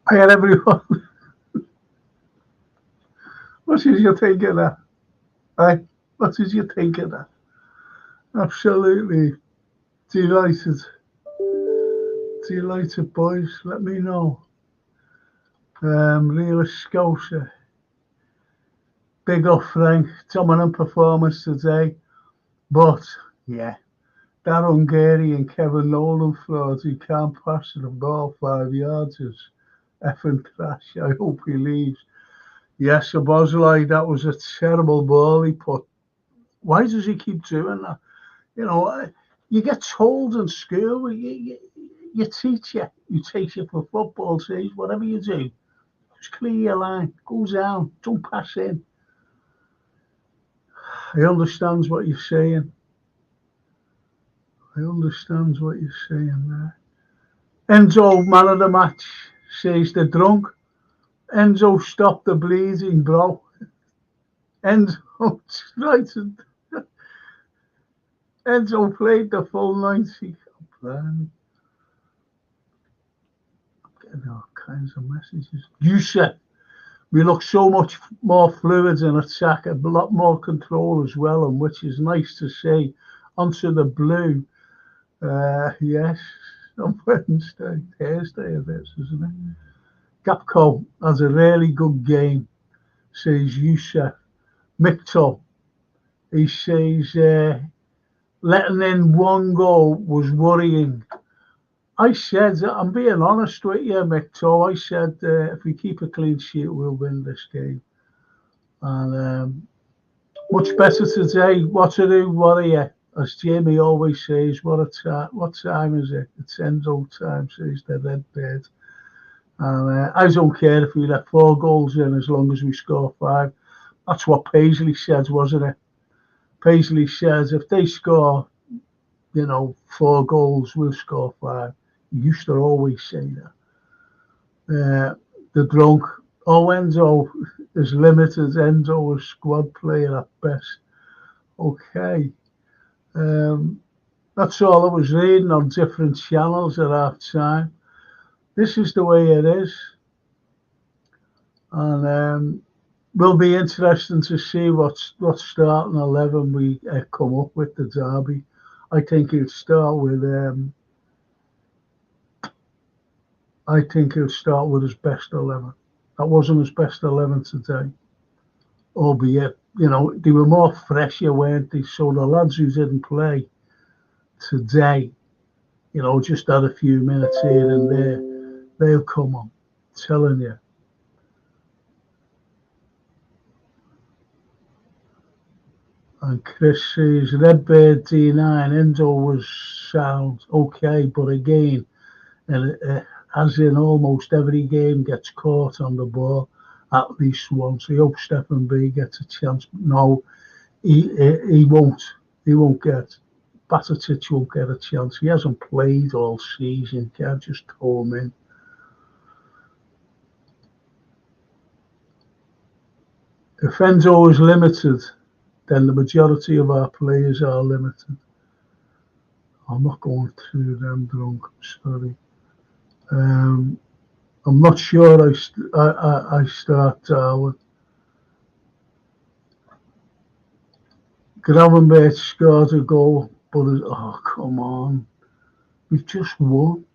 I had everyone. What did you think of that? Eh? What did you think of that? Absolutely delighted. Delighted, boys. Let me know. Real Scotia. Big up, Frank. Dominant performance today. But, yeah, that Hungarian Kevin Nolan fraud, he can't pass the ball 5 yards is effing trash. I hope he leaves. Yes, Szoboszlai, that was a terrible ball he put. Why does he keep doing that? You know, you get told in school, your teacher, who takes you for football, says, whatever you do, just clear your line, go down, don't pass in. I understand what you're saying. I understand what you're saying there. Enzo, man of the match, says they're drunk. Enzo, stop the bleeding, bro. Enzo, right. Enzo played the full 90. I'm getting all kinds of messages. You said we look so much more fluid in attack, a lot more control as well, and which is nice to see. Onto the blue. Yes, on Wednesday, Thursday of this, isn't it? Gapco has a really good game, says Yusuf. Micto, he says, letting in one goal was worrying. I said, I'm being honest with you, Micto. I said, if we keep a clean sheet, we'll win this game. And much better today. What to do, warrior? As Jamie always says, what time is it? It's Enzo time, says the Red Bird. And I don't care if we let 4 goals in as long as we score 5. That's what Paisley said, wasn't it? Paisley says if they score, 4 goals, we'll score 5. He used to always say that. The drunk, Enzo is limited. Enzo is squad player at best. Okay. That's all I was reading on different channels at half time. This is the way it is. And will be interesting to see what starting 11 we come up with the derby. I think he'll start with his best 11. That wasn't his best 11 today, albeit they were more fresher, weren't they? So the lads who didn't play today, just had a few minutes here and there, they'll come on. I'm telling you. And Chris says, Redbird D9, Enzo was sound, okay, but again, as in almost every game, gets caught on the ball at least once. I hope Stefan B gets a chance. No, he won't. He won't get. Batatic won't get a chance. He hasn't played all season. Can't just throw him in. If Enzo is limited, then the majority of our players are limited. I'm not going through them drunk. Sorry. I'm not sure I start Darwin. Gravenberch scored a goal, but come on. We've just won.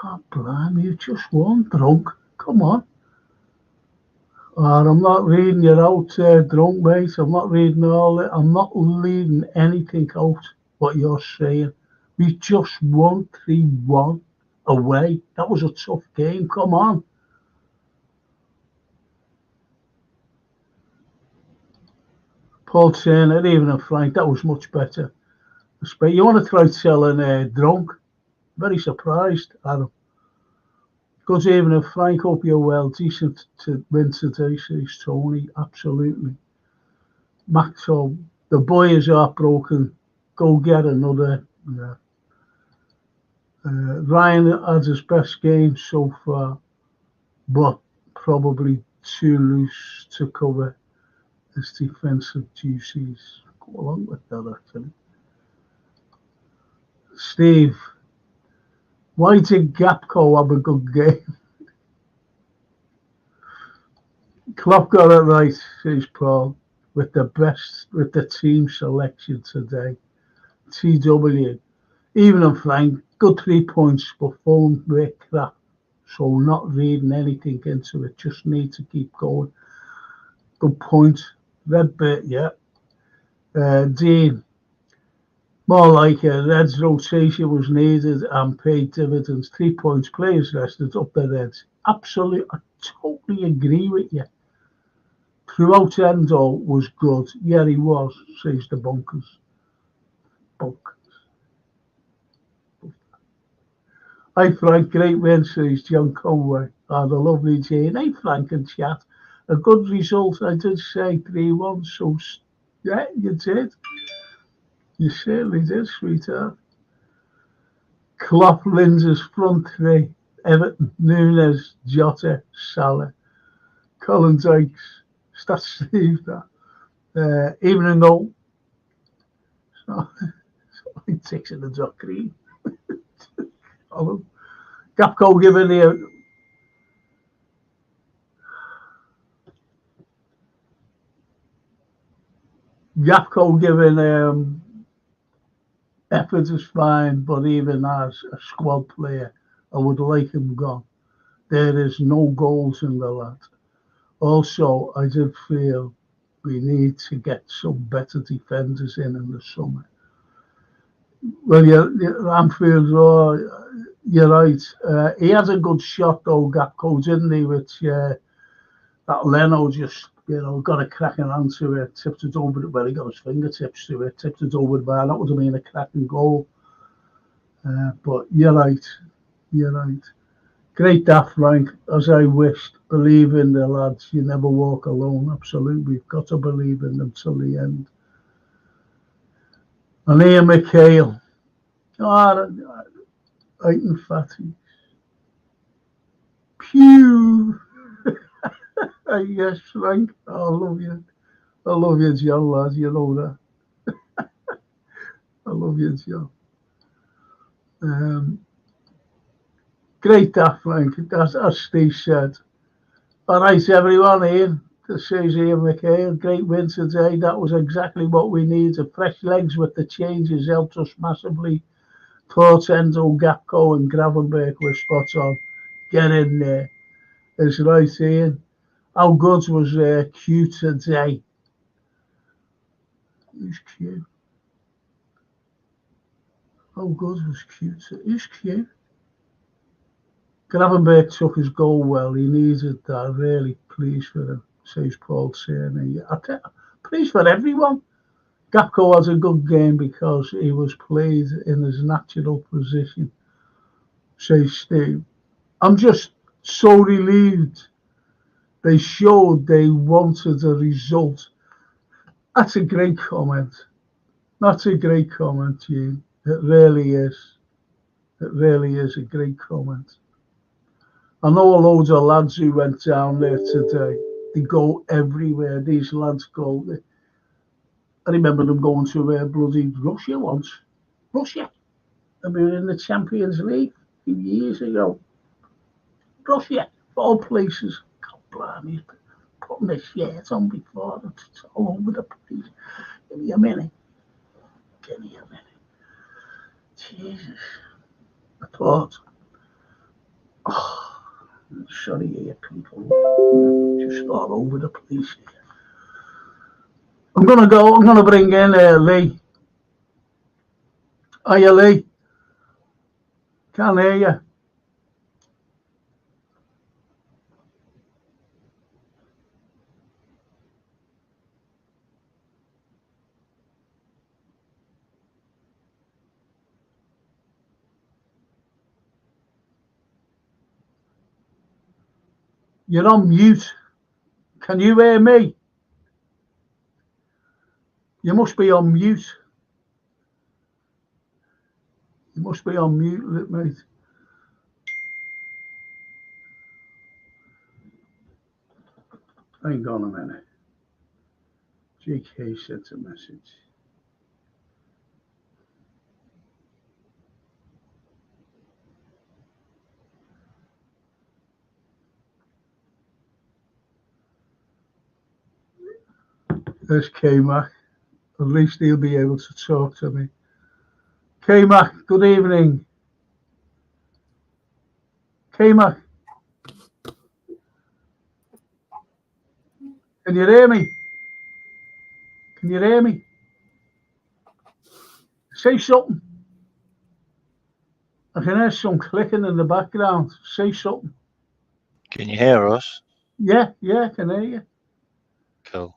God blimey, you've just won, drunk. Come on. I'm not reading you out, drunk, mate. I'm not reading all it. I'm not reading anything out what you're saying. We just won 3-1 away. That was a tough game. Come on. Paul Turner, even a Frank, that was much better. You want to try selling drunk? Very surprised, Adam. Good evening, Frank. Hope you're well. Decent to win today, says Tony. Absolutely. Maxwell, the boy is heartbroken. Go get another. Yeah. Ryan had his best game so far, but probably too loose to cover his defensive duties. Go along with that, actually. Steve, why did Gapco have a good game? Klopp got it right, says Paul, with the team selection today. TW, even and Frank, good 3 points, but phone break crap. So not reading anything into it, just need to keep going. Good point. Red bit, yeah. Dean, more like Reds rotation was needed and paid dividends. 3 points, players rested up the Reds. Absolutely, I totally agree with you. Throughout Endo was good. Yeah, he was, says the bunkers. Bunkers. Hi Frank, great win, says John Conway. Oh, the lovely Jane. Hey Frank and chat. A good result, I did say 3-1, so yeah, you did. You certainly did, sweetheart. Klopp Lindsay's front three. Everton, Nunez, Jota, Salah. Colin Dykes. That's Steve, that. Even though so, he takes in the dot green. Gapco giving effort is fine, but even as a squad player, I would like him gone. There is no goals in the lad. Also, I did feel we need to get some better defenders in the summer. Well, Anfield, you're right. He has a good shot though, Gakpo, didn't he? Which that Leno just, got a cracking answer it, tipped it over. Well, he got his fingertips to it, tipped it over the bar. That would have been a cracking goal. But you're right. You're right. Great daft, Frank. As I wished. Believe in the lads. You never walk alone. Absolutely. We've got to believe in them till the end. And Ian McHale. Oh, Aiton Fatty. Pew. Yes, Frank. I love you. I love you, John, lads. You know that. I love you, John. Um, Great daft, Frank. As Steve said. All right, everyone, Ian. This is Ian McHale. Great win today. That was exactly what we needed. Fresh legs with the changes helped us massively. Portendo, Gapco, and Gravenberg were spot on. Get in there. It's right, Ian. How good was Q today? Who's Q? How good was Q today? Who's Q? Gravenberg took his goal well. He needed that. Really pleased for him, says Paul Tierney. Pleased for everyone. Gakpo has a good game because he was played in his natural position, says Steve. I'm just so relieved they showed they wanted a result. That's a great comment. That's a great comment, Hugh. It really is. It really is a great comment. I know loads of lads who went down there today. They go everywhere. These lads go. I remember them going to bloody Russia once. Russia. And we were in the Champions League a few years ago. Russia, of all places. God blimey, putting the shirt on before it's all over the place. Give me a minute. Give me a minute. Jesus. I thought, oh, sorry here, people. Just all over the place here. I'm going to go. I'm going to bring in Lee. Hiya, Lee. Can't hear you. You're on mute. Can you hear me? You must be on mute. You must be on mute, mate. Hang on a minute. JK sent a message. There's K-Mac. At least he'll be able to talk to me. K-Mac, good evening. K-Mac. Can you hear me? Can you hear me? Say something. I can hear some clicking in the background. Say something. Can you hear us? Yeah, I can hear you. Cool.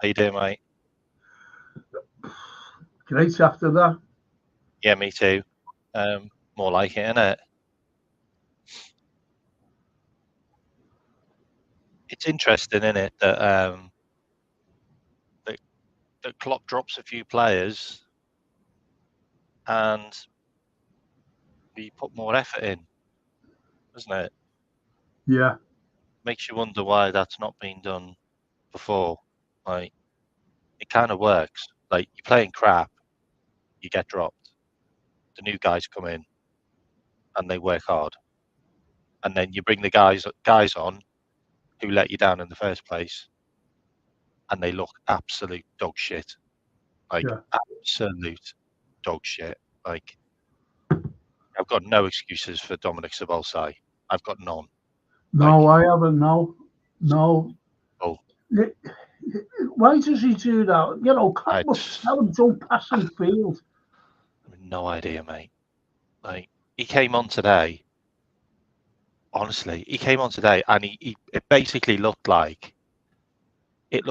How you doing, mate? Great after that. Yeah, me too. More like it, innit? It's interesting, isn't it, that that Klopp drops a few players and we put more effort in, doesn't it? Yeah. Makes you wonder why that's not been done before. Like, it kind of works. Like, you're playing crap, you get dropped. The new guys come in and they work hard, and then you bring the guys on who let you down in the first place, and they look absolute dog shit. Like, absolute dog shit. Like, I've got no excuses for Dominik Szoboszlai. I've got none. No, I haven't. No. Oh. Why does he do that? You know, Klopp must tell him don't pass in field. I have no idea, mate. Like, he came on today. Honestly, he came on today, and it basically looked like there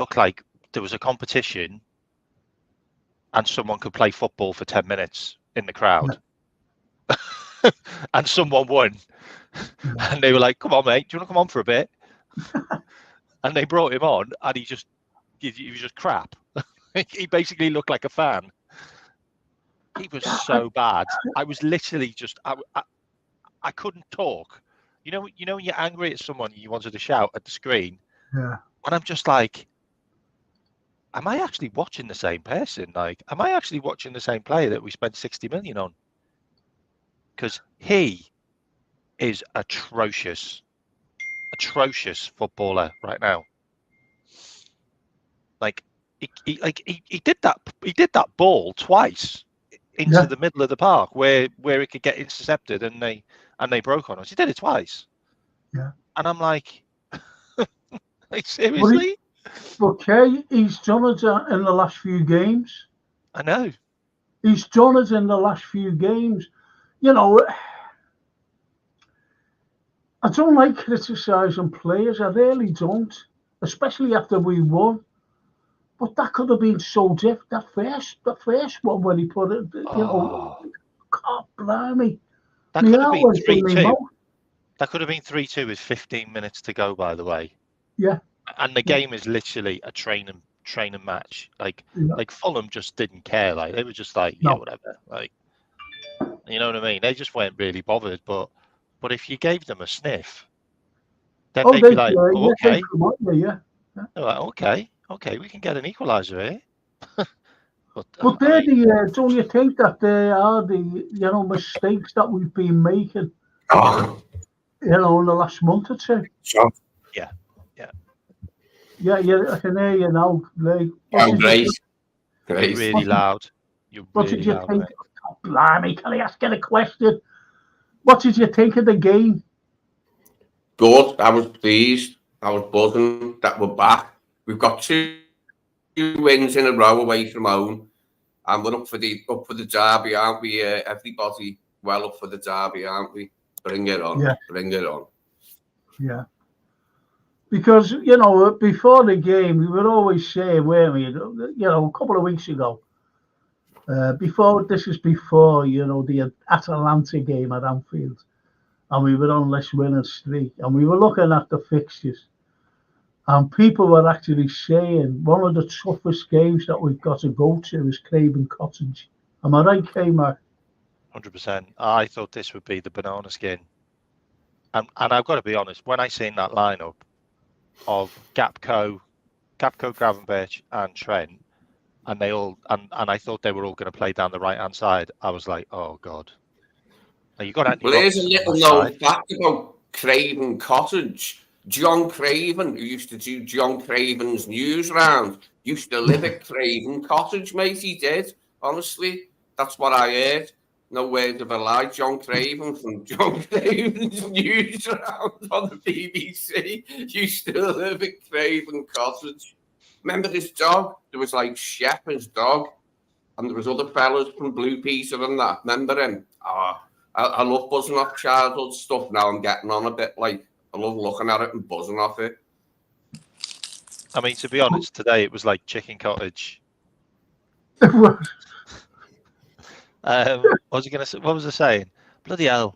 was a competition, and someone could play football for 10 minutes in the crowd, and someone won, and they were like, "Come on, mate, do you want to come on for a bit?" And they brought him on, and he was just crap. He basically looked like a fan. He was so bad. I was literally just I couldn't talk. You know when you're angry at someone, you wanted to shout at the screen. Yeah. And I'm just like, am I actually watching the same person? Like, am I actually watching the same player that we spent 60 million on? Because he is atrocious footballer right now. Like, he did that ball twice into the middle of the park where it could get intercepted, and they broke on us. He did it twice. Yeah. And I'm like, seriously? Okay, he's done it in the last few games. I know. He's done it in the last few games. You know, I don't like criticising players. I really don't, especially after we won. But that could have been so different. The first one when he put it, you know, God blimey. That could have been 3-2. That could have been 3-2 with 15 minutes to go, by the way. Yeah. And the game is literally a training match. Like Fulham just didn't care. Like, they were just like, yeah, whatever. Like, you know what I mean? They just weren't really bothered. But if you gave them a sniff, then they'd be like, oh, okay. They're like, okay, we can get an equaliser here. But they're don't you think that they are the mistakes that we've been making? In the last month or two. Sure. Yeah. Yeah, I can hear you now. Like, great. You're really loud. What did you think? Oh, blimey, can I ask you a question? What did you think of the game? Good. I was pleased. I was buzzing that we're back. We've got 2 wins in a row away from home, and we're up for the derby, aren't we? Everybody well up for the derby, aren't we? Bring it on. Yeah. Bring it on. Yeah. Because, before the game, we were always saying, weren't we, a couple of weeks ago, before the Atalanta game at Anfield, and we were on this winning streak, and we were looking at the fixtures, and people were actually saying one of the toughest games that we've got to go to is Craven Cottage. Am I right, K-Mac? 100%. I thought this would be the banana skin. And I've got to be honest, when I seen that lineup of Gapco, Gravenberch and Trent, and I thought they were all going to play down the right-hand side, I was like, oh, God. Now, you got well, there's a little known fact about Craven Cottage. John Craven, who used to do John Craven's news round, used to live at Craven Cottage, mate. He did. Honestly, that's what I heard. No word of a lie. John Craven from John Craven's News Round on the BBC used to live at Craven Cottage. Remember this dog? There was like Shepherd's dog, and there was other fellas from Blue Peter and that. Remember him? I love buzzing off childhood stuff now. I'm getting on a bit. Like, I love looking at it and buzzing off it. I mean, to be honest, today it was like chicken cottage. Well, What was I going to say? What was I saying? Bloody hell!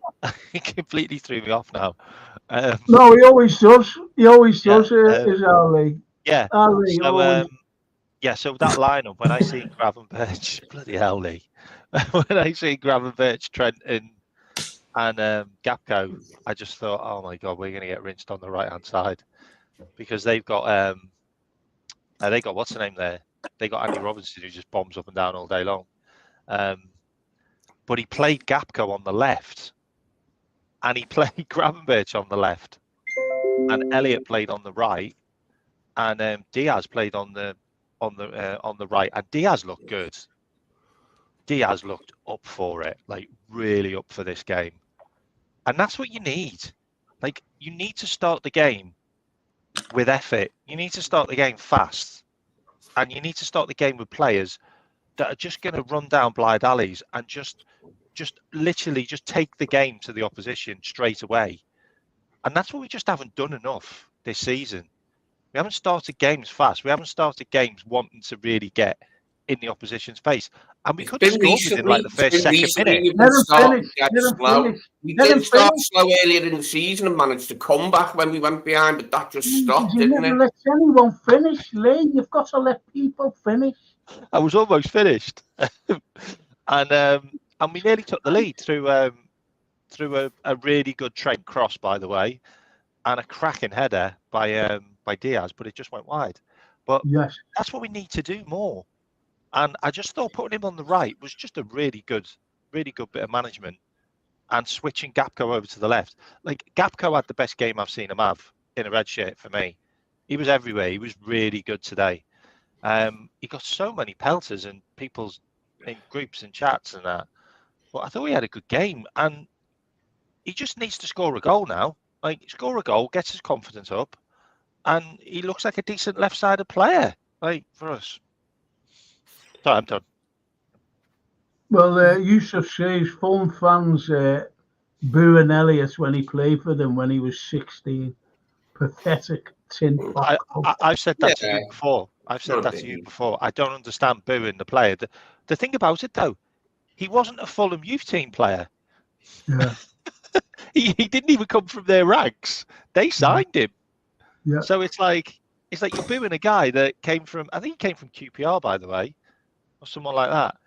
He completely threw me off now. no, he always does. He always does. Is Ali? Yeah. Ali. So, so that lineup, when I see Gravenberch, bloody hell, Lee. When I see Gravenberch, Trent, and Gapco, I just thought, oh my God, we're going to get rinsed on the right hand side, because they've got what's the name there? They got Andy Robinson, who just bombs up and down all day long. But he played Gapco on the left, and he played Gravenberch on the left, and Elliott played on the right, and Diaz played on the right, and Diaz looked good. Diaz looked up for it, like really up for this game, and that's what you need. Like, you need to start the game with effort. You need to start the game fast, and you need to start the game with players that are just going to run down blind alleys and just literally just take the game to the opposition straight away. And that's what we just haven't done enough this season. We haven't started games fast. We haven't started games wanting to really get in the opposition's face. And we could have scored within like the first second minute. We did start slow earlier in the season and managed to come back when we went behind, but that just stopped, You didn't never it? let anyone finish, Lee. You've got to let people finish. I was almost finished. And we nearly took the lead through a really good Trent cross, by the way, and a cracking header by Diaz, but it just went wide. But yes, that's what we need to do more. And I just thought putting him on the right was just a really good bit of management, and switching Gapco over to the left. Like, Gapco had the best game I've seen him have in a red shirt for me. He was everywhere. He was really good today. He got so many pelters and people's in groups and chats and that. But I thought he had a good game, and he just needs to score a goal now. Like, score a goal, gets his confidence up, and he looks like a decent left-sided player. Like, for us. Sorry, I'm done. well, Yusuf says Fulham fans booing Elliott when he played for them when he was 16. Pathetic tin pot. I've said that to you before. I've said that to you before. I don't understand booing the player. The thing about it, though, he wasn't a Fulham youth team player. Yeah. he didn't even come from their ranks. They signed him. Yeah. So it's like you're booing a guy that came from, I think he came from QPR, by the way, or someone like that.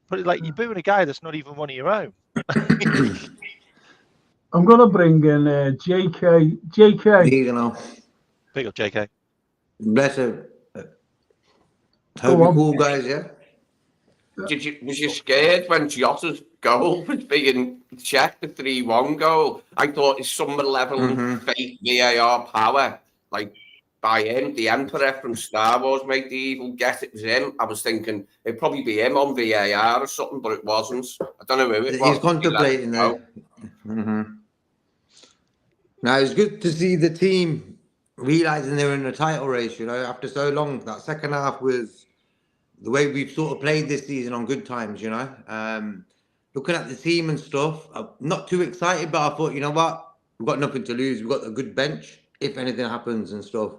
But like, you're booing a guy that's not even one of your own. I'm going to bring in JK. JK. You know. Big up, JK. Bless him. Hope you cool guys, yeah? Was you scared when Jota's goal was being checked, the 3-1 goal? I thought it's some level of fake VAR power, like by him, the Emperor from Star Wars, mate, the evil guess it was him. I was thinking it'd probably be him on VAR or something, but it wasn't. I don't know who it was. He's contemplating that. Now, it's good to see the team realising they're in a title race, you know, after so long. That second half was the way we've sort of played this season on good times, you know. Looking at the team and stuff, I'm not too excited, but I thought, you know what, we've got nothing to lose. We've got a good bench if anything happens and stuff.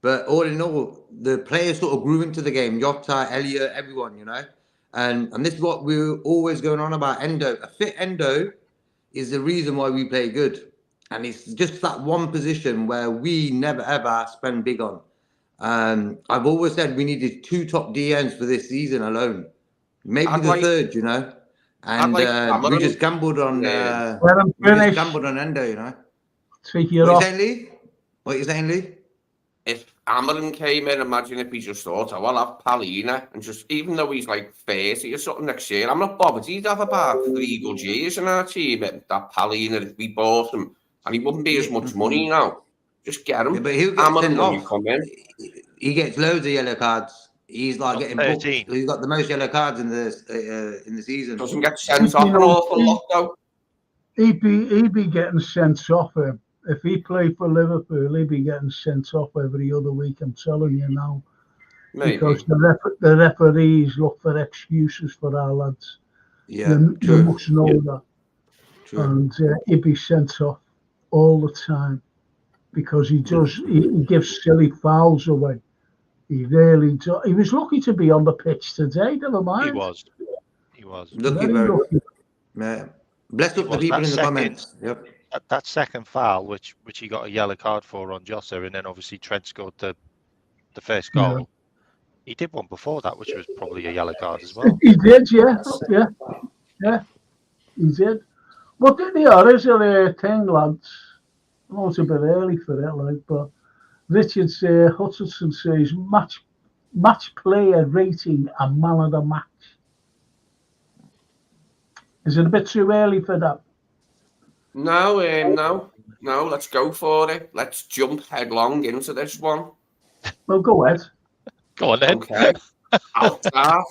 But all in all, the players sort of grew into the game. Jota, Elliott, everyone, you know. And this is what we're always going on about Endo. A fit Endo is the reason why we play good. And it's just that one position where we never, ever spend big on. I've always said we needed 2 top DNs for this season alone. Maybe the third, you know. And we just gambled on Endo, you know. Take it off. What are you saying, Lee? If Amarin came in, imagine if he just thought, I'll have Palina, and just, even though he's like 30 or something next year, I'm not bothered. He'd have about 3 good years in our team, that Palina, if we bought him. And he wouldn't be as much money now. Just get him. Yeah, but he'll get sent off. He gets loads of yellow cards. He's like getting 13. booked. He's got the most yellow cards in the season. Doesn't get sent off an awful lot though. He'd be getting sent off. If he played for Liverpool, he'd be getting sent off every other week. I'm telling you now. Maybe. Because the referees look for excuses for our lads. Yeah, you must know that. True. And he'd be sent off all the time because he gives silly fouls away. He really does. He was lucky to be on the pitch today, never mind. He was. Lucky, Very bro. lucky. Yeah. Bless up the people in the comments. Yep. That second foul, which he got a yellow card for on Jota, and then obviously Trent scored the first goal. Yeah. He did one before that, which was probably a yellow card as well. He did, yeah. He did. What did he are? Is there a thing, lads? I know it's a bit early for it, like, but Richard Hutchinson says match player rating and man of the match. Is it a bit too early for that? No. Let's go for it. Let's jump headlong into this one. Well, go ahead. Go on then. Okay. I'll start.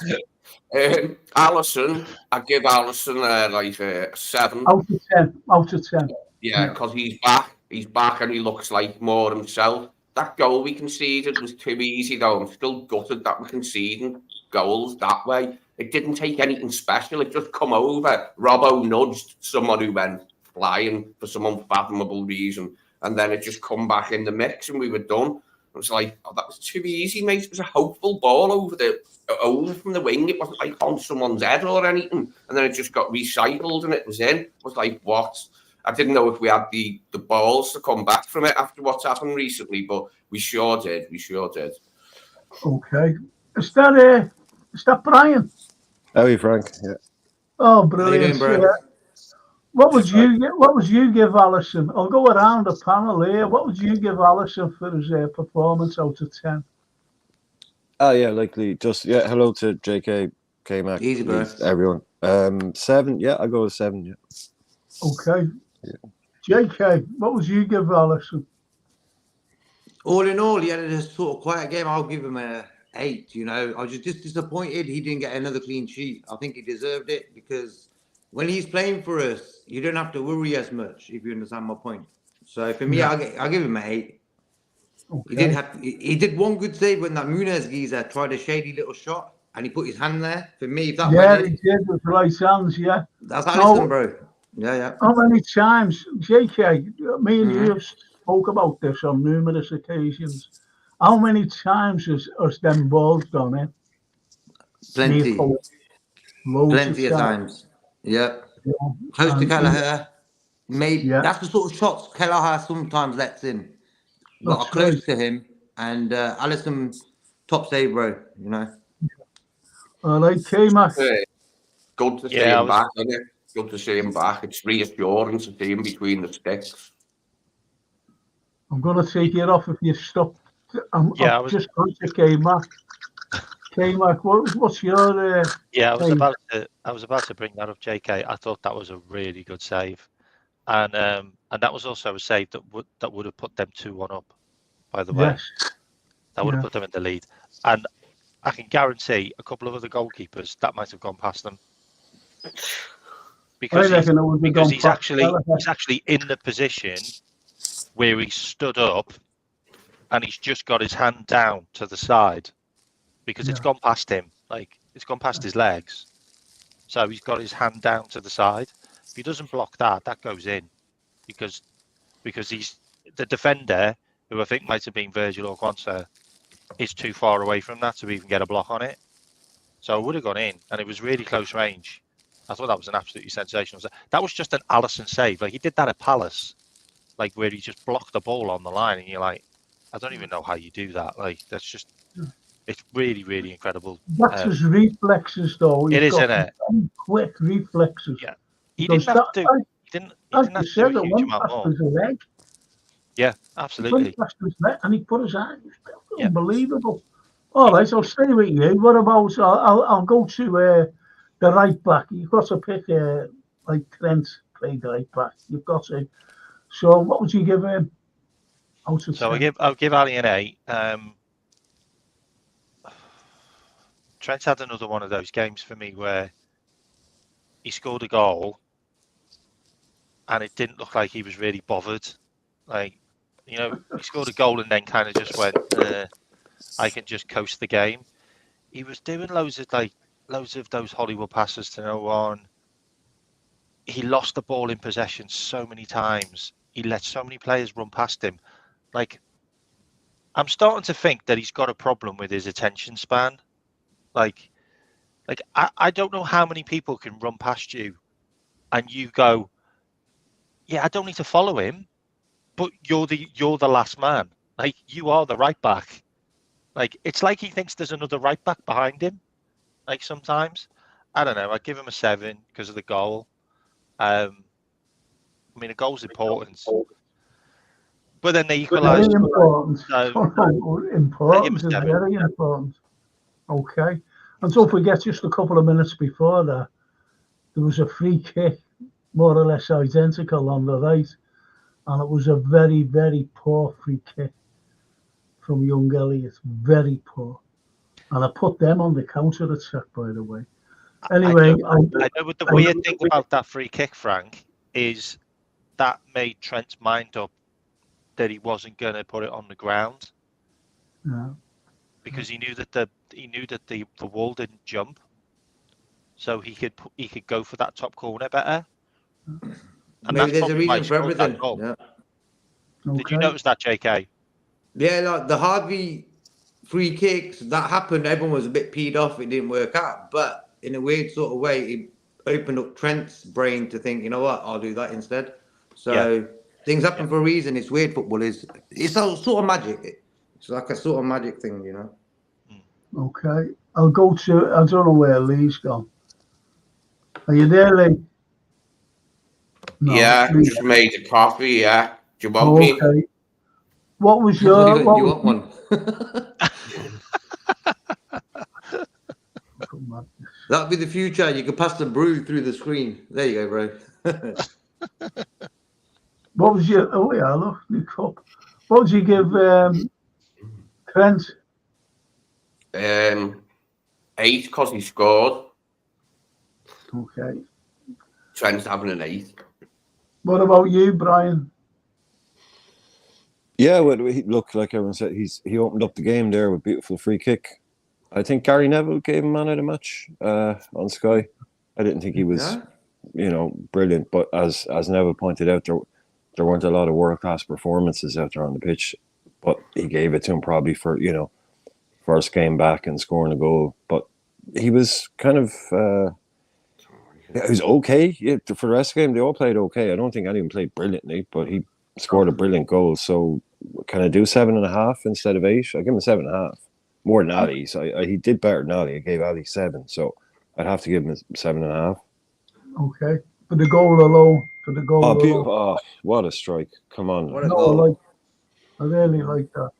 Alisson, I give Alisson like a 7. Out of 10. Yeah, because he's back. He's back and he looks like more himself. That goal we conceded was too easy, though. I'm still gutted that we're conceding goals that way. It didn't take anything special. It just come over. Robbo nudged someone who went flying for some unfathomable reason. And then it just come back in the mix and we were done. It was like, oh, that was too easy, mate. It was a hopeful ball over from the wing. It wasn't like on someone's head or anything. And then it just got recycled and it was in. It was like, what? I didn't know if we had the balls to come back from it after what's happened recently, but we sure did. Okay. Is that Brian? How are you, Frank? Yeah. Oh, brilliant. How you doing, bro? What would you give Alisson? I'll go around the panel here. What would you give Alisson for his performance out of 10? Oh yeah, likely. Just hello to JK, K-Mac, Easy, bro. everyone. 7. Yeah, I go with 7. Yeah. Okay. Yeah. JK, what would you give Alisson? All in all, he had a sort of quiet game. I'll give him a 8. You know, I was just disappointed he didn't get another clean sheet. I think he deserved it because when he's playing for us, you don't have to worry as much, if you understand my point. So for me, I'll give him an 8. Okay. He did one good save when that Nunez geezer tried a shady little shot and he put his hand there. For me, if that went in, he did with the right hands, yeah. That's Alisson, bro. Yeah. How many times, JK, me and you have spoke about this on numerous occasions. How many times has them balls gone in? Plenty of times. Yeah. Close to Carlyle. That's the sort of shots Carlyle sometimes lets in. Got close to him, and Alisson, top save, bro. You know. I like K-Mac. Good to see him back, isn't it? Good to see him back. It's reassuring to see him between the sticks. I'm going to take it off if you stop. I'm just going to K-Mac. K-Mac, what's your? I was about to bring that up, JK. I thought that was a really good save, and that was also a save that would have put them 2-1 up. By the way, yes. That would have put them in the lead, and I can guarantee a couple of other goalkeepers that might have gone past them. Because he's actually in the position where he stood up and he's just got his hand down to the side because it's gone past him, like it's gone past his legs. So he's got his hand down to the side. If he doesn't block that goes in because he's the defender, who I think might have been Virgil or Quansah, is too far away from that to even get a block on it. So it would have gone in, and it was really close range. I thought that was an absolutely sensational save. That was just an Alisson save. Like he did that at Palace, like where he just blocked the ball on the line, and you're like, I don't even know how you do that. Like that's just, it's really, really incredible. That's his reflexes, though. It is, isn't it? Quick reflexes. Yeah, he didn't have to. He didn't have to do a huge amount more. Yeah, absolutely. And he put his hand. Unbelievable. All right, I'll stay with you. What about? I'll go to the right back. You've got to pick like Trent played right back. You've got to. So what would you give him? So I'll give Ali an 8. Trent had another one of those games for me where he scored a goal and it didn't look like he was really bothered. Like, you know, he scored a goal and then kind of just went, I can just coast the game. He was doing loads of those Hollywood passes to no one. He lost the ball in possession so many times. He let so many players run past him. Like, I'm starting to think that he's got a problem with his attention span. Like I don't know how many people can run past you and you go, yeah, I don't need to follow him, but you're the last man. Like, you are the right back. Like, it's like he thinks there's another right back behind him. Like, sometimes, I don't know. I'd give him a 7 because of the goal. I mean, a goal's important, but then they equalise. Very important. So, Important is very important. Okay. And don't forget, just a couple of minutes before that, there was a free kick, more or less identical on the right. And it was a very, very poor free kick from young Elliott. Very poor. And I put them on the counter attack, by the way. Anyway, I know what the weird thing about that free kick, Frank, is that made Trent's mind up that he wasn't going to put it on the ground. Yeah. Because he knew that the wall didn't jump, so he could go for that top corner better. And maybe there's a reason for everything. Yeah. Did you notice that, JK? Yeah, like the Harvey free kicks that happened. Everyone was a bit peed off. It didn't work out, but in a weird sort of way, it opened up Trent's brain to think, you know what, I'll do that instead. So things happen for a reason. It's weird. Football it's a sort of magic. It's like a sort of magic thing, you know. Okay, I'll go to. I don't know where Lee's gone. Are you there, Lee? No, yeah, just made a coffee. Yeah, do you want me? Okay. What was your? You want one? That'll be the future. You can pass the brew through the screen. There you go, bro. What was your? Oh yeah, look, new cup. What would you give Trent? 8 because he scored. Okay. Trent's having an 8. What about you, Brian? Yeah, well, look, like everyone said, he opened up the game there with a beautiful free kick. I think Gary Neville gave him man of the match on Sky. I didn't think he was, brilliant, but as Neville pointed out, there weren't a lot of world-class performances out there on the pitch, but he gave it to him probably for, first game back and scoring a goal. But he was kind of, it was okay. Yeah, for the rest of the game, they all played okay. I don't think anyone played brilliantly, but he scored a brilliant goal. So can I do 7.5 instead of 8? I'll give him a 7.5. More than Ali. So he did better than Ali. I gave Ali 7. So I'd have to give him a 7.5. Okay. For the goal alone. Oh, what a strike. Come on. What a goal. I really like that.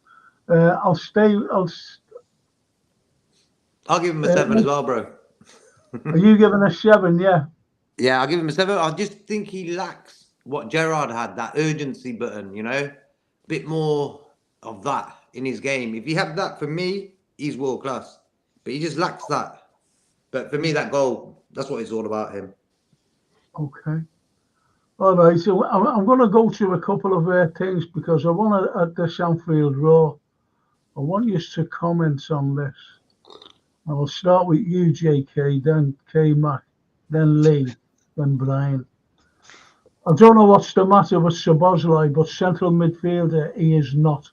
I'll give him a 7 as well, bro. Are you giving a 7? Yeah. Yeah, I'll give him a 7. I just think he lacks what Gerrard had, that urgency button, a bit more of that in his game. If he had that, for me, he's world class. But he just lacks that. But for me, that goal, that's what it's all about, him. Okay. All right. So I'm going to go to a couple of things because I want to, at the Shanfield Row, I want you to comment on this. I will start with you, JK, then K-Mac, then Lee, then Brian. I don't know what's the matter with Szoboszlai, but central midfielder, he is not.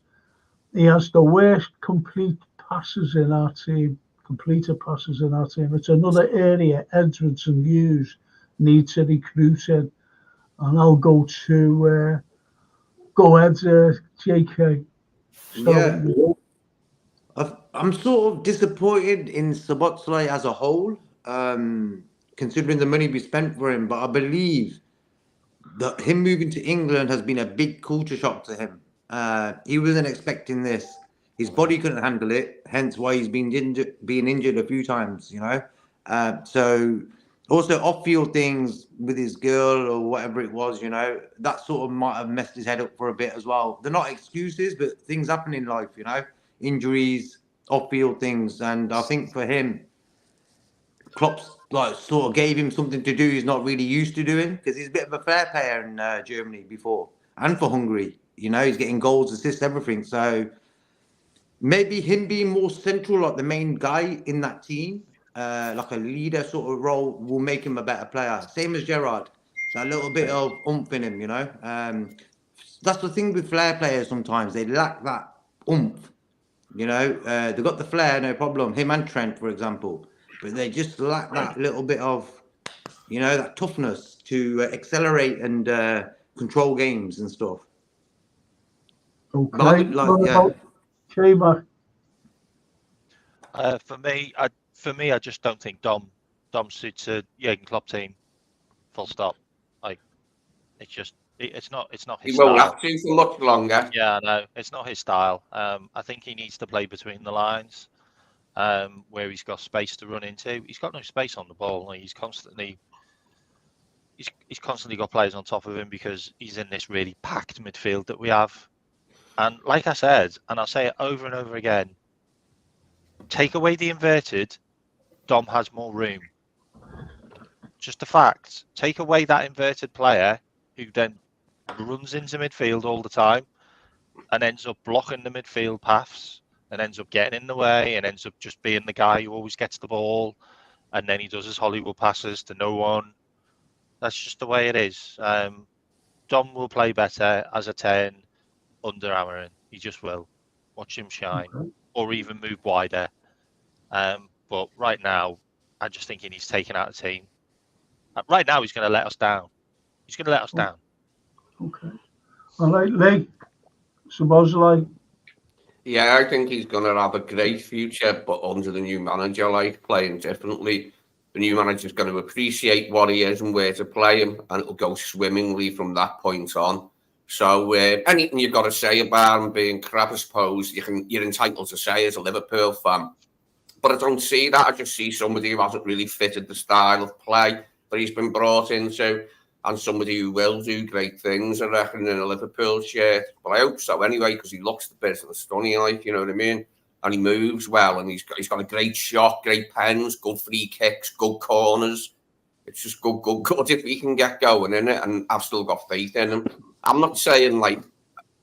He has the worst completed passes in our team. It's another area Edwards and Hughes need to recruit in. And I'll go to, JK. Yeah. I'm sort of disappointed in Szoboszlai as a whole, considering the money we spent for him. But I believe that him moving to England has been a big culture shock to him. He wasn't expecting this. His body couldn't handle it, hence why he's been injured a few times, So also off-field things with his girl or whatever it was, that sort of might have messed his head up for a bit as well. They're not excuses, but things happen in life, injuries, off-field things. And I think for him, Klopp's like sort of gave him something to do he's not really used to doing, because he's a bit of a flair player in Germany before and for Hungary. You know, he's getting goals, assists, everything. So maybe him being more central, like the main guy in that team, like a leader sort of role, will make him a better player. Same as Gerrard. So a little bit of oomph in him, you know. That's the thing with flair players sometimes. They lack that oomph, you know. They've got the flair, no problem. Him and Trent, for example. But they just lack that little bit of, you know, that toughness to accelerate and control games and stuff. Okay. Like, What yeah. about K-Mac? For me, I just don't think Dom suits a Jurgen Klopp team. Full stop. Like, it's not his He won't style. have to for much longer. Yeah, no, it's not his style. I think he needs to play between the lines, where he's got space to run into. He's got no space on the ball. Like, he's constantly got players on top of him because he's in this really packed midfield that we have. And like I said, and I'll say it over and over again, take away the inverted, Dom has more room. Just a fact. Take away that inverted player who then runs into midfield all the time and ends up blocking the midfield paths and ends up getting in the way and ends up just being the guy who always gets the ball, and then he does his Hollywood passes to no one. That's just the way it is. Dom will play better as a 10 under Amarin. He just will. Watch him shine. Okay. Or even move wider. But right now, I just think he needs taken out of the team. Right now, he's going to let us down. He's going to let us down. Okay. All right, Lee. Szoboszlai. Yeah, I think he's going to have a great future, but under the new manager, like playing differently. The new manager's going to appreciate what he is and where to play him, and it'll go swimmingly from that point on. So anything you've got to say about him being crap, I suppose, you're entitled to say as a Liverpool fan. But I don't see that. I just see somebody who hasn't really fitted the style of play that he's been brought into, and somebody who will do great things, I reckon, in a Liverpool shirt. But I hope so anyway, because he looks the best of the stunning, like, you know what I mean? And he moves well, and he's got a great shot, great pens, good free kicks, good corners. It's just good if he can get going in it, and I've still got faith in him. I'm not saying, like,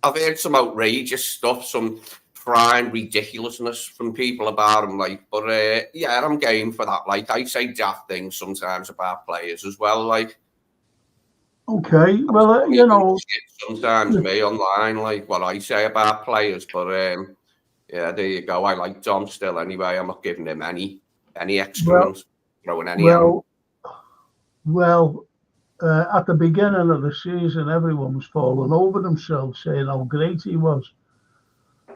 I've heard some outrageous stuff, some prime ridiculousness from people about him, like, but yeah, I'm game for that. Like, I say daft things sometimes about players as well, like. Okay, well, you know, sometimes me online, like what I say about players, but yeah, there you go. I like Dom still anyway. I'm not giving him any excrement, throwing any out. Well, at the beginning of the season, everyone was falling over themselves saying how great he was.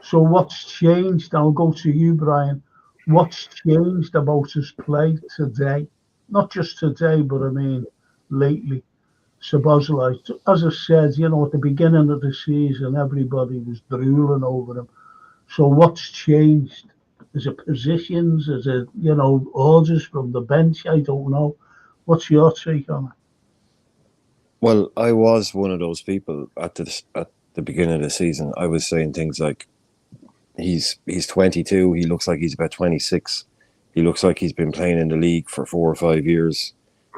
So what's changed? I'll go to you, Brian. What's changed about his play today? Not just today, but I mean lately. Szoboszlai, as I said, you know, at the beginning of the season, everybody was drooling over him. So what's changed? Is it positions? Is it, you know, orders from the bench? I don't know. What's your take on it? Well, I was one of those people at the beginning of the season. I was saying things like, he's 22. He looks like he's about 26. He looks like he's been playing in the league for 4 or 5 years.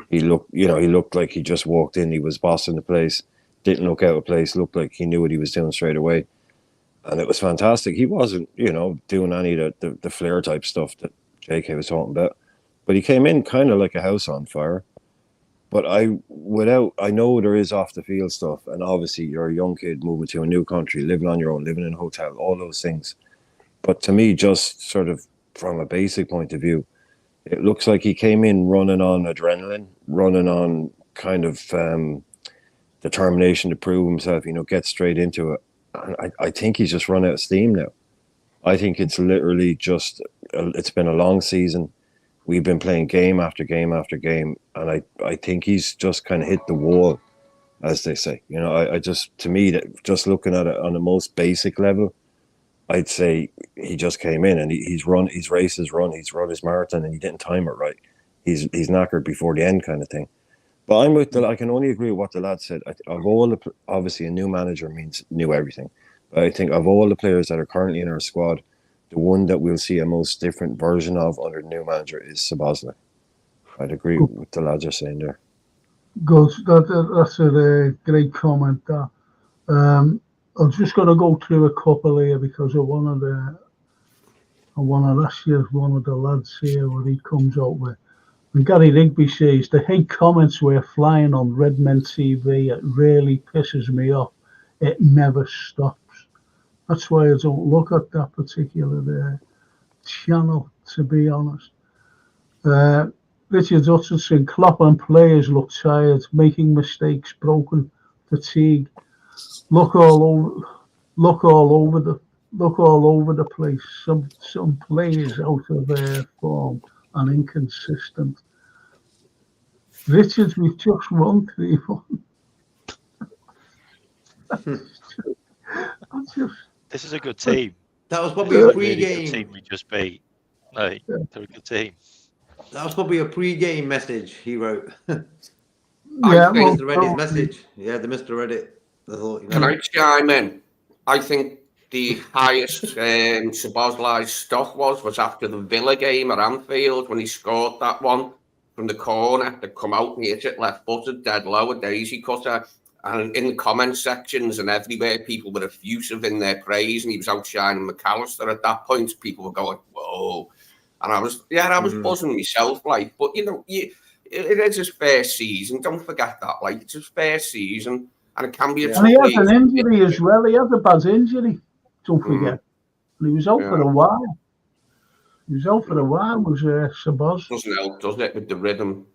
He looked like he just walked in. He was bossing the place. Didn't look out of place. Looked like he knew what he was doing straight away. And it was fantastic. He wasn't, you know, doing any of the flair type stuff that JK was talking about. But he came in kind of like a house on fire. But I know there is off the field stuff. And obviously you're a young kid moving to a new country, living on your own, living in a hotel, all those things. But to me, just sort of from a basic point of view, it looks like he came in running on adrenaline, running on kind of determination to prove himself, you know, get straight into it. And I think he's just run out of steam now. I think it's literally just, it's been a long season. We've been playing game after game after game. And I think he's just kind of hit the wall, as they say. You know, I just, to me, that just looking at it on the most basic level, I'd say he just came in and he's run his marathon, and he didn't time it right. He's knackered before the end, kind of thing. But I can only agree with what the lad said. Obviously a new manager means new everything. But I think of all the players that are currently in our squad, the one that we'll see a most different version of under the new manager is Szoboszlai. I'd agree with the lads are saying there. Good. That's a great comment. I'm just going to go through a couple here because I want to ask you one of the lads here what he comes out with. And Gary Rigby says the hate comments were flying on Redmen TV. It really pisses me off. It never stops. That's why I don't look at that particular channel, to be honest. Richard Hutchinson, Klopp and players look tired, making mistakes, broken, fatigue. Look all over the place. Some players out of form and inconsistent. Richard, we've just won 3-1. This is a good team. That was probably a Really pre-game. good team we just beat. Like, they're a good team. That was probably a pre-game message he wrote. Yeah, He must have read his message. Yeah, they must have read it. I thought, Can I chime in? I think the highest Szoboszlai's stock was after the Villa game at Anfield when he scored that one from the corner that come out and he hit it left-footed, dead low, a daisy cutter. And in the comment sections and everywhere, people were effusive in their praise, and he was outshining McAllister at that point. People were going, whoa. And I was buzzing myself, like, but it is his first season. Don't forget that, like, it's his first season, and it can be a. And he had an injury as well. He had a bad injury. Don't forget. And he was out for a while. Was Szoboszlai. Doesn't help, does it, with the rhythm?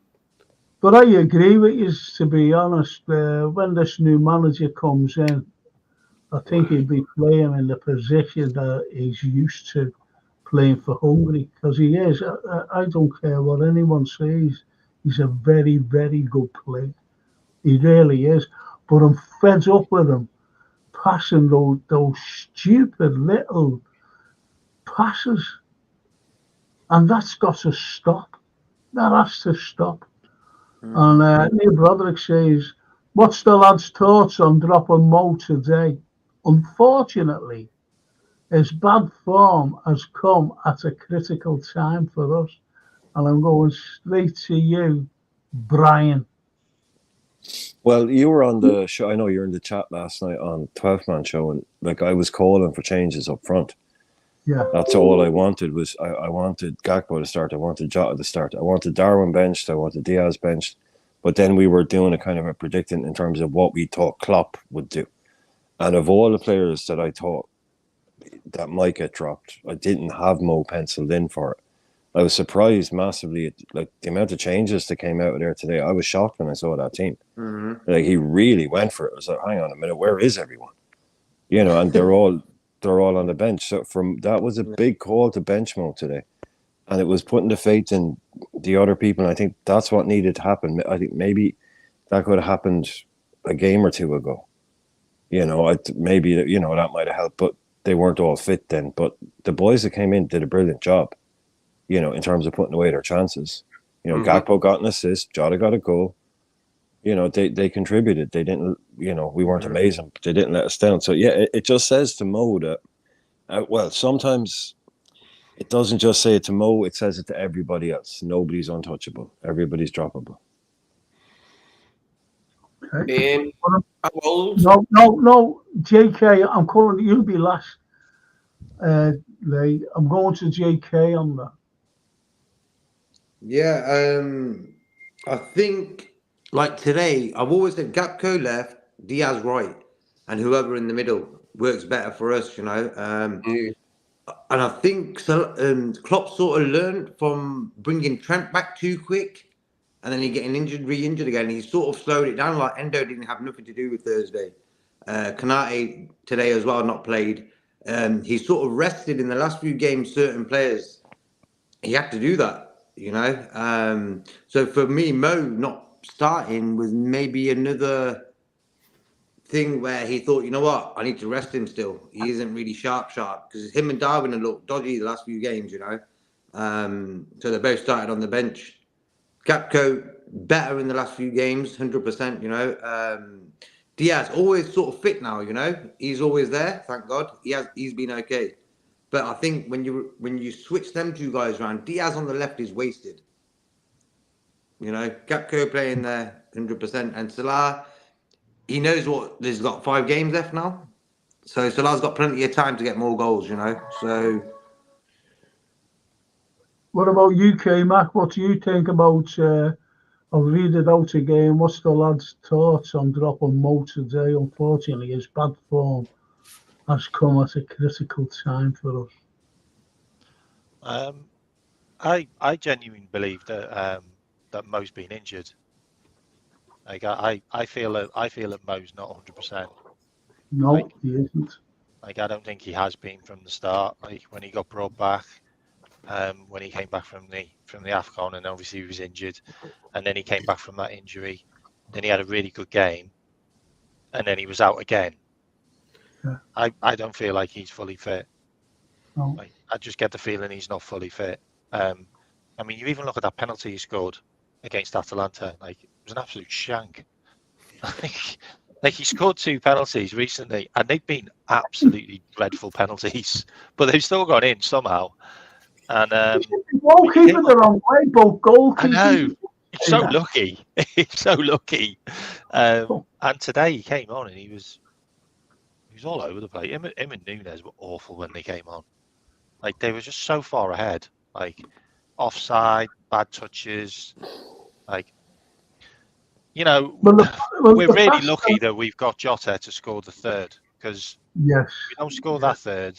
But I agree with you, to be honest. When this new manager comes in, I think he'll be playing in the position that he's used to. Playing for Hungary, because he is. I don't care what anyone says. He's a very, very good player. He really is. But I'm fed up with him passing those stupid little passes, and that's got to stop. That has to stop. And Neil Broderick says, "What's the lad's thoughts on dropping Mo today?" Unfortunately, his bad form has come at a critical time for us. And I'm going straight to you, Brian. Well, you were on the show. I know you were in the chat last night on 12-Man show, and like I was calling for changes up front. Yeah. That's all I wanted was I wanted Gakpo to start. I wanted Jota to start. I wanted Darwin benched. I wanted Diaz benched. But then we were doing a kind of a predicting in terms of what we thought Klopp would do. And of all the players that I thought that might get dropped, I didn't have Mo penciled in for it. I was surprised massively at like the amount of changes that came out of there today. I was shocked when I saw that team. Like he really went for it. I was like, hang on a minute, where is everyone? And they're all on the bench. So that was a big call to bench Mo today. And it was putting the faith in the other people. And I think that's what needed to happen. I think maybe that could have happened a game or two ago. Maybe that might have helped, but they weren't all fit then. But the boys that came in did a brilliant job, in terms of putting away their chances. Gakpo got an assist, Jota got a goal. They contributed. They didn't, we weren't amazing, but they didn't let us down. So, yeah, it just says to Mo that, sometimes it doesn't just say it to Mo, it says it to everybody else. Nobody's untouchable. Everybody's droppable. Okay. No, JK, I'm calling you'll be last. Lee, I'm going to JK on that. Yeah, I think like today, I've always said Gakpo left, Diaz right, and whoever in the middle works better for us, And I think Klopp sort of learned from bringing Trent back too quick, and then he getting re-injured again. He sort of slowed it down. Like Endo didn't have nothing to do with Thursday. Kanate today as well, not played. He sort of rested in the last few games certain players. He had to do that, So for me, Mo not starting was maybe another thing where he thought, you know what, I need to rest him still. He isn't really sharp, because him and Darwin have looked dodgy the last few games, So they both started on the bench. Gakpo better in the last few games, 100%, Diaz always sort of fit now, He's always there, thank God. He's been okay. But I think when you switch them two guys around, Diaz on the left is wasted. You know, Gakpo playing there 100%, and Salah, he knows what. There's got 5 games left now, so Salah's got plenty of time to get more goals. You know, so. What about UK, Mac? What do you think about? I'll read it out again. What's the lad's thoughts on dropping Mo today? Unfortunately, his bad form has come at a critical time for us. I genuinely believe that that Mo's been injured. Like I feel that Mo's not 100%. No, Like, he isn't. Like I don't think he has been from the start. Like when he got brought back, when he came back from the AFCON, and obviously he was injured, and then he came back from that injury. Then he had a really good game, and then he was out again. Yeah. I don't feel like he's fully fit. No. Like, I just get the feeling he's not fully fit. I mean, you even look at that penalty he scored against Atalanta. Like, it was an absolute shank. Like he scored 2 penalties recently, and they've been absolutely dreadful penalties, but they've still gone in somehow. And goalkeeper the wrong way, both goalkeepers. I know. He's so lucky. He's so lucky. And today he came on and he was all over the place. Him and Nunez were awful when they came on. Like they were just so far ahead. Like offside, bad touches. Like, you know, we're really lucky that we've got Jota to score the third, because yes, if we don't score that third,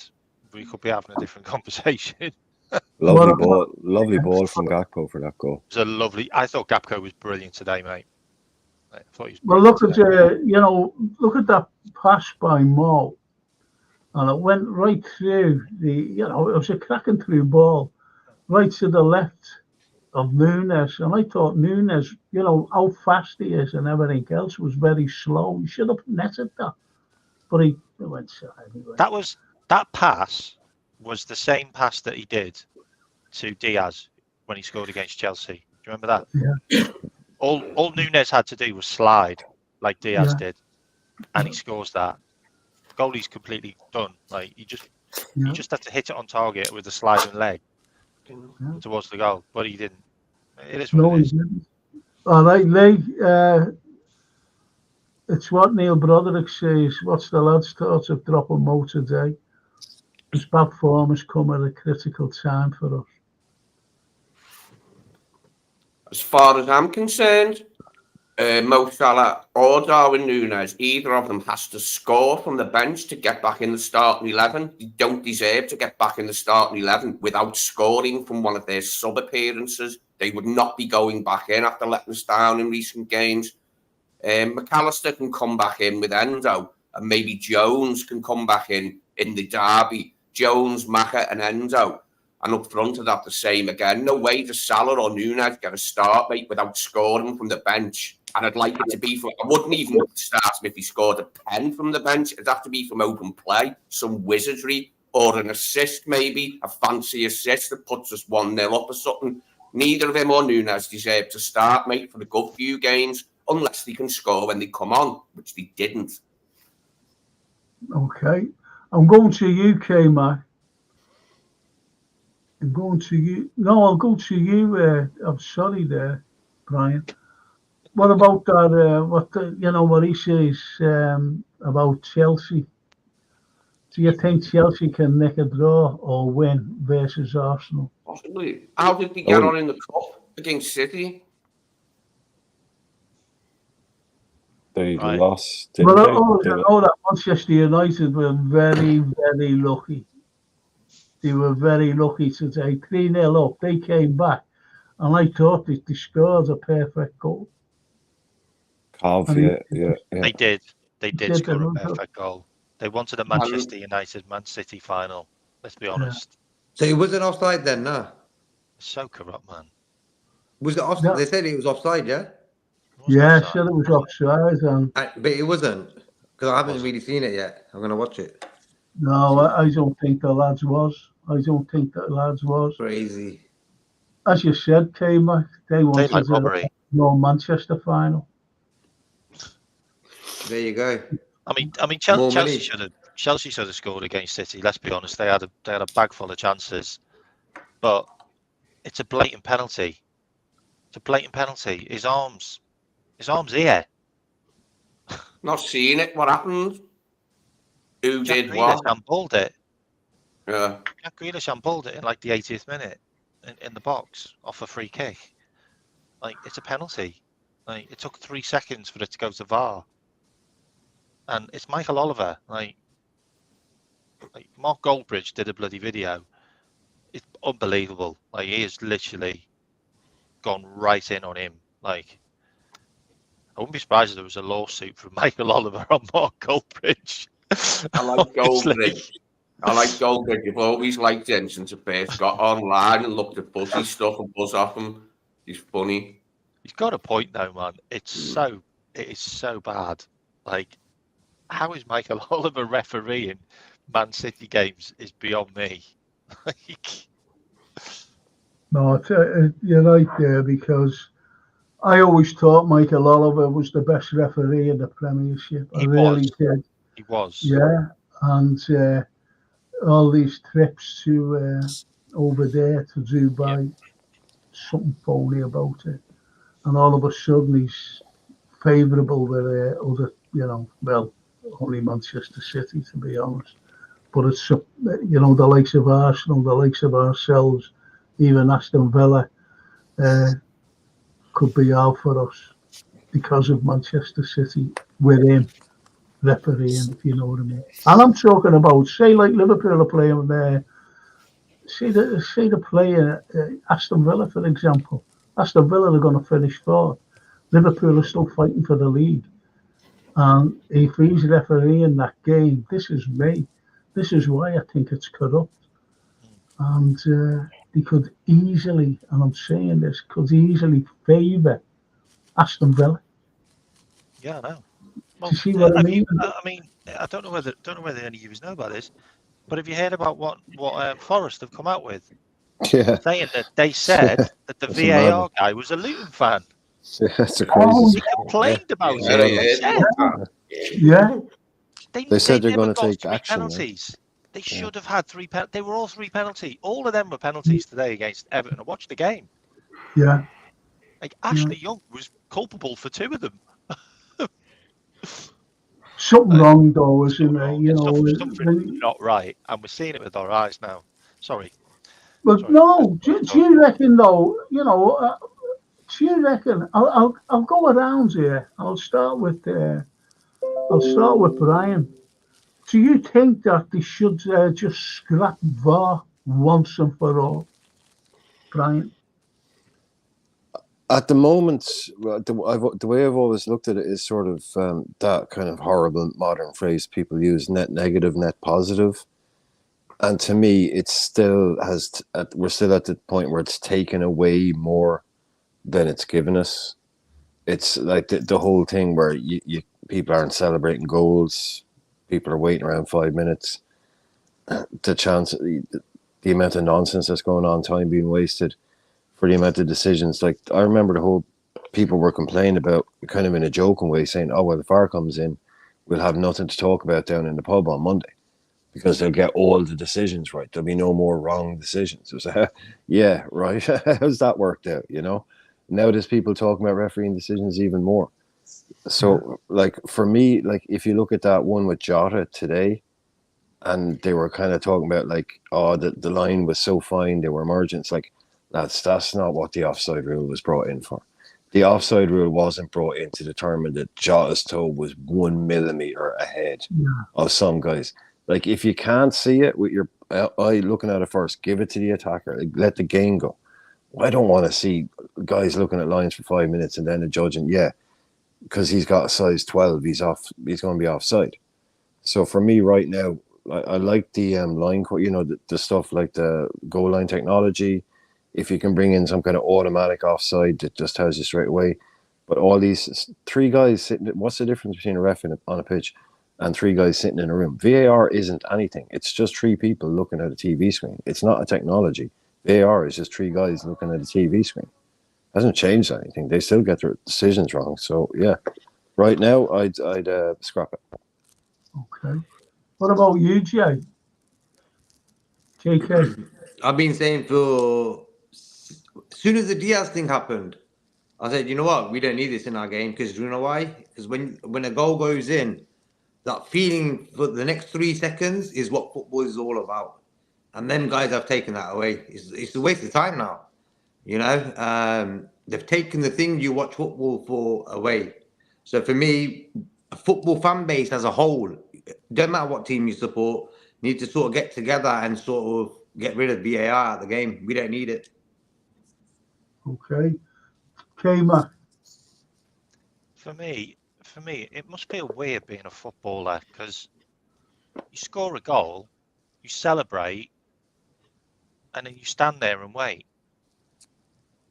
we could be having a different conversation. Lovely ball from Gakpo for that goal. It was a lovely. I thought Gakpo was brilliant today, mate. I thought he was. Well, look at look at that pass by Mo, and it went right through it was a cracking through ball, right to the left of Nunez, and I thought Nunez, how fast he is and everything else, was very slow. He should have netted that, but he went side anyway. That pass was the same pass that he did to Diaz when he scored against Chelsea. Do you remember that? Yeah. All Nunez had to do was slide like Diaz did, and he scores that. Goalie's completely done. Like he just had to hit it on target with a sliding leg towards the goal, but he didn't. It is what it is. He didn't. All right, Lee. It's what Neil Broderick says. What's the lad's thoughts of dropping Mo today? His bad form has come at a critical time for us. As far as I'm concerned, Mo Salah or Darwin Nunez, either of them has to score from the bench to get back in the starting 11. They don't deserve to get back in the starting 11 without scoring from one of their sub-appearances. They would not be going back in after letting us down in recent games. McAllister can come back in with Endo, and maybe Jones can come back in the derby. Jones, Maka and Endo. And up front of that, the same again. No way does Salah or Nunez get a start, mate, without scoring from the bench. And I'd like it to be I wouldn't even start him if he scored a pen from the bench. It'd have to be from open play, some wizardry, or an assist maybe, a fancy assist that puts us 1-0 up or something. Neither of him or Nunez deserve to start, mate, for a good few games, unless they can score when they come on, which they didn't. Okay. I'm going to UK, Matt. I'm going to you. No, I'll go to you. I'm sorry there, Brian. What about that? What he says about Chelsea? Do you think Chelsea can nick a draw or win versus Arsenal? Possibly. How did they get on in the cup against City? They lost. I know that Manchester United were very, very lucky. They were very lucky today. 3-0 up. They came back, and I thought they scored a perfect goal. Yeah. They did. They did score a perfect goal. They wanted a Manchester United Man City final. Let's be honest. So it wasn't offside then, no? So corrupt, man. Was it offside? No. They said it was offside, yeah? Yeah, I said it was offside. But it wasn't, because I haven't really seen it yet. I'm going to watch it. No, I don't think the lads was. Crazy. As you said, K-Mac, they wanted no Manchester final. There you go. I mean, Chelsea should have scored against City. Let's be honest, they had a bag full of chances, but it's a blatant penalty. It's a blatant penalty. His arm's here. Not seeing it. What happened? Who Jack did Grealish what? handballed it. Yeah. Jack Grealish handballed it in like the 80th minute in the box off a free kick. Like, it's a penalty. Like, it took 3 seconds for it to go to VAR. And it's Michael Oliver. Like Mark Goldbridge did a bloody video. It's unbelievable. Like, he has literally gone right in on him. Like, I wouldn't be surprised if there was a lawsuit from Michael Oliver on Mark Goldbridge. I like Goldbridge. I've always liked him since I first got online and looked at Buzzy stuff and buzz off him. He's funny. He's got a point though, man. It is so bad. Like, how is Michael Oliver refereeing Man City games is beyond me. Like, No, you're right there, because I always thought Michael Oliver was the best referee in the Premiership. I really did. He was. Yeah, and all these trips to over there to Dubai, something phony about it. And all of a sudden he's favourable with other, well, only Manchester City, to be honest. But it's, the likes of Arsenal, the likes of ourselves, even Aston Villa could be out for us because of Manchester City with him refereeing, if you know what I mean. And I'm talking about, say, like Liverpool are playing there. Say the player Aston Villa, for example. Aston Villa are going to finish fourth. Liverpool are still fighting for the league. And if he's refereeing that game, this is me. This is why I think it's corrupt. And they could easily, and I'm saying this, could easily favour Aston Villa. Yeah, I know. Well, you see what I mean? I don't know whether any of you know about this, but have you heard about what Forest have come out with? Yeah. Saying that they said that the VAR guy was a Luton fan. Yeah, that's a crazy. He complained about Yeah, it. Yeah. They said they're never going to got take 3 action. penalties. They should have had 3 penalties. They were all 3 penalties. All of them were penalties today against Everton. I watched the game. Yeah. Like, Ashley Young was culpable for 2 of them. Something wrong, though, isn't there? Something not right, and we're seeing it with our eyes now. Sorry. But Sorry. no, do you reckon, though? Do you reckon? I'll go around here. I'll start with Brian. Do you think that they should just scrap VAR once and for all, Brian? At the moment, the way I've always looked at it is sort of that kind of horrible modern phrase people use: net negative, net positive. And to me, it still we're still at the point where it's taken away more than it's given us. It's like the whole thing where people aren't celebrating goals. People are waiting around 5 minutes. The amount of nonsense that's going on, time being wasted for the amount of decisions. Like, I remember the whole people were complaining about, kind of in a joking way, saying, "Oh, well, if VAR comes in, we'll have nothing to talk about down in the pub on Monday because they'll get all the decisions right. There'll be no more wrong decisions." It was like, yeah, right. How's that worked out? Now there's people talking about refereeing decisions even more. So, like, for me, like, if you look at that one with Jota today, and they were kind of talking about, like, oh, the line was so fine, they were merging. It's like, that's not what the offside rule was brought in for. The offside rule wasn't brought in to determine that Jota's toe was 1 millimeter ahead of some guys. Like, if you can't see it with your eye looking at it first, give it to the attacker. Like, let the game go. I don't want to see guys looking at lines for 5 minutes and then the judging, because he's got a size 12, he's going to be offside. So for me right now, I like the line, the stuff like the goal line technology. If you can bring in some kind of automatic offside that just tells you straight away. But all these 3 guys sitting, what's the difference between a ref on a pitch and 3 guys sitting in a room? VAR isn't anything. It's just 3 people looking at a TV screen. It's not a technology. VAR is just 3 guys looking at a TV screen. It hasn't changed anything. They still get their decisions wrong. So, yeah, right now, I'd scrap it. Okay. What about you, Jay? JK? I've been saying as soon as the Diaz thing happened, I said, you know what? We don't need this in our game because you know why? Because when a goal goes in, that feeling for the next 3 seconds is what football is all about. And them guys have taken that away. It's a waste of time now. You know, they've taken the thing you watch football for away. So for me, a football fan base as a whole, don't matter what team you support, need to sort of get together and sort of get rid of VAR at the game. We don't need it. Okay. K-Mac. For me, it must feel weird being a footballer because you score a goal, you celebrate, and then you stand there and wait.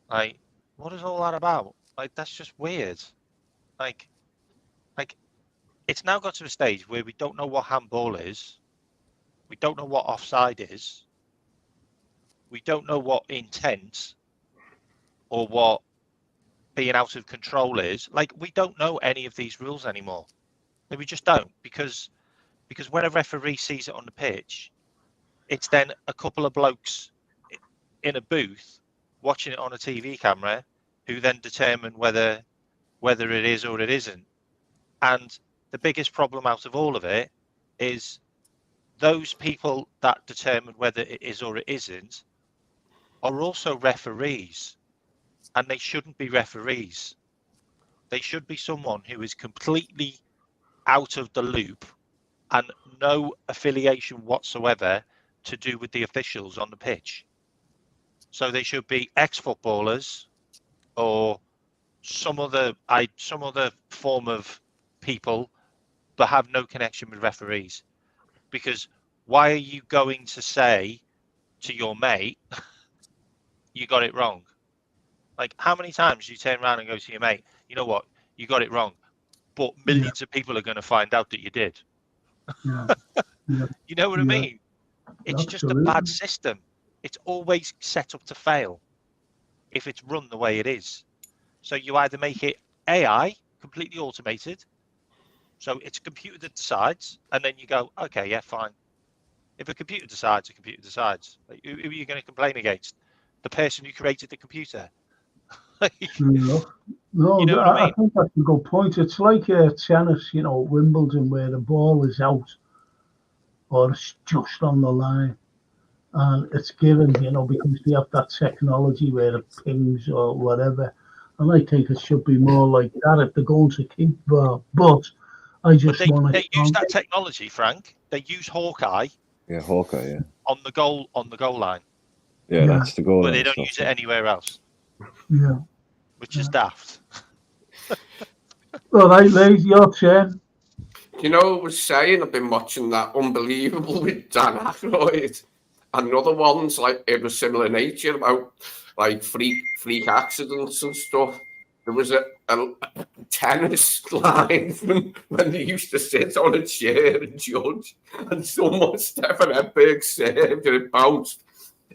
Like, what is all that about? Like, that's just weird. Like, it's now got to a stage where we don't know what handball is. We don't know what offside is. We don't know what intent or what being out of control is. Like, we don't know any of these rules anymore. Like, we just don't because when a referee sees it on the pitch, it's then a couple of blokes in a booth watching it on a TV camera who then determine whether it is or it isn't. And the biggest problem out of all of it is those people that determine whether it is or it isn't are also referees, and they shouldn't be referees. They should be someone who is completely out of the loop and no affiliation whatsoever to do with the officials on the pitch. So they should be ex-footballers or some other form of people but have no connection with referees. Because why are you going to say to your mate, you got it wrong? Like, how many times do you turn around and go to your mate, you know what, you got it wrong, but millions of people are going to find out that you did. Yeah. Yeah. You know what I mean? It's just a bad system. It's always set up to fail if it's run the way it is. So you either make it AI, completely automated, so it's a computer that decides, and then you go, okay, yeah, fine. If a computer decides, a computer decides. Like, who are you going to complain against? The person who created the computer? No, You know what I I mean? think that's a good point. It's like tennis, you know, Wimbledon, where the ball is out or it's just on the line. And it's given, you know, because they have that technology where it pings or whatever. And I think it should be more like that if they're going to keep VAR. But I just want to. They use that technology, Frank. They use Hawkeye. Yeah, Hawkeye. Yeah. On the goal line. Yeah, that's the goal. But they don't use it anywhere else. Yeah. Which is daft. All right, Lee, your turn. You know, I was saying I've been watching that Unbelievable with Dan Aykroyd and other ones like of a similar nature about like freak accidents and stuff. There was a tennis linesman when they used to sit on a chair and judge, and someone, Stefan Edberg, served and it bounced,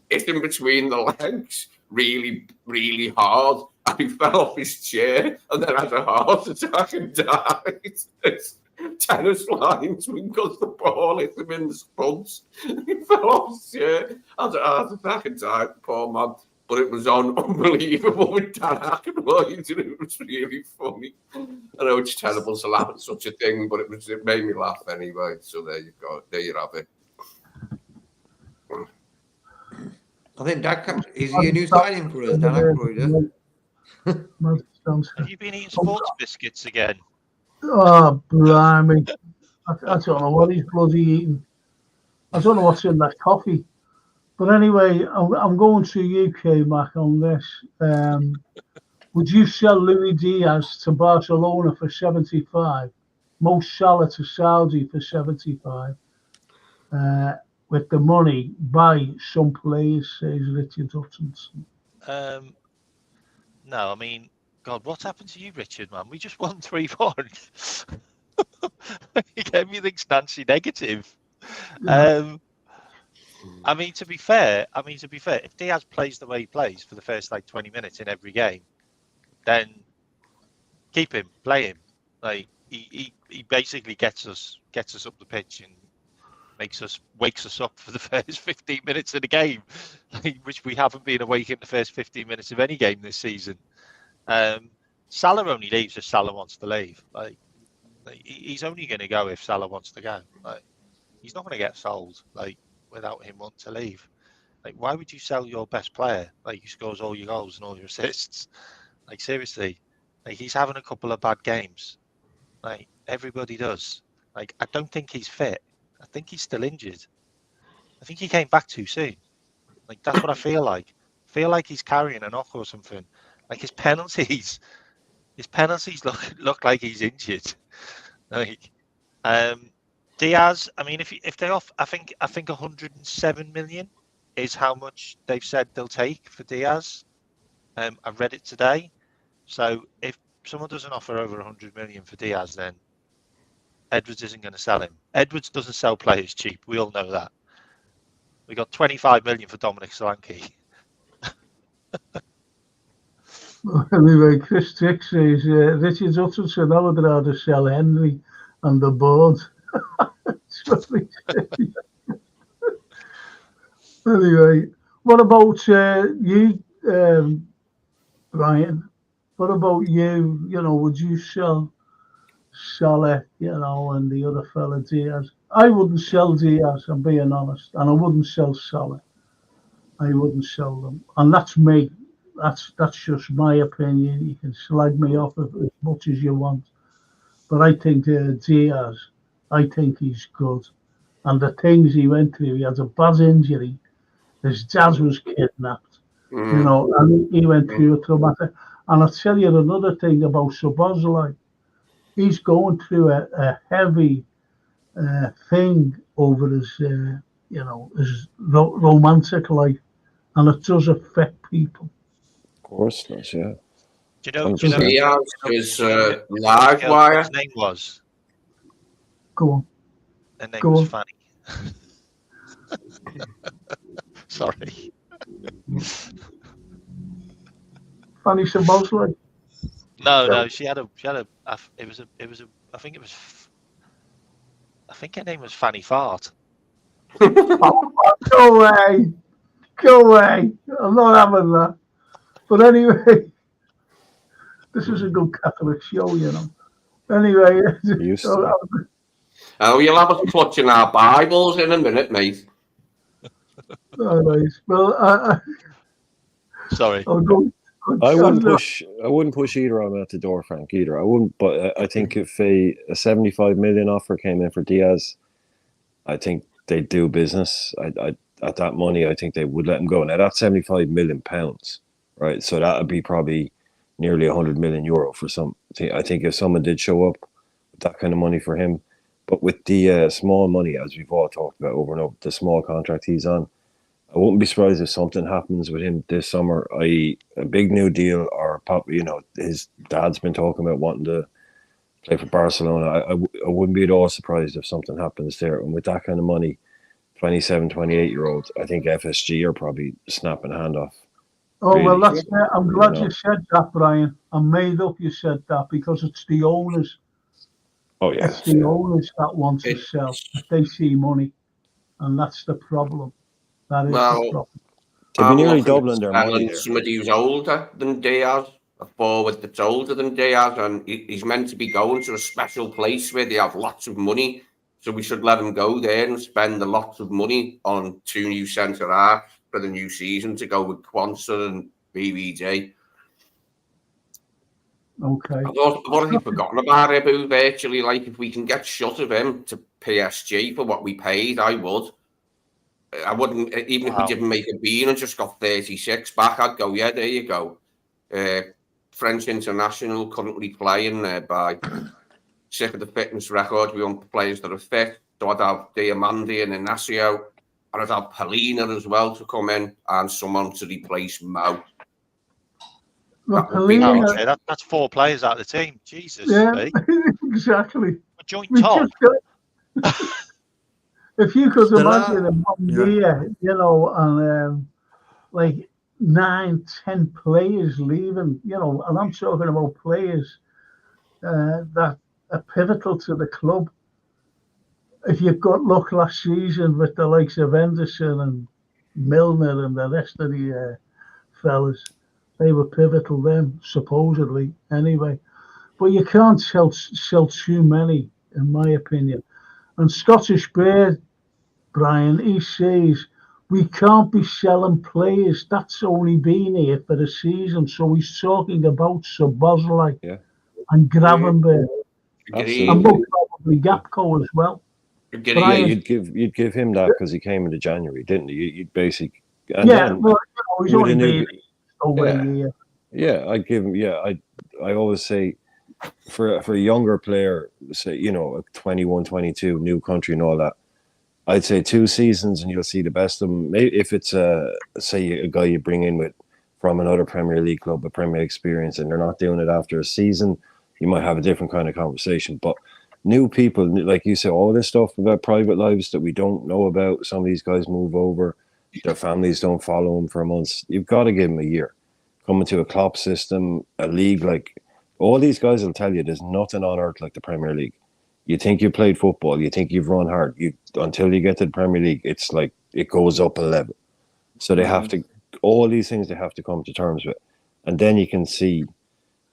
hit him between the legs really, really hard, and he fell off his chair and then had a heart attack and died. Tennis linesman because the ball hit him in the spuds. He fell off his chair, had a heart attack and died, poor man. But it was on Unbelievable with Dan Aykroyd, and it was really funny. I know it's terrible to laugh at such a thing, but it made me laugh anyway. So there you go. There you have it. I think is he a new signing for us, Dan Aykroyd? Have you been eating sports biscuits again? Oh, blimey. I don't know what he's bloody eating. I don't know what's in that coffee. But anyway, I'm going to you, K-Mac, on this. Would you sell Luis Diaz to Barcelona for 75? Mo Salah to Saudi for 75? With the money, buy some players, says Richard Hutchinson. No, I mean, God, what happened to you, Richard, man? We just won 3-1. Everything's Nancy negative. Yeah. I mean, to be fair, if Diaz plays the way he plays for the first 20 minutes in every game, then keep him, play him. Like he basically gets us up the pitch and wakes us up for the first 15 minutes of the game, which we haven't been awake in the first 15 minutes of any game this season. Salah only leaves if Salah wants to leave. Like he's only going to go if Salah wants to go. Like he's not going to get sold like without him wanting to leave. Like why would you sell your best player? Like he scores all your goals and all your assists. Like seriously, like he's having a couple of bad games. Like everybody does. Like I don't think he's fit. I think he's still injured. I think he came back too soon. Like that's what I feel like. I feel like he's carrying a knock or something. Like his penalties look like he's injured. Like Diaz, I mean, if they off, I think 107 million is how much they've said they'll take for Diaz. I read it today. So if someone doesn't offer over 100 million for Diaz, then Edwards isn't going to sell him. Edwards doesn't sell players cheap. We all know that. We got 25 million for Dominik Szoboszlai. Anyway, Chris Tick says, Richard Hutchinson, I would rather sell Henry and the board. Anyway, what about you, Brian? What about you? You know, would you sell Salah, you know, and the other fella Diaz? I wouldn't sell Diaz, I'm being honest, and I wouldn't sell Salah. I wouldn't sell them, and that's me. That's just my opinion. You can slag me off as much as you want, but I think Diaz, I think he's good, and the things he went through, he had a bad injury. His dad was kidnapped, you know, and he went through a traumatic. And I'll tell you another thing about Szoboszlai. He's going through a heavy thing over his, you know, his romantic life, and it does affect people. Of course, that's, yeah. Do you know his live wire? His name was? Go on. Her name was Fanny. Sorry. Fanny Szoboszlai? No, she had a I think her name was Fanny Fart. Go away. I'm not having that. But anyway, this is a good Catholic show, you know. Anyway, you'll have us clutching our Bibles in a minute, mate. All right. Well, sorry. I wouldn't push either of them out the door, Frank. Either I wouldn't. But I think if a 75 million offer came in for Diaz, I think they'd do business. At that money, I think they would let him go. Now that's 75 million pounds, right? So that would be probably nearly 100 million euro for some. I think if someone did show up with that kind of money for him, but with the small money, as we've all talked about over and over, the small contract he's on, I wouldn't be surprised if something happens with him this summer, i.e. a big new deal, or you know, his dad's been talking about wanting to play for Barcelona. I wouldn't be at all surprised if something happens there. And with that kind of money, 27, 28-year-olds, I think FSG are probably snapping a hand off. Oh, really. Well, that's I'm glad you said that, Brian. I'm made up you said that, because it's the owners. Oh, yeah. It's the owners that want to sell. They see money, and that's the problem. That is the problem. They've been nearly doubling their money there. Somebody who's older than Diaz, a forward that's older than Diaz, and he's meant to be going to a special place where they have lots of money. So we should let him go there and spend a lot of money on 2 new centre-halves for the new season to go with Quansah and BBJ. Okay. I've already forgotten about Ibu virtually. Like, if we can get shut of him to PSG for what we paid, I would. I wouldn't, even if we didn't make a bean and just got 36 back, I'd go, yeah, there you go. French international currently playing by... Sick of the fitness record. We want players that are fit. So I'd have Diamandi and Inacio. And I'd have Polina as well to come in, and someone to replace Mo. Well, that's 4 players out of the team. Jesus. Yeah, exactly. A joint top. If you could imagine in 1 year, you know, and like 9, 10 players leaving, you know, and I'm talking about players that are pivotal to the club. If you've got luck last season with the likes of Henderson and Milner and the rest of the fellas, They were pivotal then, supposedly, anyway. But you can't sell too many, in my opinion. And Scottish Bird, Brian, he says, we can't be selling players that's only been here for a season. So he's talking about Szoboszlai and Gravenberch. And most probably Gapco as well. Yeah, you'd give him that because he came into January, didn't you? You'd basically well, he's only been over a year. Yeah, I'd give him. Yeah, I always say for a younger player, say 21, 22, new country and all that, I'd say 2 seasons and you'll see the best of them. Maybe if it's say a guy you bring in from another Premier League club, a Premier experience, and they're not doing it after a season, you might have a different kind of conversation. But new people, like you say, all this stuff about private lives that we don't know about. Some of these guys move over, their families don't follow them for months. You've got to give them a year. Coming to a Klopp system, a league like all these guys will tell you, there's nothing on earth like the Premier League. You think you played football, you think you've run hard. Until you get to the Premier League, it's like it goes up a level. So they have to, all these things they have to come to terms with, and then you can see.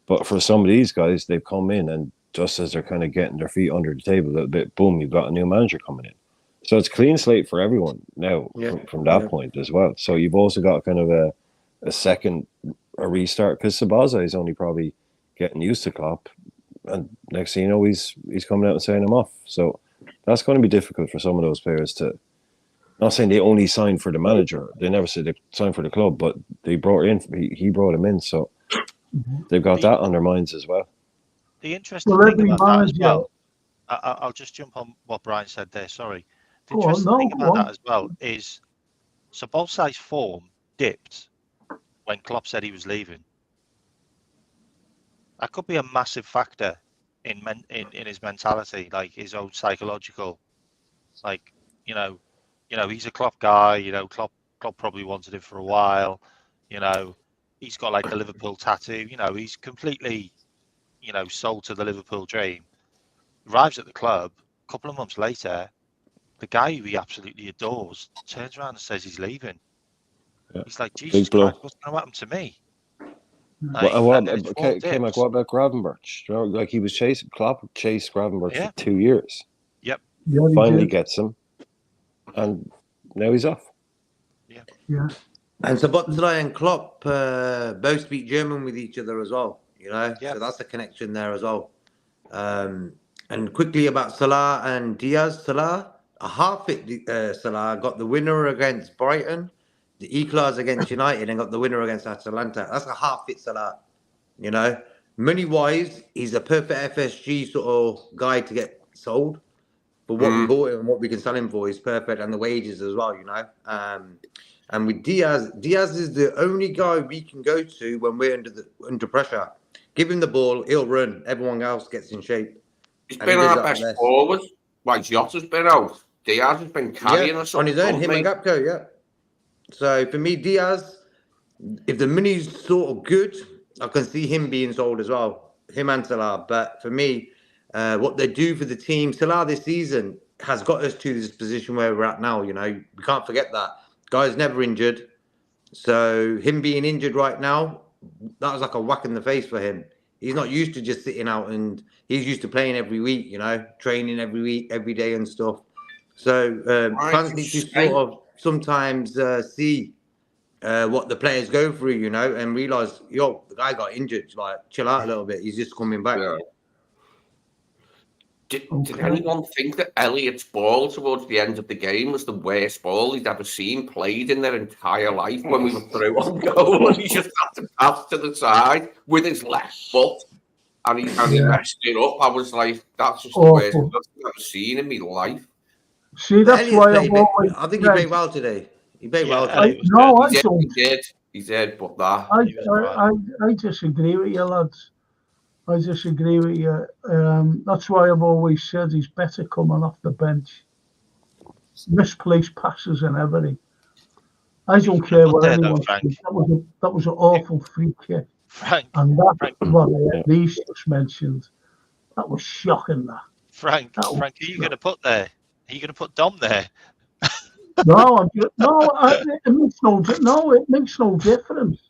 But for some of these guys, they've come in and just as they're kind of getting their feet under the table a little bit, boom, you've got a new manager coming in. So it's clean slate for everyone now from that point as well. So you've also got kind of a restart because Szoboszlai is only probably getting used to Klopp, and next thing you know, he's coming out and saying him off. So that's going to be difficult for some of those players to. Not saying they only signed for the manager; they never said they signed for the club, but they brought in. He brought him in, so they've got that on their minds as well. The interesting thing about that as well, I'll just jump on what Brian said there. Sorry. The interesting thing about that as well is Szoboszlai's form dipped when Klopp said he was leaving. That could be a massive factor in his mentality, like his own psychological. Like, he's a Klopp guy. Klopp probably wanted him for a while. He's got like the Liverpool tattoo. He's completely, sold to the Liverpool dream. Arrives at the club. A couple of months later, the guy who he absolutely adores turns around and says he's leaving. Yeah. He's like, Jesus Christ, what's going to happen to me? Like, what about Gravenberch? Like he was chasing Klopp, chased Gravenberch for 2 years. Yep. Finally gets him, and now he's off. Yeah. And Szoboszlai and Klopp both speak German with each other as well. So that's a connection there as well. And quickly about Salah and Diaz. Salah, a half-fit Salah got the winner against Brighton, the equaliser against United, and got the winner against Atalanta. That's a half-fit Salah. Money-wise, he's a perfect FSG sort of guy to get sold. But what we bought him and what we can sell him for is perfect, and the wages as well, And with Diaz is the only guy we can go to when we're under pressure. Give him the ball, he'll run. Everyone else gets in shape. He's been our best forward. Like Jota's been out. Diaz has been carrying us on his own, him and Gapco, So for me, Diaz, if the money's sort of good, I can see him being sold as well. Him and Salah. But for me, what they do for the team, Salah this season has got us to this position where we're at now. We can't forget that. Guy's never injured. So him being injured right now, that was like a whack in the face for him. He's not used to just sitting out, and he's used to playing every week, training every week, every day and stuff. So fans need to sort of sometimes see what the players go through, and realise, the guy got injured. Like, chill out a little bit. He's just coming back. Yeah. Did anyone think that Elliott's ball towards the end of the game was the worst ball he'd ever seen played in their entire life when we were through on goal? And he just had to pass to the side with his left foot, and he messed it up. I was like, that's just the worst I've ever seen in my life. See, that's why I think he played well today. He played well today. He did, but that. I disagree with you, lads. I disagree with you. That's why I've always said he's better coming off the bench. Misplaced passes and everything. I don't care what anyone says. That was an awful free kick. And that these just mentioned, that was shocking. Frank, who are you going to put there? Are you going to put Dom there? It makes no difference.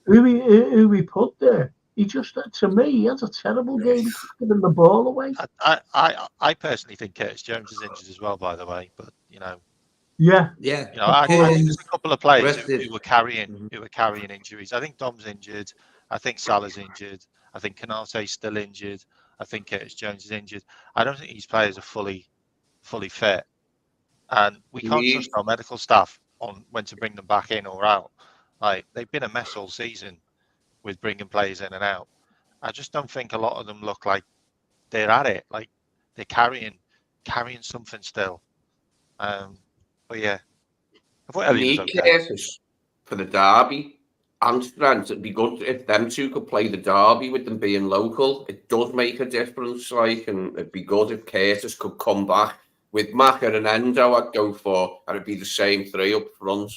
who we put there. He just, to me, he has a terrible game. He's giving the ball away. I personally think Curtis Jones is injured as well, by the way. But Yeah. I think there's a couple of players who were carrying injuries. I think Dom's injured. I think Salah's injured. I think Konate's still injured. I think Curtis Jones is injured. I don't think these players are fully fit, and we can't trust our medical staff on when to bring them back in or out. Like, they've been a mess all season with bringing players in and out. I just don't think a lot of them look like they're at it. Like, they're carrying something still. But yeah, I thought Elliot was okay. Curtis for the derby and Trent. It'd be good if them two could play the derby with them being local. It does make a difference, like, and it'd be good if Curtis could come back with Maka and Endo. I'd go for, and it'd be the same three up front.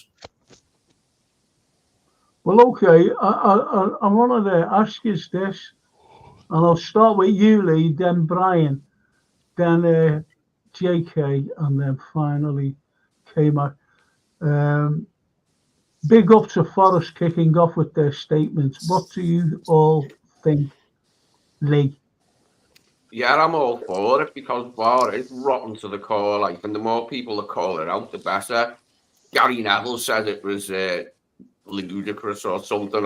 Well, okay, I wanted to ask you this, and I'll start with you, Lee, then Brian, then JK, and then finally K-Mac. Big up to Forest kicking off with their statements. What do you all think, Lee? Yeah, I'm all for it because VAR is rotten to the core, like, and the more people that call it out, the better. Gary Neville said it was ludicrous or something.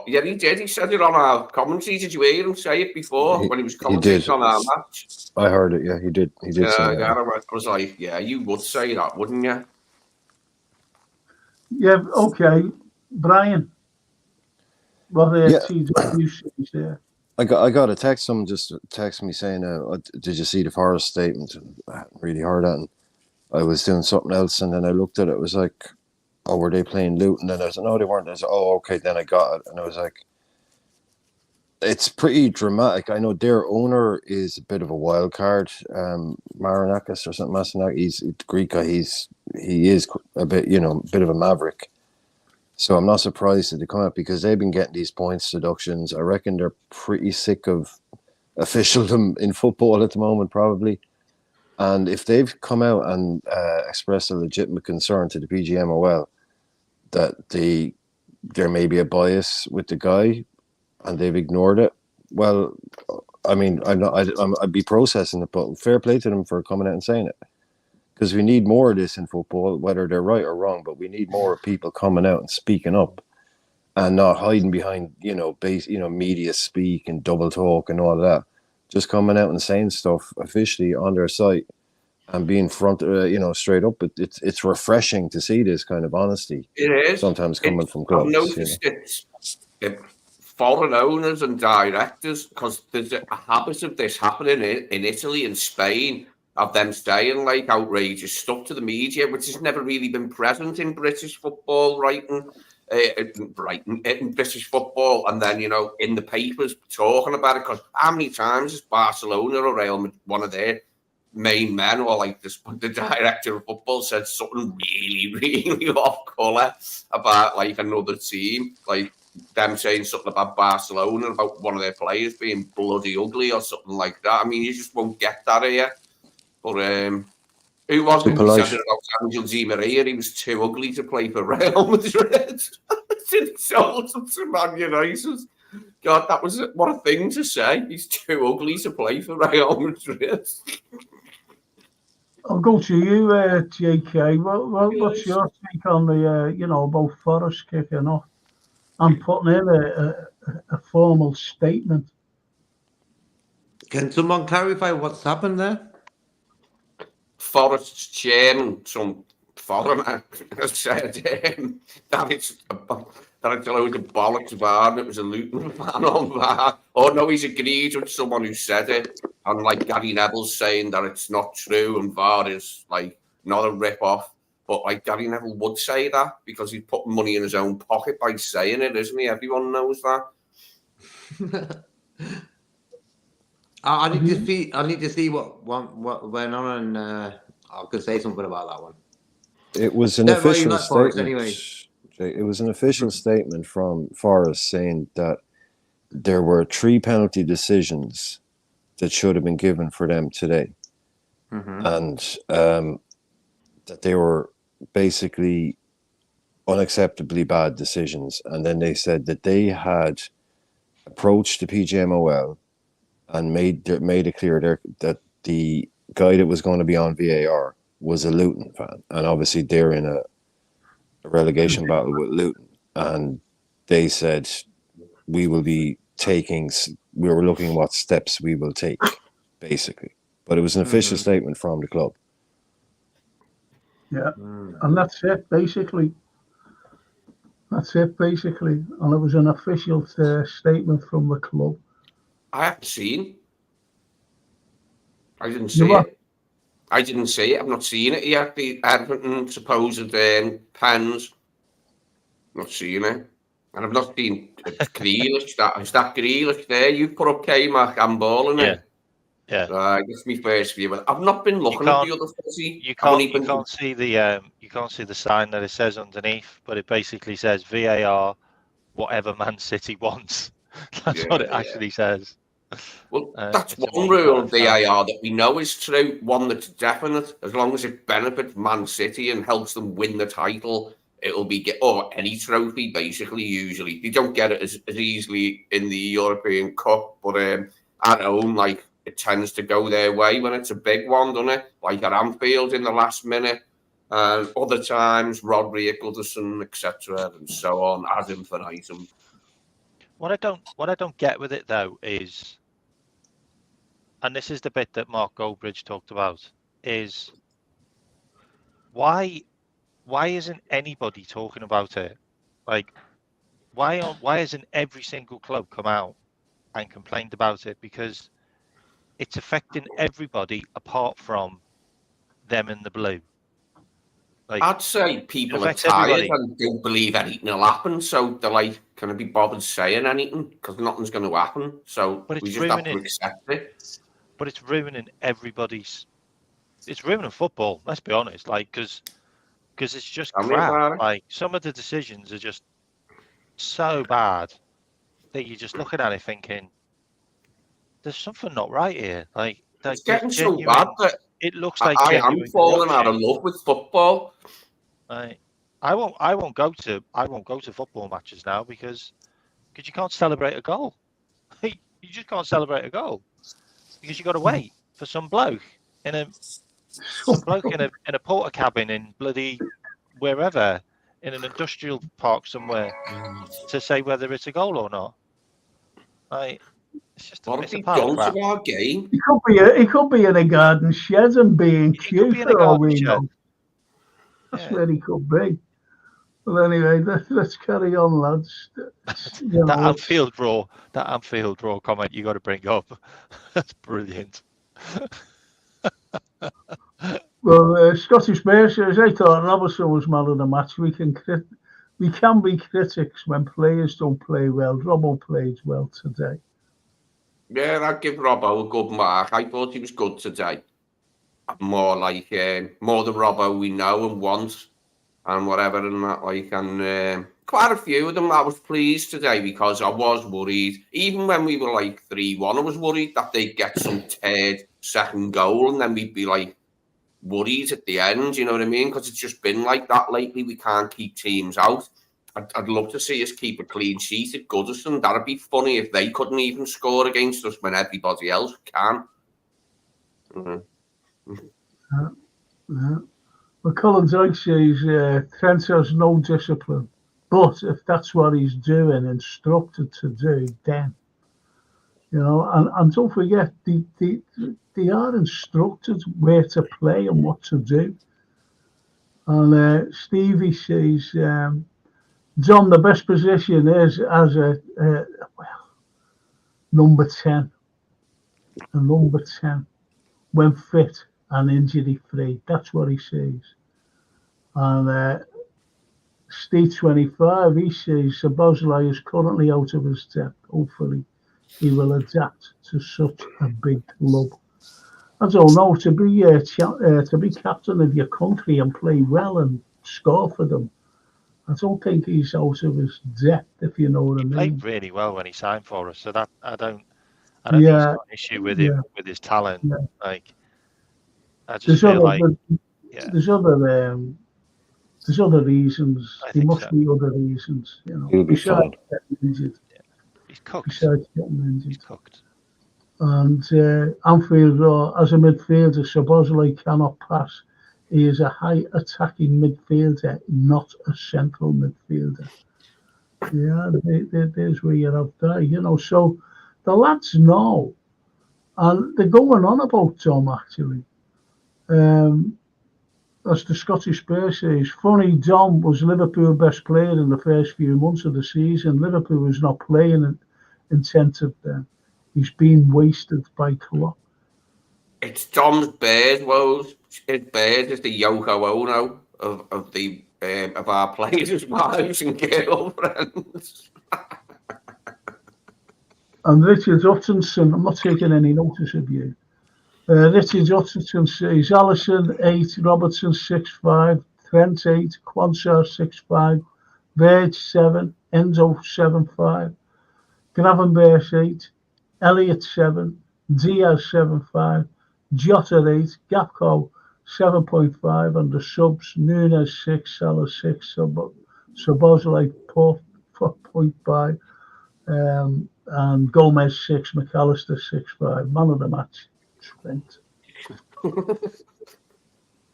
Yeah, he did. He said it on our commentary. Did you hear him say it before when he was commentating on our match? I heard it. Yeah, he did. He did say that. I was like, yeah, you would say that, wouldn't you? Yeah. Okay, Brian. What you say there? I got a text. Someone just texted me saying, "Did you see the Forest statement?" Really hard at it. I was doing something else, and then I looked at it. It was like, "Oh, were they playing Luton?" And I said, "No, they weren't." I said, "Oh, okay." Then I got it, and I was like, "It's pretty dramatic." I know their owner is a bit of a wild card, Marinakis or something. Masinakis, he's the Greek guy. He is a bit, bit of a maverick. So I'm not surprised that they come out because they've been getting these points deductions. I reckon they're pretty sick of officialdom in football at the moment, probably. And if they've come out and expressed a legitimate concern to the PGMOL that there may be a bias with the guy and they've ignored it, well, I mean, I'd be processing it, but fair play to them for coming out and saying it. Because we need more of this in football, whether they're right or wrong, but we need more people coming out and speaking up and not hiding behind, media speak and double talk and all of that. Just coming out and saying stuff officially on their site and being straight up. It's refreshing to see this kind of honesty. It is. Sometimes coming from clubs. I've noticed it's foreign owners and directors, because there's a habit of this happening in Italy and Spain, of them saying like outrageous stuff to the media, which has never really been present in British football writing, in British football, and then in the papers talking about it. Because how many times has Barcelona or Real Madrid, one of their main men, or like the director of football, said something really, really off colour about like another team, like them saying something about Barcelona, about one of their players being bloody ugly or something like that. I mean, you just won't get that here. But who was it who said it about Angel Di Maria? He was too ugly to play for Real Madrid. He sold him to Man United. God, that was what a thing to say. He's too ugly to play for Real Madrid. I'll go to you, JK. What's your take on the, about Forest kicking off and putting in a formal statement? Can someone clarify what's happened there? Forest's chairman, some foreigner, has said that it's a load of bollocks VAR, and it was a Luton fan on VAR. Oh no, he's agreed with someone who said it, and like Gary Neville's saying that it's not true and VAR is like not a rip-off. But like Gary Neville would say that because he's putting money in his own pocket by saying it, isn't he? Everyone knows that. I need to see what went on, and I could say something about that one. It was an official statement. Anyway. It was an official statement from Forest saying that there were 3 penalty decisions that should have been given for them today, and that they were basically unacceptably bad decisions. And then they said that they had approached the PGMOL and made it clear that the guy that was going to be on VAR was a Luton fan. And obviously they're in a relegation battle with Luton. And they said, we were looking what steps we will take, basically. But it was an official statement from the club. Yeah, and that's it, basically. And it was an official statement from the club. I haven't seen. I didn't see it. I didn't see it. I've not seen it yet. The Everton supposed pens. Not seen it. And I've not seen Grealish. Is that Grealish there? You've put up K-Mac and ball in it. Yeah. That's my first view. But I've not been looking at the other footy. You can't see the sign that it says underneath, but it basically says VAR, whatever Man City wants. That's what it actually says. Well, that's one rule of VAR that we know is true, one that's definite. As long as it benefits Man City and helps them win the title, it'll be or any trophy, basically, usually. They don't get it as easily in the European Cup, but at home, like, it tends to go their way when it's a big one, doesn't it? Like at Anfield in the last minute, and other times, Rodri, Goodison, etc., and so on, ad infinitum. What I don't get with it though is, and this is the bit that Mark Goldbridge talked about, is why isn't anybody talking about it? Like, why hasn't every single club come out and complained about it? Because it's affecting everybody apart from them in the blue. Like, I'd say people are tired and don't believe anything will happen, so they're like, can I be bothered saying anything? Because nothing's going to happen, so we just have to accept it. But it's ruining everybody's... It's ruining football, let's be honest, like, because it's just crap. Like, some of the decisions are just so bad that you're just looking at it thinking, there's something not right here. Like, it's getting so bad that it looks like I am falling out of love with football. I won't go to football matches now because you can't celebrate a goal. You just can't celebrate a goal because you got to wait for some bloke in a porter cabin in bloody wherever, in an industrial park somewhere, to say whether it's a goal or not. It's just what have they done to our game? He could be in a garden shed and being cute for all we know. That's where he could be. Well, anyway, let's carry on, lads. That Anfield Roar comment you got to bring up. That's brilliant. Well, Scottish Bear says, I thought Robertson was man of the match. We can be critics when players don't play well. Robbo played well today. Yeah, I'd give Robbo a good mark. I thought he was good today. More than Robbo we know and want and whatever and that, like, and quite a few of them I was pleased today because I was worried. Even when we were like 3-1, I was worried that they'd get some second goal and then we'd be like worried at the end, you know what I mean? Because it's just been like that lately. We can't keep teams out. I'd love to see us keep a clean sheet at Goodison. That'd be funny if they couldn't even score against us when everybody else can. Well, Colin Dyke says Trent has no discipline, but if that's what he's doing, instructed to do, then, you know, and don't forget, they are instructed where to play and what to do. And Stevie says, John, the best position is as a number 10. A number 10, when fit and injury free. That's what he says. And Steve 25, he says Szoboszlai is currently out of his depth. Hopefully, he will adapt to such a big club. I don't know, to be captain of your country and play well and score for them. I don't think he's out of his depth, if you know what I mean. He played really well when he signed for us, so that I don't think he's got an issue with him with his talent. Like, I just feel like there's other There's other reasons. I There think must so. be other reasons, you know. He'll be Besides fine. getting injured. He's cooked. Besides getting He's injured. cooked. And Anfield Road, as a midfielder, Szoboszlai cannot pass. He is a high attacking midfielder, not a central midfielder. Yeah, there's where you're out there, you know. So the lads know, and they're going on about Dom actually. As the Scottish Spurs says, funny, Dom was Liverpool best player in the first few months of the season. Liverpool was not playing intensive then. He's been wasted by Klopp. It's Dom's bird, Woes. His bird is the Yoko Ono of our players' wives and girlfriends. And Richard Hutchinson, I'm not taking any notice of you. Richard Hutchinson says Alisson 8, Robertson 6'5", Trent 8, Quansah 6'5", Verge 7, Enzo 7'5", Gravenberch 8, Elliott 7, Diaz 7'5", Jota 8, Gakpo 7.5, and the subs Nunez 6, Salah 6, Szoboszlai 4.5, and Gomez 6, McAllister 6'5". Man of the match, Trent.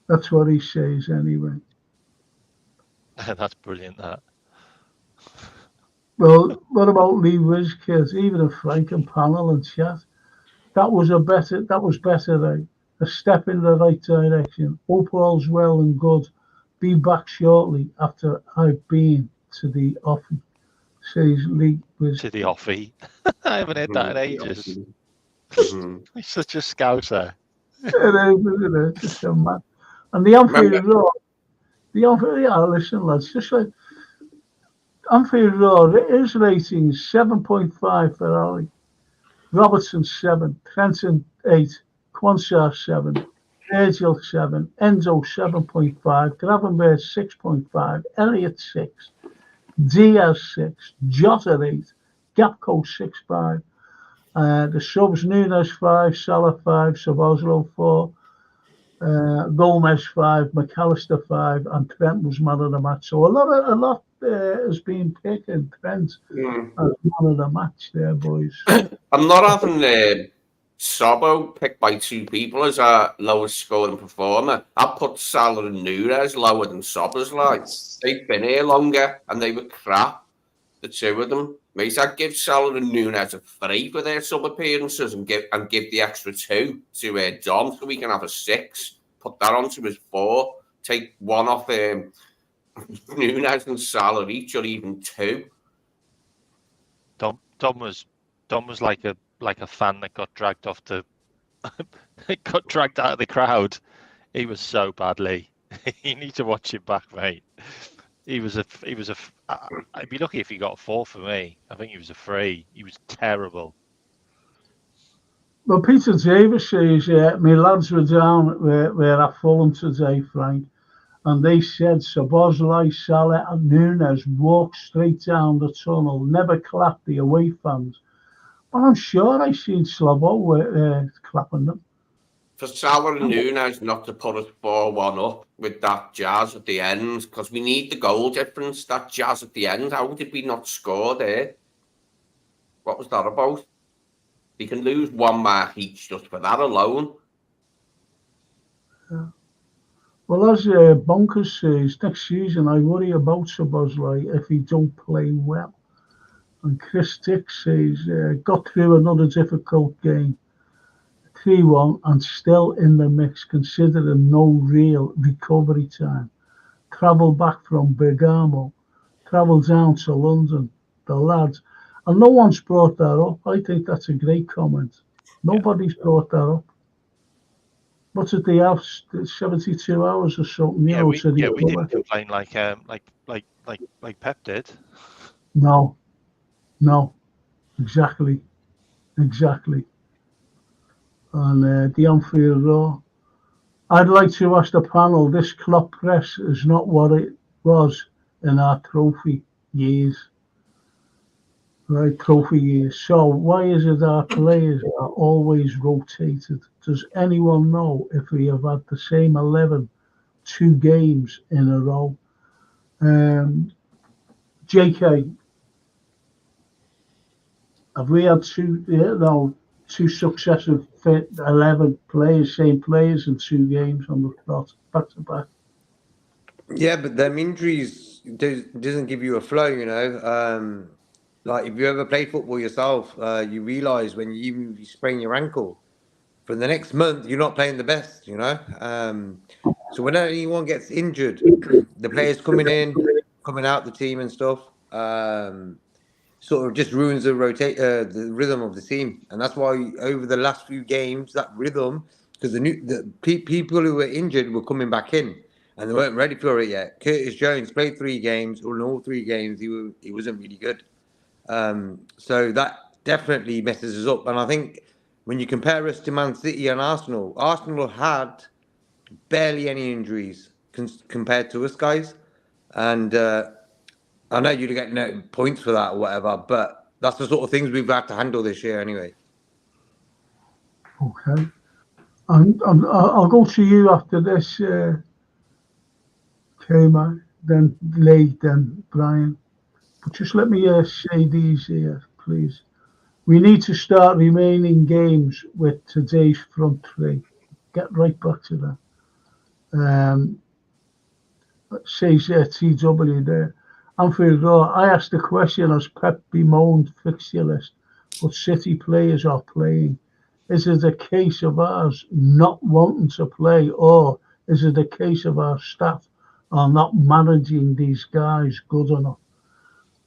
That's what he says anyway. That's brilliant. That. Well, what about Lee Wizkid? Even if Frank and panel and chat, that was better. A step in the right direction. Hope all's well and good. Be back shortly after I've been to the offie. Says Lee Wizkid. To the offie. I haven't heard that in ages. He's such a scouser. Just a man. And the Anfield Road, listen lads, just like Anfield Road, his ratings 7.5 for Ali, Robertson 7, Trenton 8, Quansah 7, Virgil 7, Enzo 7.5, Gravenberch 6.5, Elliott 6, Diaz 6, Jota 8, Gakpo 6.5. The subs Nunez 5, Salah 5, Szoboszlai 4, Gomez 5, McAllister 5, and Trent was man of the match. So a lot has been picking Trent as man of the match there, boys. I'm not having Sobo picked by two people as our lowest scoring performer. I put Salah and Nunez lower than Szoboszlai. They've been here longer and they were crap, the two of them. Mate, I'd give Salah and Nunez a 3 for their sub appearances and give the extra 2 to Dom so we can have a 6. Put that onto his 4. Take 1 off Nunez and Salah each, or even 2. Dom was like a fan that got dragged off the got dragged out of the crowd. He was so badly. You need to watch him back, mate. He was a. I'd be lucky if he got a 4 for me. I think he was a 3. He was terrible. Well, Peter Davis says, my lads were down where at Fulham today, Frank, and they said Szoboszlai, Salah and Nunez walked straight down the tunnel, never clapped the away fans. But I'm sure I seen Slobo clapping them. For Salah and Nunez not to put us 4-1 up with that jazz at the end, because we need the goal difference, that jazz at the end. How did we not score there? What was that about? We can lose 1 mark each just for that alone. Yeah. Well, as Bonkers says, next season I worry about Szoboszlai if he don't play well. And Chris Dick says, got through another difficult game. 3-1 and still in the mix, considering no real recovery time. Travel back from Bergamo, travel down to London, the lads. And no one's brought that up. I think that's a great comment. Nobody's brought that up. What's it they have? 72 hours or something, we didn't complain like Pep did. No, exactly. And the Anfield Road. I'd like to ask the panel, this Klopp press is not what it was in our trophy years. Right, trophy years. So why is it our players are always rotated? Does anyone know if we have had the same 11 2 games in a row? JK, have we had two successive 11 players, same players in 2 games on the trot, back to back? Yeah, but them injuries doesn't give you a flow, you know. Like if you ever played football yourself, you realise when you sprain your ankle, for the next month you're not playing the best, you know. So when anyone gets injured, the players coming out the team and stuff, sort of just ruins the the rhythm of the team, and that's why over the last few games that rhythm, because people who were injured were coming back in and they weren't ready for it yet. Curtis Jones played 3 games, or in all 3 games he wasn't really good. So that definitely messes us up, and I think when you compare us to Man City and Arsenal had barely any injuries compared to us guys, and I know you'd get no points for that or whatever, but that's the sort of things we've had to handle this year anyway. Okay. I'll go to you after this, Kmart, then Lee, then Brian. But just let me say these here, please. We need to start remaining games with today's front 3. Get right back to that. Says TW there. Anfield Road, I asked the question as Pep bemoaned fixture list, but City players are playing. Is it a case of ours not wanting to play, or is it a case of our staff are not managing these guys good enough?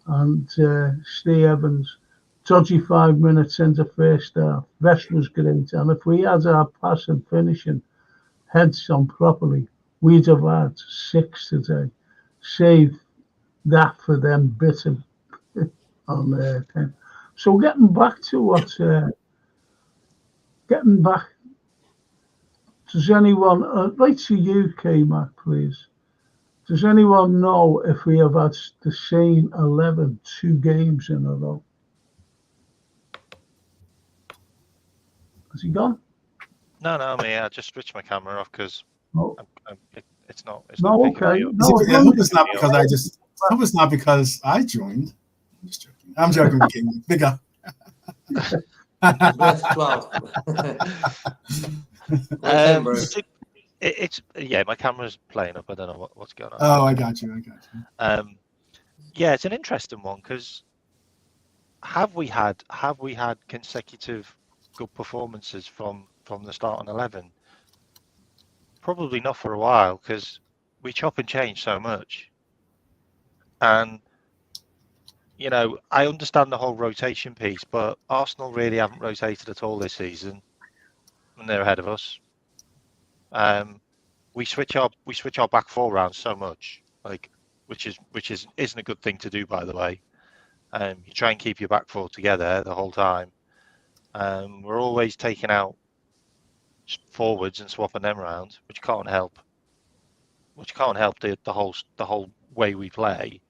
And Steve Evans, dodgy 5 minutes into first half. Rest was great, and if we had our pass and finishing heads on properly, we'd have had 6 today. Save that for them bitter on 10. So getting back to what, does anyone, right to you, K-Mac, please. Does anyone know if we have had the same 11 2 games in a row? Has he gone? No, I just switched my camera off because No. it's not. No, picking okay. me up. No, I hope it's not because I hope it's not because I joined. I'm just joking. I'm joking, King. Big up. Verse 12. It's my camera's playing up. I don't know what's going on. Oh, I got you. Yeah, it's an interesting one because have we had consecutive good performances from the start on 11? Probably not for a while because we chop and change so much. And you know, I understand the whole rotation piece, but Arsenal really haven't rotated at all this season, and they're ahead of us. We switch our back 4 rounds so much, which isn't a good thing to do, by the way. You try and keep your back 4 together the whole time. We're always taking out forwards and swapping them around, which can't help the whole way we play.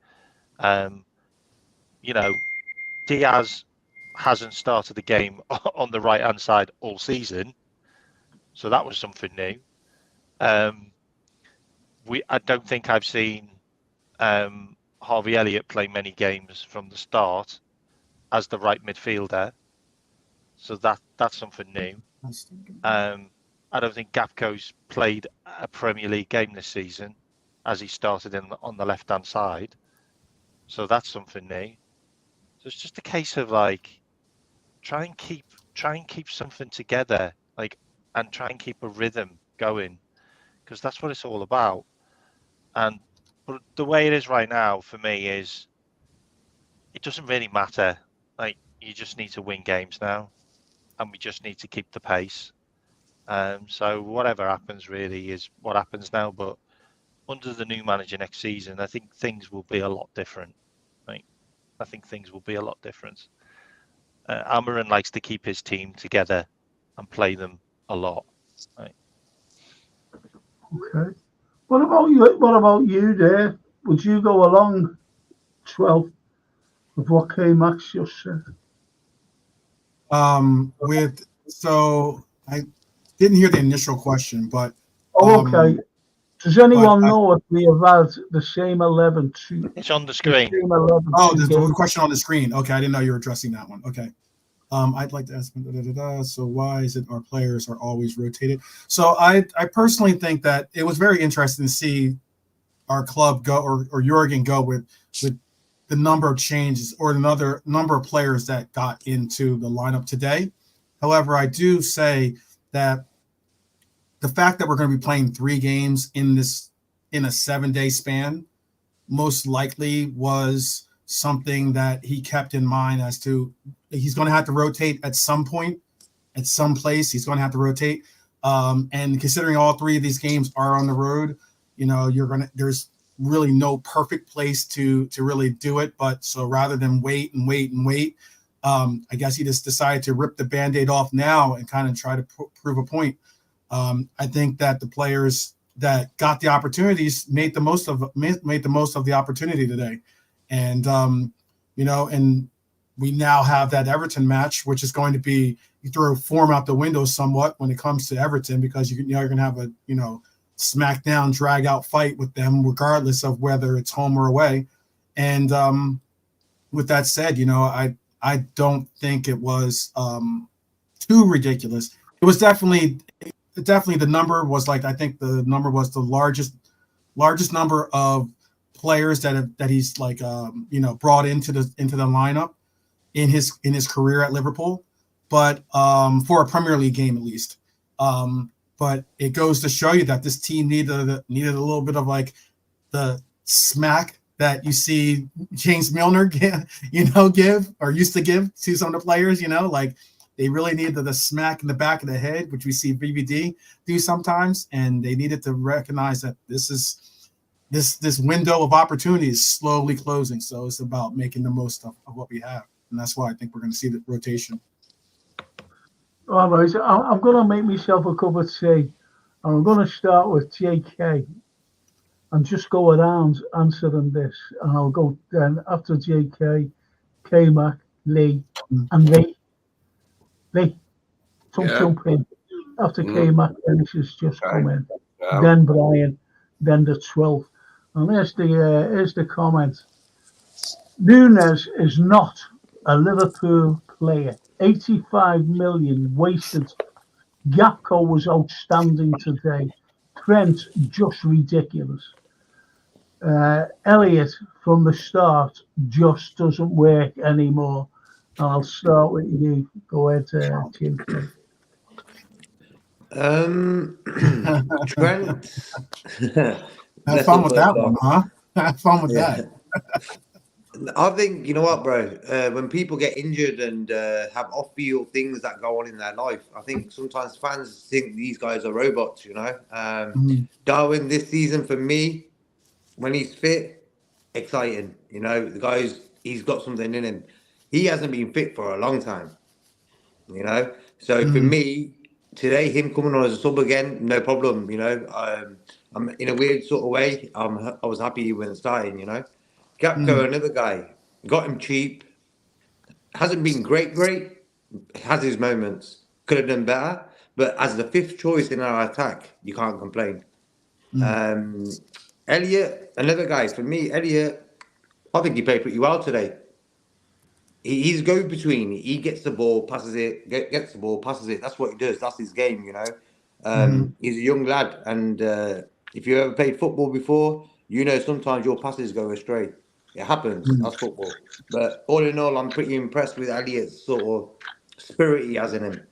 You know, Diaz hasn't started the game on the right hand side all season, so that was something new. I don't think I've seen Harvey Elliott play many games from the start as the right midfielder, so that's something new. I don't think Gapco's played a Premier League game this season as he started on the left hand side, so that's something new. So it's just a case of try and keep something together, and try and keep a rhythm going, because that's what it's all about. But the way it is right now for me is it doesn't really matter. You just need to win games now, and we just need to keep the pace. So whatever happens really is what happens now. But under the new manager next season, I think things will be a lot different. I think things will be a lot different. Amarin likes to keep his team together and play them a lot. Right. Okay. What about you there? Would you go along 12 with what K-Max just said? So I didn't hear the initial question, but okay. Does anyone know if we have had the same 11 to It's on the screen. same 11 Oh, two there's a games? question on the screen. Okay, I didn't know you were addressing that one. Okay. I'd like to ask, so why is it our players are always rotated? So I personally think that it was very interesting to see our club go or Jurgen go with the number of changes or another number of players that got into the lineup today. However, I do say that the fact that we're going to be playing 3 games in a 7-day span most likely was something that he kept in mind as to he's going to have to rotate at some point, at some place. He's going to have to rotate. And considering all 3 of these games are on the road, there's really no perfect place to really do it. But so rather than wait, I guess he just decided to rip the Band-Aid off now and kind of try to prove a point. I think that the players that got the opportunities made the most of the opportunity today. And, and we now have that Everton match, which is going to be, you throw form out the window somewhat when it comes to Everton, because you're going to have a, smackdown, drag out fight with them, regardless of whether it's home or away. And with that said, I don't think it was too ridiculous. It was definitely the number was like, I think the number was the largest number of players that he's like brought into the lineup in his career at Liverpool, but for a Premier League game at least. But it goes to show you that this team needed a little bit of like the smack that you see James Milner give or used to give to some of the players. Like they really needed the smack in the back of the head, which we see BBD do sometimes, and they needed to recognize that this window of opportunity is slowly closing. So it's about making the most of what we have. And that's why I think we're going to see the rotation. All right, I'm going to make myself a cup of tea. And I'm going to start with JK and just go around answering this. And I'll go then after JK, K-Mac, Lee, and Lee. Jump in. After K-Mac finishes, just come in. Yeah. Then Brian, then the 12th. And here's the comment. Nunez is not a Liverpool player. 85 million wasted. Gapco was outstanding today. Trent just ridiculous. Elliot from the start just doesn't work anymore. And I'll start with you. Go ahead, Tim. Trent. Have fun with that one, huh? Have fun with that. I think, you know what, bro? When people get injured and have off-field things that go on in their life, I think sometimes fans think these guys are robots, Darwin this season, for me, when he's fit, exciting. The guy's, he's got something in him. He hasn't been fit for a long time, So for me, today, him coming on as a sub again, no problem, I'm in a weird sort of way. I was happy when starting, Gapco, another guy, got him cheap. Hasn't been great. Has his moments. Could have done better. But as the 5th choice in our attack, you can't complain. Elliot, another guy. For me, Elliot, I think he played pretty well today. He's go-between. He gets the ball, passes it, gets the ball, passes it. That's what he does. That's his game, He's a young lad. And if you ever played football before, sometimes your passes go astray. It happens. That's football. But all in all, I'm pretty impressed with Elliot's sort of spirit he has in him,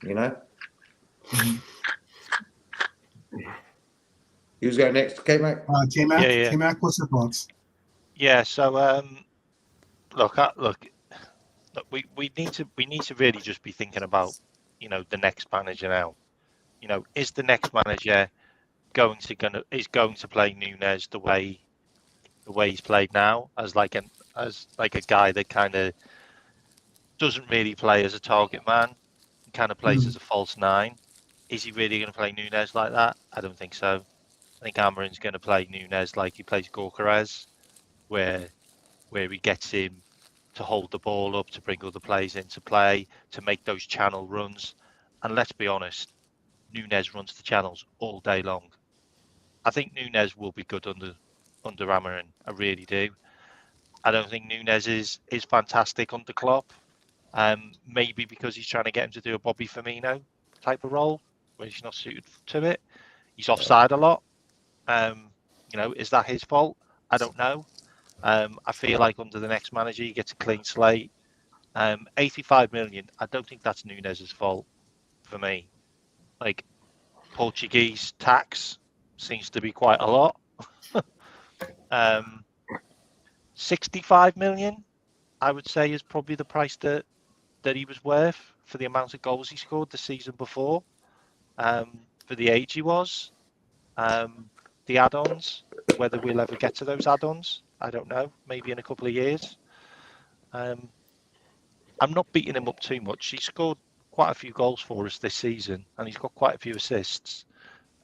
Who's going next? K-Mac? K-Mac? Yeah. K-Mac, what's your thoughts? Yeah, so look, we need to really just be thinking about, the next manager now. Is the next manager going to play Nunez the way he's played now, as like a guy that kind of doesn't really play as a target man, kind of plays as a false 9? Is he really going to play Nunez like that? I don't think so. I think Amarin's going to play Nunez like he plays Goalkeeper, where he gets him to hold the ball up, to bring other players into play, to make those channel runs. And let's be honest, Nunez runs the channels all day long. I think Nunez will be good under Amorim. I really do. I don't think Nunez is fantastic under Klopp. Maybe because he's trying to get him to do a Bobby Firmino type of role where he's not suited to it. He's offside a lot. Is that his fault? I don't know. I feel like under the next manager, he gets a clean slate. 85 million. I don't think that's Nunez's fault for me. Like, Portuguese tax seems to be quite a lot. 65 million, I would say, is probably the price that he was worth for the amount of goals he scored the season before, for the age he was. The add-ons, whether we'll ever get to those add-ons, I don't know. Maybe in a couple of years. I'm not beating him up too much. He scored quite a few goals for us this season, and he's got quite a few assists.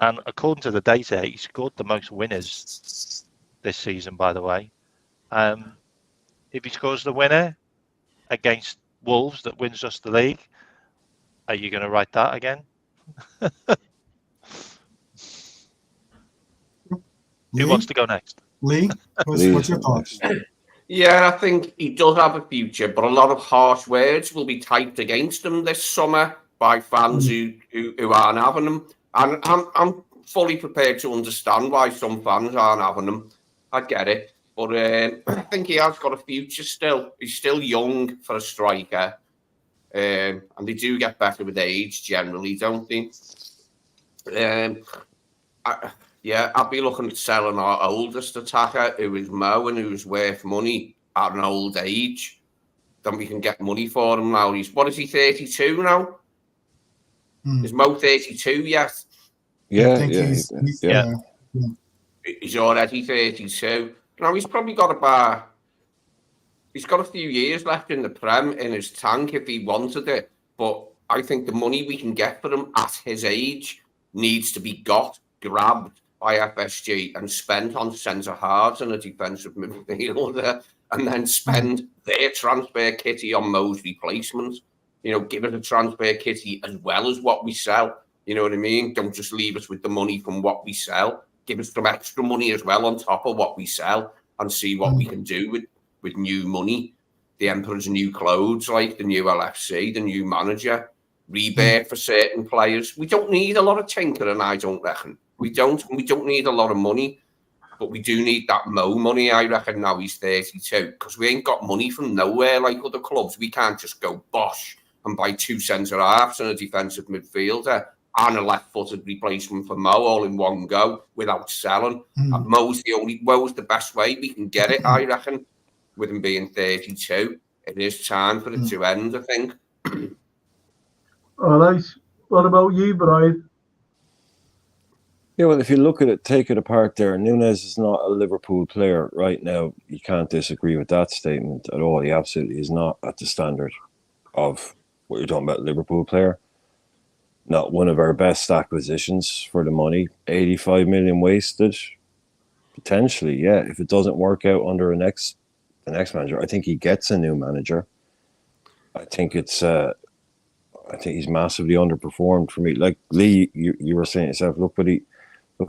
And according to the data, he scored the most winners this season, by the way. If he scores the winner against Wolves that wins us the league, are you going to write that again? Who wants to go next? Lee, what's your thoughts? Yeah, I think he does have a future, but a lot of harsh words will be typed against him this summer by fans who aren't having him. And I'm fully prepared to understand why some fans aren't having him. I get it. But I think he has got a future still. He's still young for a striker. And they do get better with age generally, don't they? I'd be looking at selling our oldest attacker, who is Mo, and who's worth money at an old age. Then we can get money for him now. What is he, 32 now? Is Mo 32 yet? Yeah, He's already 32. Now, he's probably got he's got a few years left in the Prem in his tank if he wanted it. But I think the money we can get for him at his age needs to be grabbed by FSG and spent on centre-halves and a defensive midfielder, and then spend their transfer kitty on Mo's replacements. Give it a transfer kitty as well as what we sell. You know what I mean? Don't just leave us with the money from what we sell. Give us some extra money as well on top of what we sell, and see what we can do with new money. The Emperor's new clothes, like the new LFC, the new manager, rebate for certain players. We don't need a lot of tinkering, I don't reckon. We don't need a lot of money, but we do need that Mo money, I reckon, now he's 32, because we ain't got money from nowhere like other clubs. We can't just go bosh and buy 2 centre-halves and a defensive midfielder and a left-footed replacement for Mo all in one go without selling. And Mo's the best way we can get it, I reckon, with him being 32. It is time for it to end, I think. All right. What about you, Brian? Yeah, well, if you look at it, take it apart there, Nunez is not a Liverpool player right now. You can't disagree with that statement at all. He absolutely is not at the standard of what you're talking about, Liverpool player. Not one of our best acquisitions for the money. 85 million wasted. Potentially, yeah. If it doesn't work out under the next manager, I think he gets a new manager. I think he's massively underperformed for me. Like Lee, you were saying yourself, look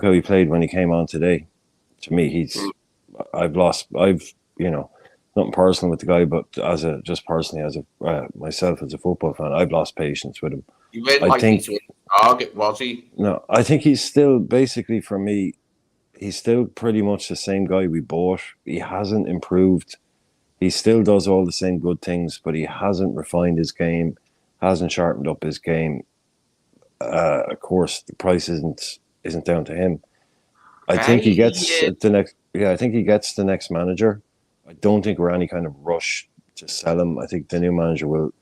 how he played when he came on today. To me, nothing personal with the guy, but myself as a football fan, I've lost patience with him. He went to target, was he? No, I think he's still, basically for me, he's still pretty much the same guy we bought. He hasn't improved. He still does all the same good things, but he hasn't refined his game, hasn't sharpened up his game. Of course, the price isn't down to him. I think he gets the next. Yeah, I think he gets the next manager. I don't think we're any kind of rush to sell him. I think the new manager will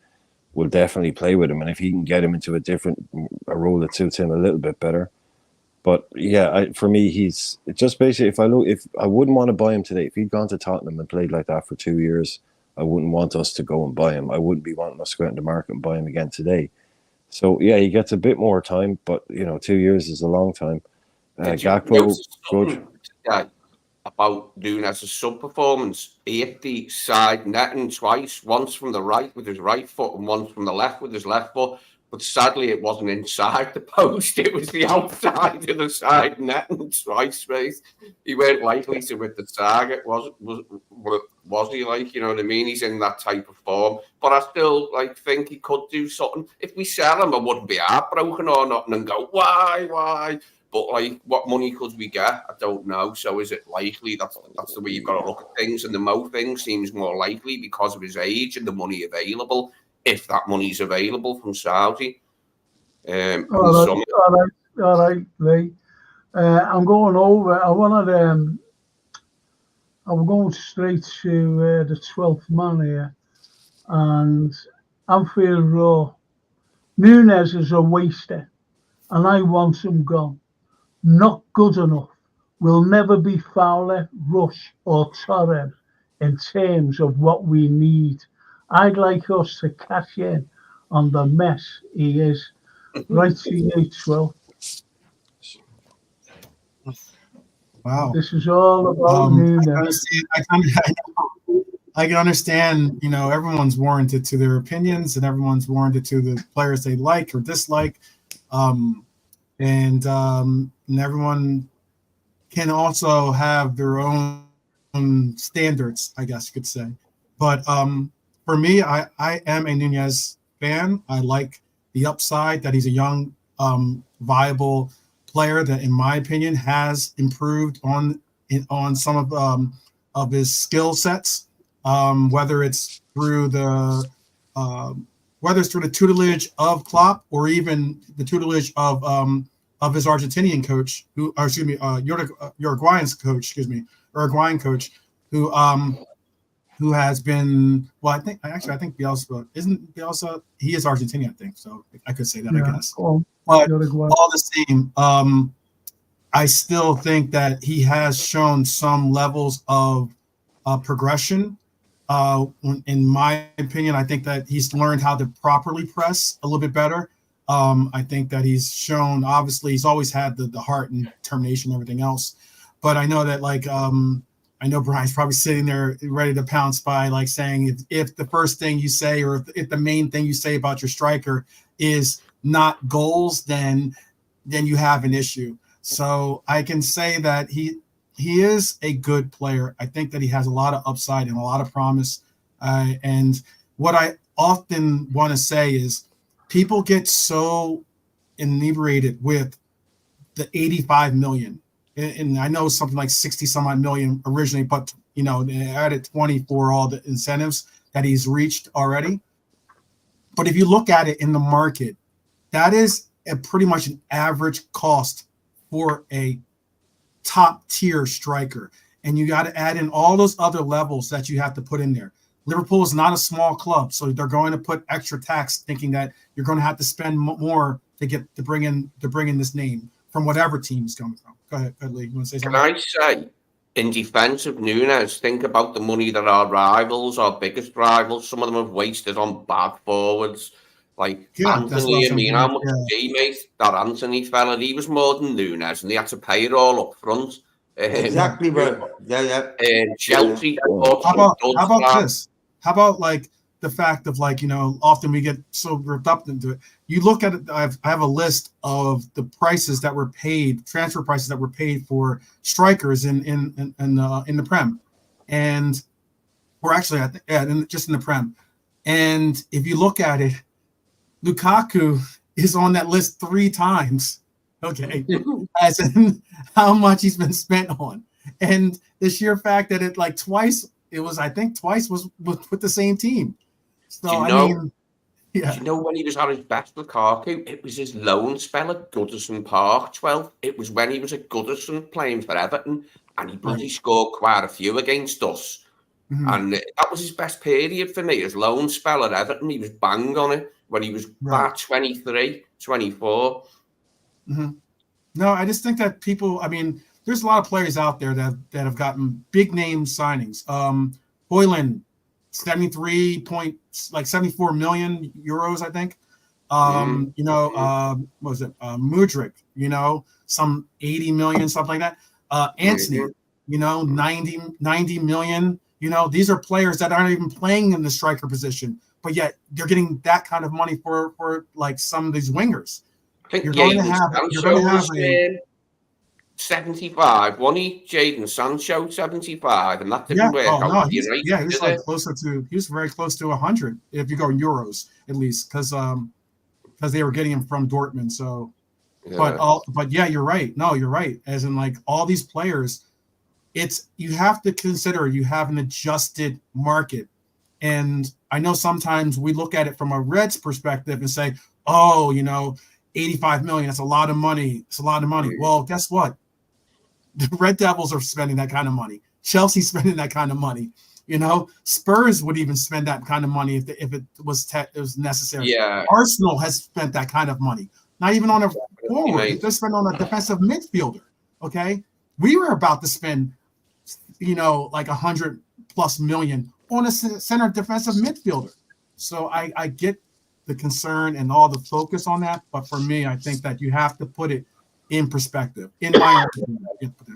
definitely play with him, and if he can get him into a role that suits him a little bit better. But yeah, for me, he's just basically. If I wouldn't want to buy him today, if he'd gone to Tottenham and played like that for 2 years, I wouldn't want us to go and buy him. I wouldn't be wanting us to go out in the market and buy him again today. So yeah, he gets a bit more time, but 2 years is a long time. Gakpo, good. About Nunez's sub-performance. He hit the side netting twice, once from the right with his right foot and once from the left with his left foot. but sadly it wasn't inside the post. It was the outside of the side net, and twice, mate. He weren't likely to hit the target. Was he? Like, you know what I mean? He's in that type of form, but I still think he could do something. If we sell him, I wouldn't be heartbroken or nothing and go, why? But what money could we get? I don't know. So is it likely? That's the way you've got to look at things. And the Mo thing seems more likely because of his age and the money available, if that money's available from Saudi. All right, Lee. I'm going over. I'm going straight to the 12th man here, and Anfield Road. Nunez is a waster, and I want him gone. Not good enough. Will never be Fowler, Rush, or Torres in terms of what we need. I'd like us to cash in on the mess he is. Right to you, 12. Wow. This is all about Nunez. I can understand, everyone's warranted to their opinions and everyone's warranted to the players they like or dislike. And everyone can also have their own standards, I guess you could say. But for me, I am a Nunez fan. I like the upside that he's a young, viable player that, in my opinion, has improved on some of his skill sets. Whether it's through the tutelage of Klopp or even the tutelage of his Argentinian coach, Uruguayan coach, who has been, well, I think Bielsa he is Argentinian, I think, so I could say that, I guess. But all the same, I still think that he has shown some levels of progression. In my opinion, I think that he's learned how to properly press a little bit better. I think that he's shown, obviously, he's always had the heart and determination and everything else. But I know that, I know Brian's probably sitting there ready to pounce by, saying if the first thing you say or if the main thing you say about your striker is not goals, then you have an issue. So I can say that he is a good player. I think that he has a lot of upside and a lot of promise. And what I often want to say is people get so inebriated with the 85 million. And I know something like 60 some odd million originally, but they added 20 for all the incentives that he's reached already. But if you look at it in the market, that is pretty much an average cost for a top tier striker. And you got to add in all those other levels that you have to put in there. Liverpool is not a small club, so they're going to put extra tax, thinking that you're going to have to spend more to bring in this name from whatever team is coming from. Go ahead, Lee. You want to say something? Can I say, in defence of Nunez, think about the money that our rivals, our biggest rivals, some of them have wasted on bad forwards. Anthony, how much he made that Anthony fella, he was more than Nunez, and they had to pay it all up front. Exactly, bro. Yeah. Chelsea. How about this? How about the fact of often we get so ripped up into it. You look at it. I have a list of the prices that were paid, transfer prices that were paid for strikers in the Prem, just in the Prem. And if you look at it, Lukaku is on that list 3 times. Okay, as in how much he's been spent on, and the sheer fact that it twice was with the same team. So Do you know when he was at his best, Lukaku? It was his loan spell at Goodison Park, 12. It was when he was at Goodison playing for Everton, and he bloody scored quite a few against us. Mm-hmm. And that was his best period for me, his loan spell at Everton. He was bang on it when he was about 23, 24. Mm-hmm. No, I just think that people, there's a lot of players out there that have gotten big name signings. Hoyland, 74 million euros, I think. What was it? Mudryk, some 80 million, something like that. Antony, 90 million. These are players that aren't even playing in the striker position, but yet they're getting that kind of money for like some of these wingers. I think You're going to have a 75, wasn't he? Jadon Sancho 75, and that didn't work out. No, he was like he was very close to 100 if you go euros at least, because they were getting him from Dortmund. So, yeah. but yeah, you're right. No, you're right. As in, like, all these players, you have to consider you have an adjusted market. And I know sometimes we look at it from a Reds perspective and say, oh, 85 million, that's a lot of money. It's a lot of money. Well, guess what? The Red Devils are spending that kind of money. Chelsea's spending that kind of money. Spurs would even spend that kind of money if it was necessary. Yeah. Arsenal has spent that kind of money. Not even on a forward. They're spending on a defensive midfielder. Okay, we were about to spend, like 100+ million on a center defensive midfielder. So I get the concern and all the focus on that, but for me, I think that you have to put it in perspective. In my opinion,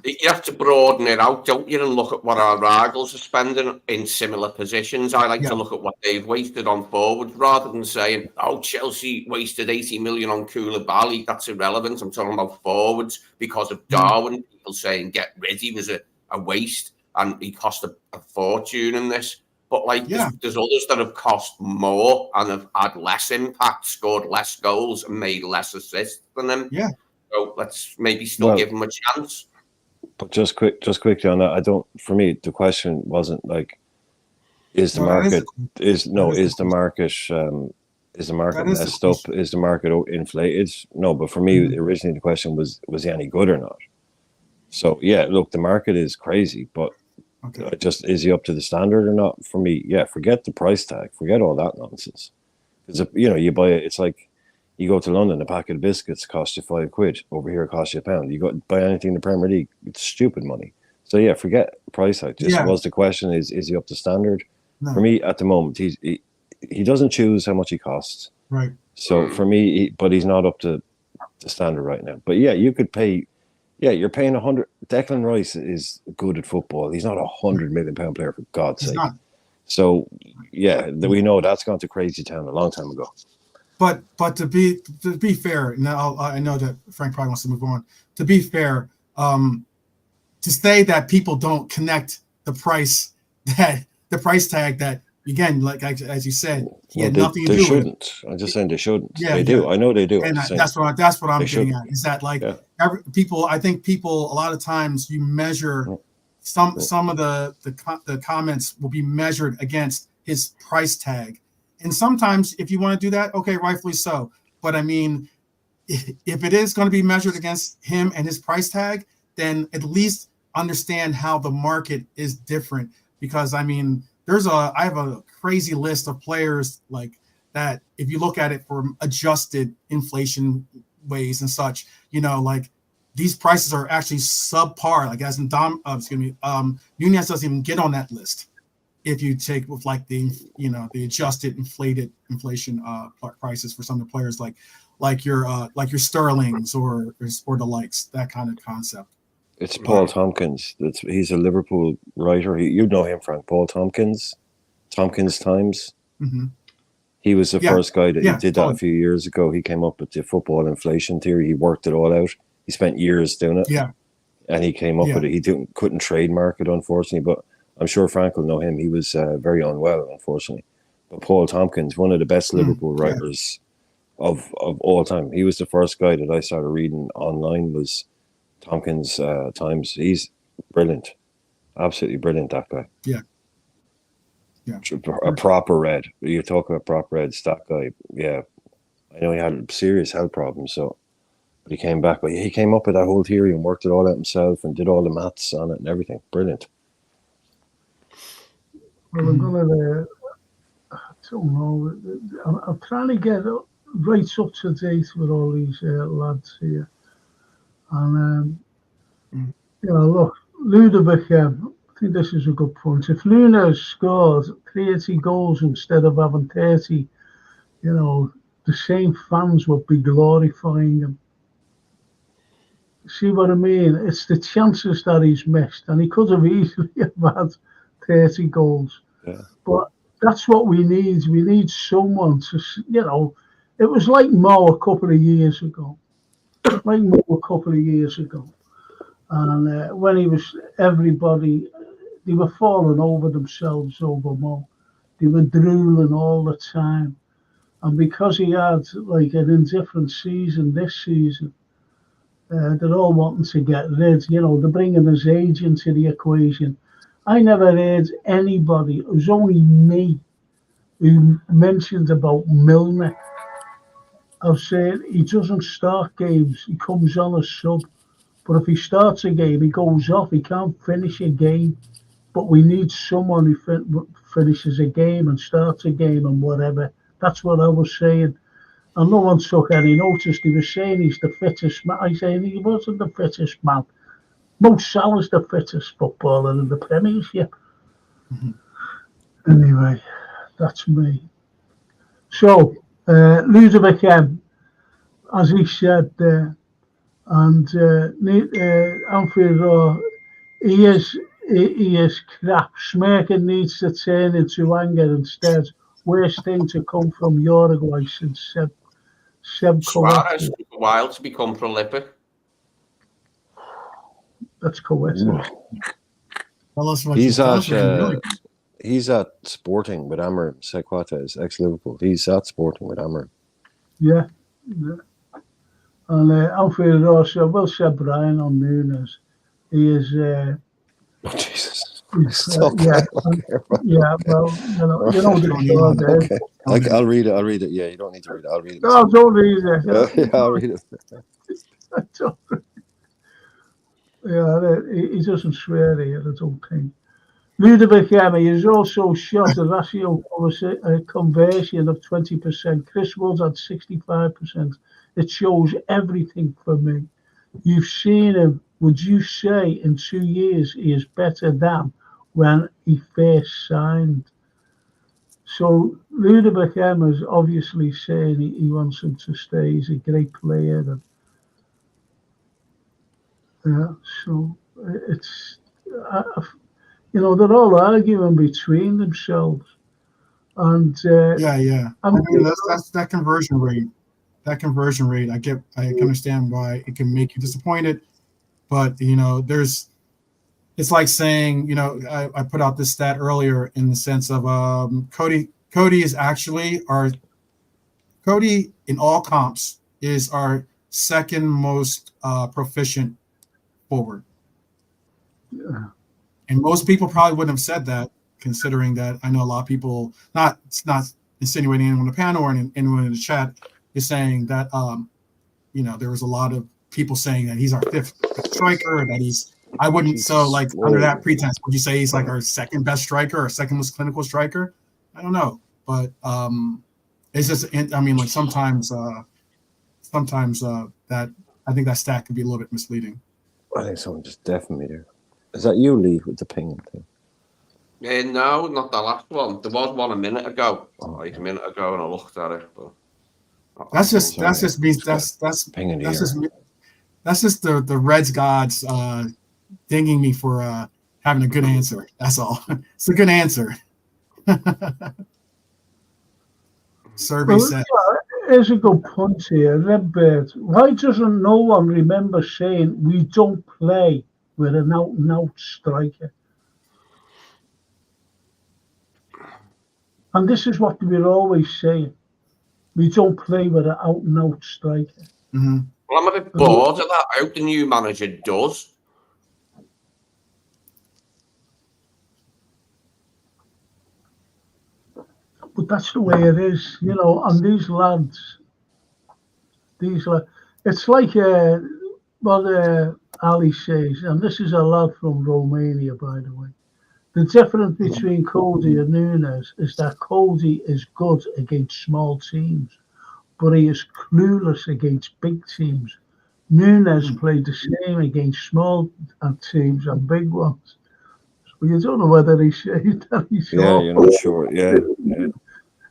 you have to broaden it out, don't you, and look at what our rivals are spending in similar positions. I like to look at what they've wasted on forwards rather than saying, oh, Chelsea wasted 80 million on Koulibaly. That's irrelevant. I'm talking about forwards because of Darwin. People saying get rid. He was a waste and he cost a fortune in this. But there's others that have cost more and have had less impact, scored less goals, and made less assists than him. Yeah. So let's maybe still give him a chance. But just quickly on that, for me, the question wasn't like, is the market messed up? Is the market inflated? No, but for me, originally the question was he any good or not? So yeah, look, the market is crazy, but is he up to the standard or not? For me, forget the price tag, forget all that nonsense. Because you buy it, it's like you go to London, a packet of biscuits costs you £5. Over here, it costs you £1. You go buy anything in the Premier League, it's stupid money. So yeah, forget price tag. Was the question is he up to standard? No. For me, at the moment, he doesn't choose how much he costs. Right. So for me, but he's not up to the standard right now. But yeah, you could pay. Yeah, you're paying 100. Declan Rice is good at football. He's not £100 million player, for God's sake. Not. So yeah, we know that's gone to crazy town a long time ago. But to be fair, now I know that Frank probably wants to move on. To be fair, to say that people don't connect the price tag that, again, like as you said, he had nothing to do with. They shouldn't. I'm just saying they shouldn't. Yeah, they do. I know they do. And that's what I'm getting at. Is that I think people a lot of times you measure some of the comments will be measured against his price tag. And sometimes if you want to do that, okay, rightfully so. But I mean, if it is going to be measured against him and his price tag, then at least understand how the market is different. Because I mean, I have a crazy list of players like that. If you look at it from adjusted inflation ways and such, like these prices are actually subpar. Like as in Nunez doesn't even get on that list. If you take with like the adjusted inflation prices for some of the players like your Sterlings or the likes, that kind of concept. It's Paul Tompkins. He's a Liverpool writer. You know him, Frank. Paul Tompkins. Tompkins Times. Mm-hmm. He was the first guy that did that a few years ago. He came up with the football inflation theory. He worked it all out. He spent years doing it. Yeah. And he came up with it. He couldn't trademark it, unfortunately, but I'm sure Frank will know him. He was very unwell, unfortunately. But Paul Tompkins, one of the best Liverpool writers of all time. He was the first guy that I started reading online was Tompkins Times. He's brilliant. Absolutely brilliant, that guy. Yeah. Yeah. A proper red. You talk about proper reds, that guy. Yeah. I know he had serious health problems, but he came back. But he came up with that whole theory and worked it all out himself and did all the maths on it and everything. Brilliant. Well, I'm trying to get right up to date with all these lads here. And, look, Ludovic, I think this is a good point. If Nunez scored 30 goals instead of having 30, the same fans would be glorifying him. See what I mean? It's the chances that he's missed, and he could have easily have had 30 goals. Yeah. But that's what we need. We need someone to, you know, it was like Mo a couple of years ago. And when he was, everybody, they were falling over themselves over Mo. They were drooling all the time. And because he had like an indifferent season this season, they're all wanting to get rid. You know, they're bringing his age into the equation. I never heard anybody, it was only me, who mentioned about Milner. I've said he doesn't start games, he comes on as sub. But if he starts a game, he goes off, he can't finish a game. But we need someone who finishes a game and starts a game and whatever. That's what I was saying. And no one took any notice. He was saying he's the fittest man. I said he wasn't the fittest man. Mo Salah's the fittest footballer in the Premiership. Anyway, that's me. So, Ludovic M, as he said there, and Anfield Road, he is crap. Smirking needs to turn into anger instead. Worst thing to come from Uruguay since Seb Suarez took a while to become prolific. That's coincidence. He's at Sporting with Amorim. Sequata is ex-Liverpool. He's at Sporting with Amorim. Yeah. And Anfield also, well said Brian on Nunez. He is. Oh, Jesus. Yeah, well, you know the okay. I'll read it. Yeah, you don't need to read it. I'll read it. No, don't read it. Yeah, I'll read it. Yeah, he doesn't swear here, I don't think. Ludovic Emmy is also shot a ratio conversion of 20%. Chris Wood had 65%. It shows everything for me. You've seen him. Would you say in 2 years he is better than when he first signed? So Ludovic Emma is obviously saying he wants him to stay. He's a great player. And, yeah, so it's, you know, they're all arguing between themselves. And I mean, that's that conversion rate. That conversion rate, I can understand why it can make you disappointed, but you know, it's like saying, you know, I put out this stat earlier in the sense of Cody is actually Cody in all comps is our second most proficient forward. Yeah. And most people probably wouldn't have said that, considering that I know a lot of people, it's not insinuating anyone on the panel or anyone in the chat, is saying that you know, there was a lot of people saying that he's our fifth striker, that he's, I wouldn't, so like under that pretense, would you say he's like our second best striker or second most clinical striker? I don't know, but it's just, I mean, like sometimes that I think that stat could be a little bit misleading. I think someone just deafened me there. Is that you, Lee, with the ping thing? No, not the last one. There was one a minute ago, like a minute ago, and I looked at it. But that's just the Reds gods dinging me for having a good answer. That's all. It's a good answer. Survey said. Here's a good point here, Redbird. Why doesn't no one remember saying we don't play with an out-and-out striker? And this is what we're always saying. We don't play with an out-and-out striker. Mm-hmm. Well, I'm a bit bored of that. I hope the new manager does. But that's the way it is, you know. And these lads, it's like what Ali says, and this is a lad from Romania, by the way. The difference between Cody and Nunez is that Cody is good against small teams, but he is clueless against big teams. Nunez played the same against small teams and big ones. So you don't know whether he's saying that he's Yeah, sure. you're not sure. Yeah.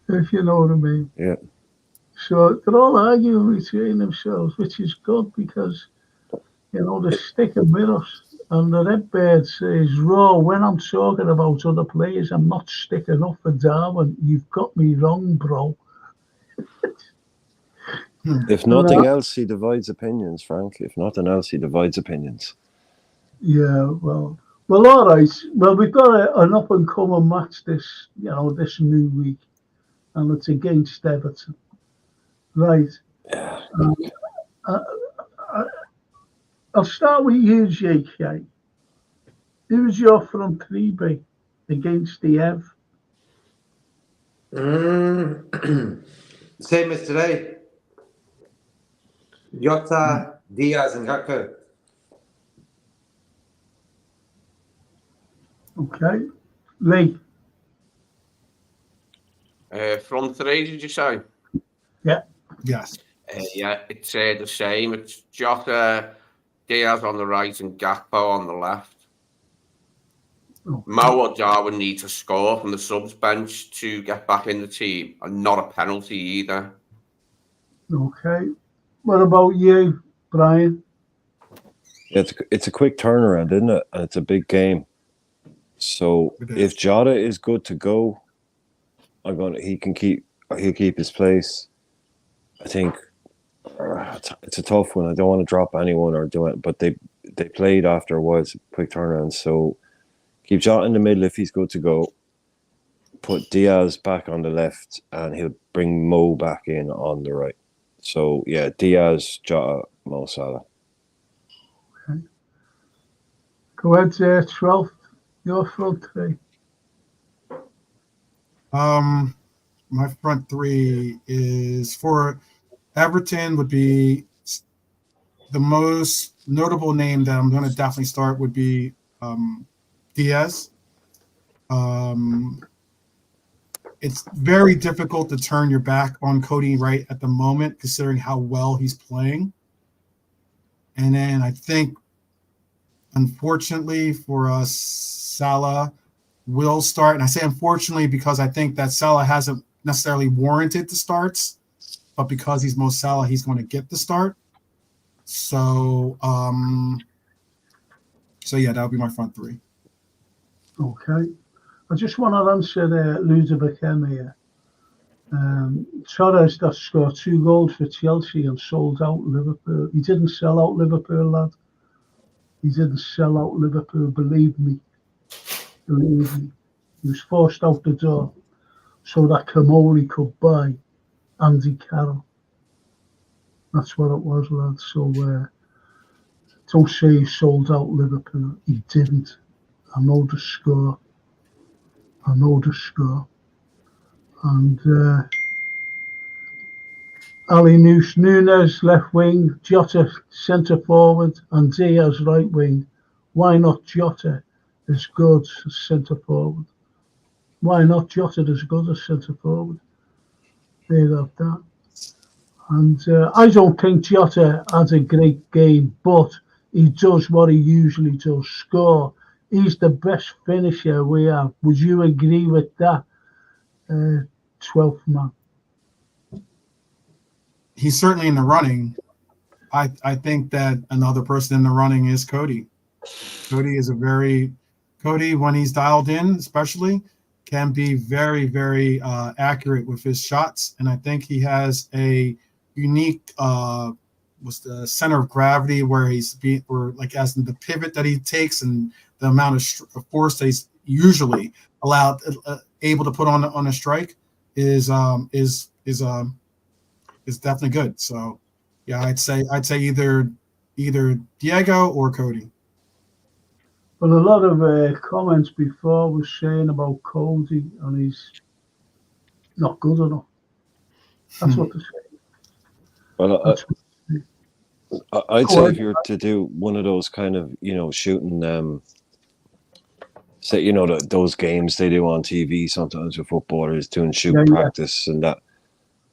If you know what I mean. Yeah. So they're all arguing between themselves, which is good because, you know, they're sticking with us. And the Redbird says, Raw, when I'm talking about other players, I'm not sticking up for Darwin. You've got me wrong, bro. If nothing else, he divides opinions, Frank. If nothing else, he divides opinions. Yeah, well, all right. Well, we've got an up-and-coming match this new week, and it's against Everton. Right. Yeah. I'll start with you, JK. Who's your front three be against the Ev? Same as today. Jota, Diaz, and Gakpo. Okay. Lee? Front three, did you say? Yeah. Yes. Yeah, it's the same. It's Jota, Diaz on the right, and Gakpo on the left. Okay. Mo or Darwin need to score from the subs bench to get back in the team, and not a penalty either. Okay. What about you, Brian? It's a quick turnaround, isn't it? And it's a big game. So if Jota is good to go, he'll keep his place. I think it's a tough one. I don't want to drop anyone or do it, but they played after a while. It's a quick turnaround. So keep Jota in the middle if he's good to go. Put Diaz back on the left, and he'll bring Mo back in on the right. So yeah, Diaz, Jota, Mo Salah. Okay. Go ahead, 12th. Your front three. My front three is for Everton would be the most notable name that I'm going to definitely start would be Diaz. It's very difficult to turn your back on Cody right at the moment, considering how well he's playing. And then I think, unfortunately for us, Salah will start. And I say unfortunately because I think that Salah hasn't necessarily warranted the starts, but because he's Mo Salah, he's going to get the start. So, yeah, that'll be my front three. Okay. I just want to answer Ludovic M here. Torres that scored 2 goals for Chelsea and sold out Liverpool. He didn't sell out Liverpool, lad. He didn't sell out Liverpool, believe me. Believe me. He was forced out the door so that Kamori could buy Andy Carroll. That's what it was, lad. So don't say he sold out Liverpool. He didn't. I know the score. And Ali Nunez left wing, Jota centre forward, and Diaz right wing. Why not Jota as good as centre forward? Why not Jota as good as centre forward? There you have that. And I don't think Jota has a great game, but he does what he usually does, score. He's the best finisher we have. Would you agree with that, 12th man? He's certainly in the running. I think that another person in the running is Cody. Cody, when he's dialed in, especially, can be very, very accurate with his shots. And I think he has a unique was the center of gravity where as in the pivot that he takes and the amount of force that he's usually able to put on a strike is definitely good. So yeah, I'd say either Diego or Cody. Well, a lot of comments before was saying about Cody and he's not good enough. That's what they're saying. Well, I'd say if you're to do one of those kind of, shooting, say, those games they do on TV sometimes with footballers doing shooting practice and that,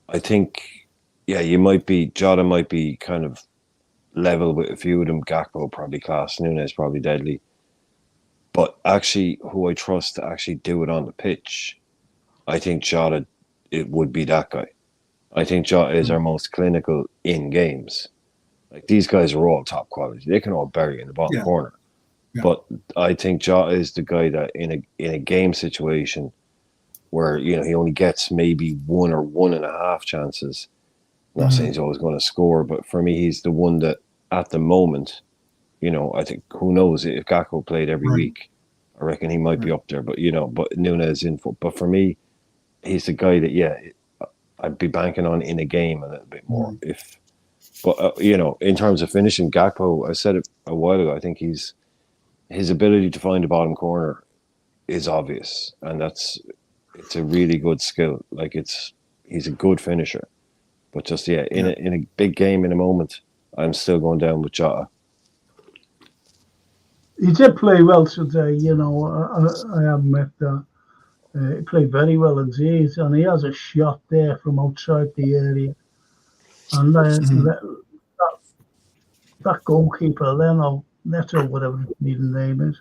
I think, Jota might be kind of level with a few of them. Gakpo probably class, Nunez probably deadly. But actually, who I trust to actually do it on the pitch, I think Jota, it would be that guy. I think Jota is our most clinical in games. Like, these guys are all top quality. They can all bury in the bottom corner. Yeah. But I think Jota is the guy that in a game situation where he only gets maybe 1 or 1.5 chances. Not saying he's always going to score, but for me, he's the one that at the moment, I think who knows if Gakpo played every week, I reckon he might be up there. But but Nunez in. But for me, he's the guy that I'd be banking on in a game a little bit more if. But in terms of finishing, Gakpo, I said it a while ago. I think his ability to find the bottom corner is obvious, and it's a really good skill. Like he's a good finisher, but just in a big game in a moment, I'm still going down with Jota. He did play well today. I admit that. He played very well indeed, and he has a shot there from outside the area. And that goalkeeper, Neto, whatever his maiden name is,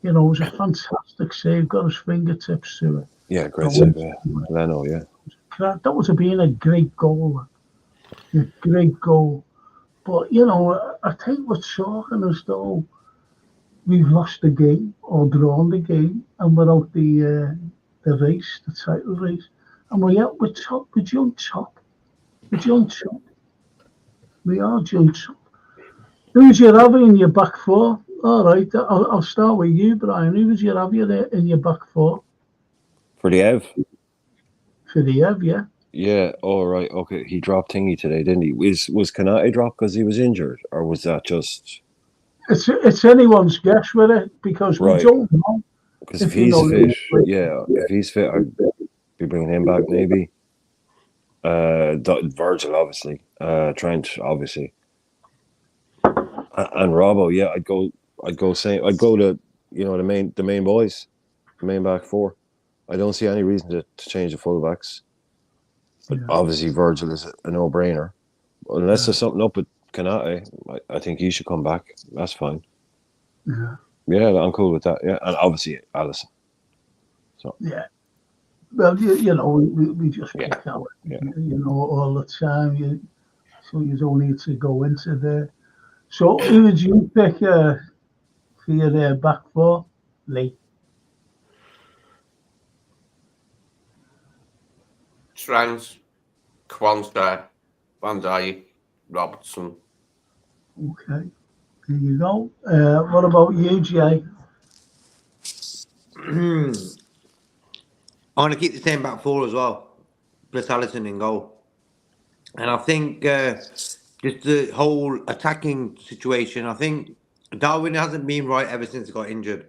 it was a fantastic save, got his fingertips to it. Yeah, great save, Leno, yeah. That would have been a great goal. A great goal. But, I think we're talking as though we've lost the game or drawn the game and we're out the race, the title race. And we're top. We're joint top. We're joint top. We are joint top. Who's you having in your back four? All right, I'll start with you, Brian. Who was you having in your back four? For the Ev? For the Ev, yeah. Yeah, all right, okay. He dropped Thingy today, didn't he? Was Konate dropped because he was injured, or was that just... It's anyone's guess with it, because we don't know. Because if he's fit, if he's fit, I'd be bringing him back maybe. Virgil, obviously. Trent, obviously. And Robbo, I'd go to the main boys, the main back four. I don't see any reason to change the fullbacks. But obviously Virgil is a no-brainer. Unless there's something up with Konate, I think he should come back. That's fine. Yeah, I'm cool with that. Yeah, and obviously Alisson. So well, we just pick out, all the time. So you don't need to go into there. So who would you pick for your back four, Lee? Trent, Kwanzaa, Van Dijk, Robertson. Okay, there you go. What about you, Jay? I'm going to keep the same back four as well, plus Alisson in goal. And I think just the whole attacking situation, I think Darwin hasn't been right ever since he got injured.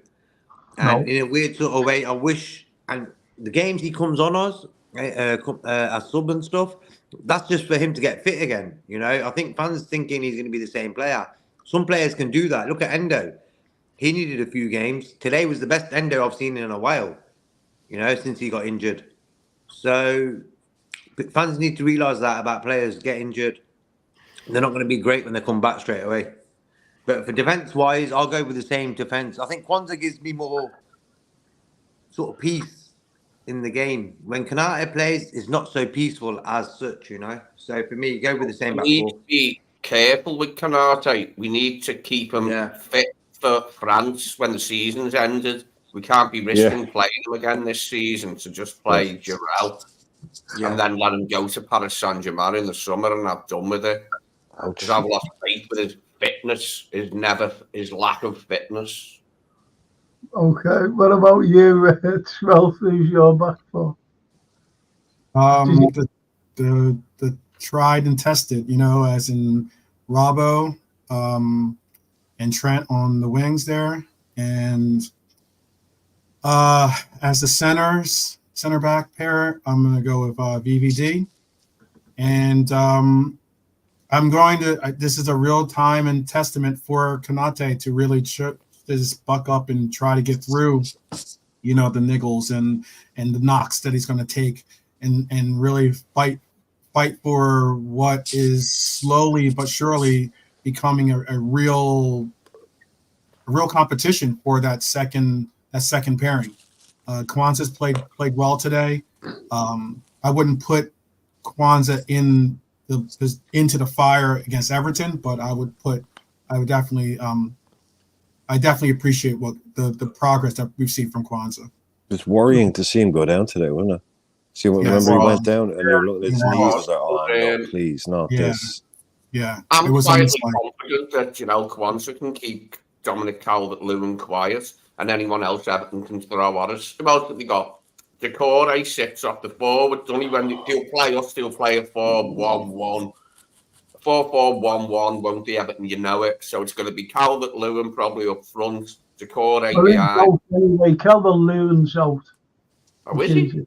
And in a weird sort of way, I wish, and the games he comes on us, as sub and stuff, that's just for him to get fit again. I think fans thinking he's going to be the same player. Some players can do that. Look at Endo. He needed a few games. Today was the best Endo I've seen in a while, since he got injured. So fans need to realise that about players get injured. They're not going to be great when they come back straight away. But for defence-wise, I'll go with the same defence. I think Kwanzaa gives me more sort of peace in the game. When Konate plays, it's not so peaceful as such, So for me, go with the same back four. We need to be careful with Konate. We need to keep him fit for France when the season's ended. We can't be risking playing him again this season to just play Giroud and then let him go to Paris Saint-Germain in the summer and have done with it. Because I've lost faith with his fitness, his lack of fitness. Okay, what about you, 12? Who's your back four? The tried and tested, as in Robbo and Trent on the wings there, and as the center back pair, I'm going to go with VVD, and I'm going to. This is a real time and testament for Konate to really just buck up and try to get through, the niggles and the knocks that he's going to take, and really fight for what is slowly but surely becoming a real competition for that second pairing. Kwanzaa's played well today. I wouldn't put Kwanzaa into the fire against Everton, but I would definitely I definitely appreciate what the progress that we've seen from Kwanzaa. It's worrying to see him go down today, wasn't it? See, remember he went down and you're looking at his knees. I was like, oh no, please, not this. Yeah, I'm quietly confident that Kwanzaa can keep Dominic Calvert-Lewin quiet, and anyone else Everton can throw at us. Who else have we got? Decore sits off the forward. Only when he'll play us, he'll play a 4-1-1. 4-4-1-1 won't be Everton, you know it. So it's going to be Calvert-Lewin probably up front. Decore behind. Anyway, Calvert-Lewin's out. Oh, is he?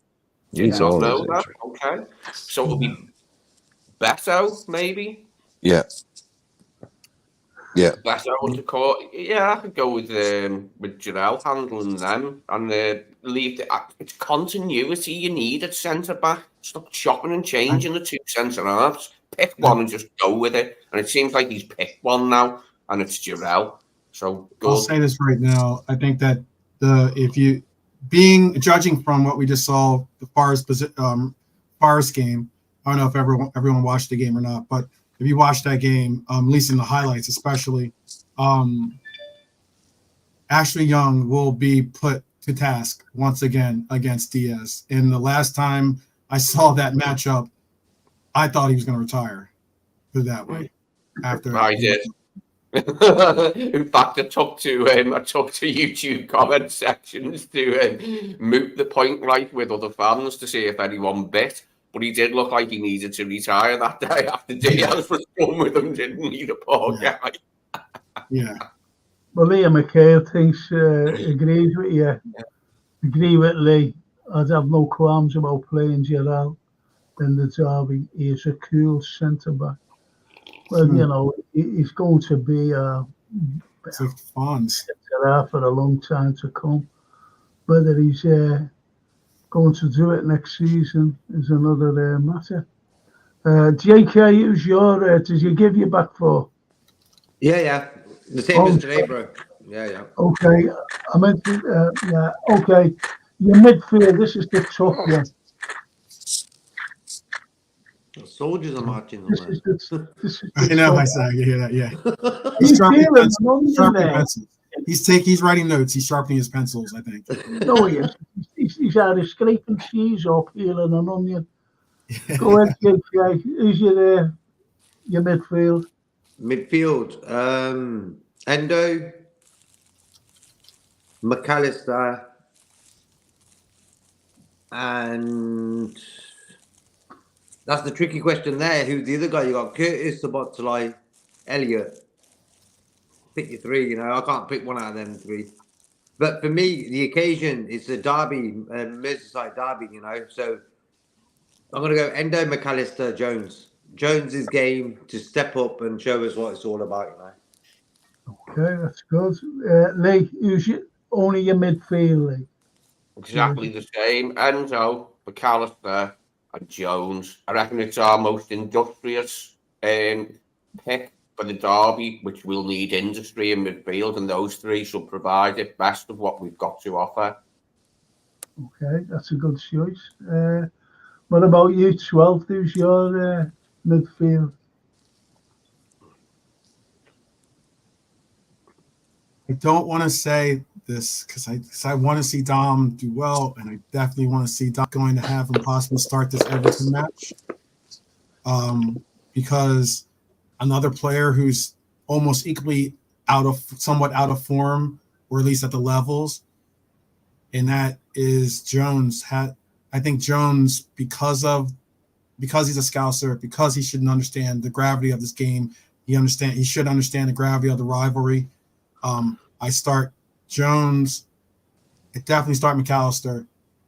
He's always that. Okay. So it'll be Beto, maybe? Yeah. Beto and Decore. Yeah, I could go with Jarrell handling them and leave it's continuity you need at centre back. Stop chopping and changing the two centre halves. Pick one and just go with it. And it seems like he's picked one now, and it's Jarrell. So good. I'll say this right now. I think that judging from what we just saw, the Forest game, I don't know if everyone watched the game or not, but if you watched that game, at least in the highlights especially, Ashley Young will be put to task once again against Diaz. And the last time I saw that matchup, I thought he was going to retire. Put it that way. After I did. In fact, I took to YouTube comment sections to moot the point right with other fans to see if anyone bit. But he did look like he needed to retire that day after Diaz was done with him, didn't he, the poor guy? Yeah. Well, Liam McHale agrees with you. Agree with Lee. I'd have no qualms about playing Jarrell in the derby. He is a cool centre-back. Well, he's going to be for a long time to come. Whether he's going to do it next season is another matter. JK, who's your? Did you give your back for? Yeah. The same as today, bro. Yeah. Okay, I meant to, okay. Your midfield. This is the tough one. The soldiers are marching. I know. I said I can hear that. Yeah. He's writing notes. He's sharpening his pencils, I think. No, he is. He's either scraping cheese or peeling an onion. Go ahead, JK. Who's your midfield? Midfield. Endo, McAllister, and that's the tricky question there. Who's the other guy? You got Curtis, Szoboszlai, Elliott. Pick your three. I can't pick one out of them three. But for me, the occasion is the derby, Merseyside derby. So I'm gonna go Endo, McAllister, Jones. Jones's game to step up and show us what it's all about. Okay, that's good. Lee, who's only your midfield, Lee? Exactly the same. Endo, McAllister, and Jones. I reckon it's our most industrious pick for the derby, which will need industry in midfield, and those three should provide it best of what we've got to offer. Okay, that's a good choice. What about you, 12? Who's your midfield? I don't want to say this because I want to see Dom do well, and I definitely want to see Dom going to have him possibly start this Everton match. Because another player who's almost equally somewhat out of form, or at least at the levels, and that is Jones. I think Jones, because he's a Scouser, because he shouldn't understand the gravity of this game, he should understand the gravity of the rivalry. I start Jones. I definitely start McAllister,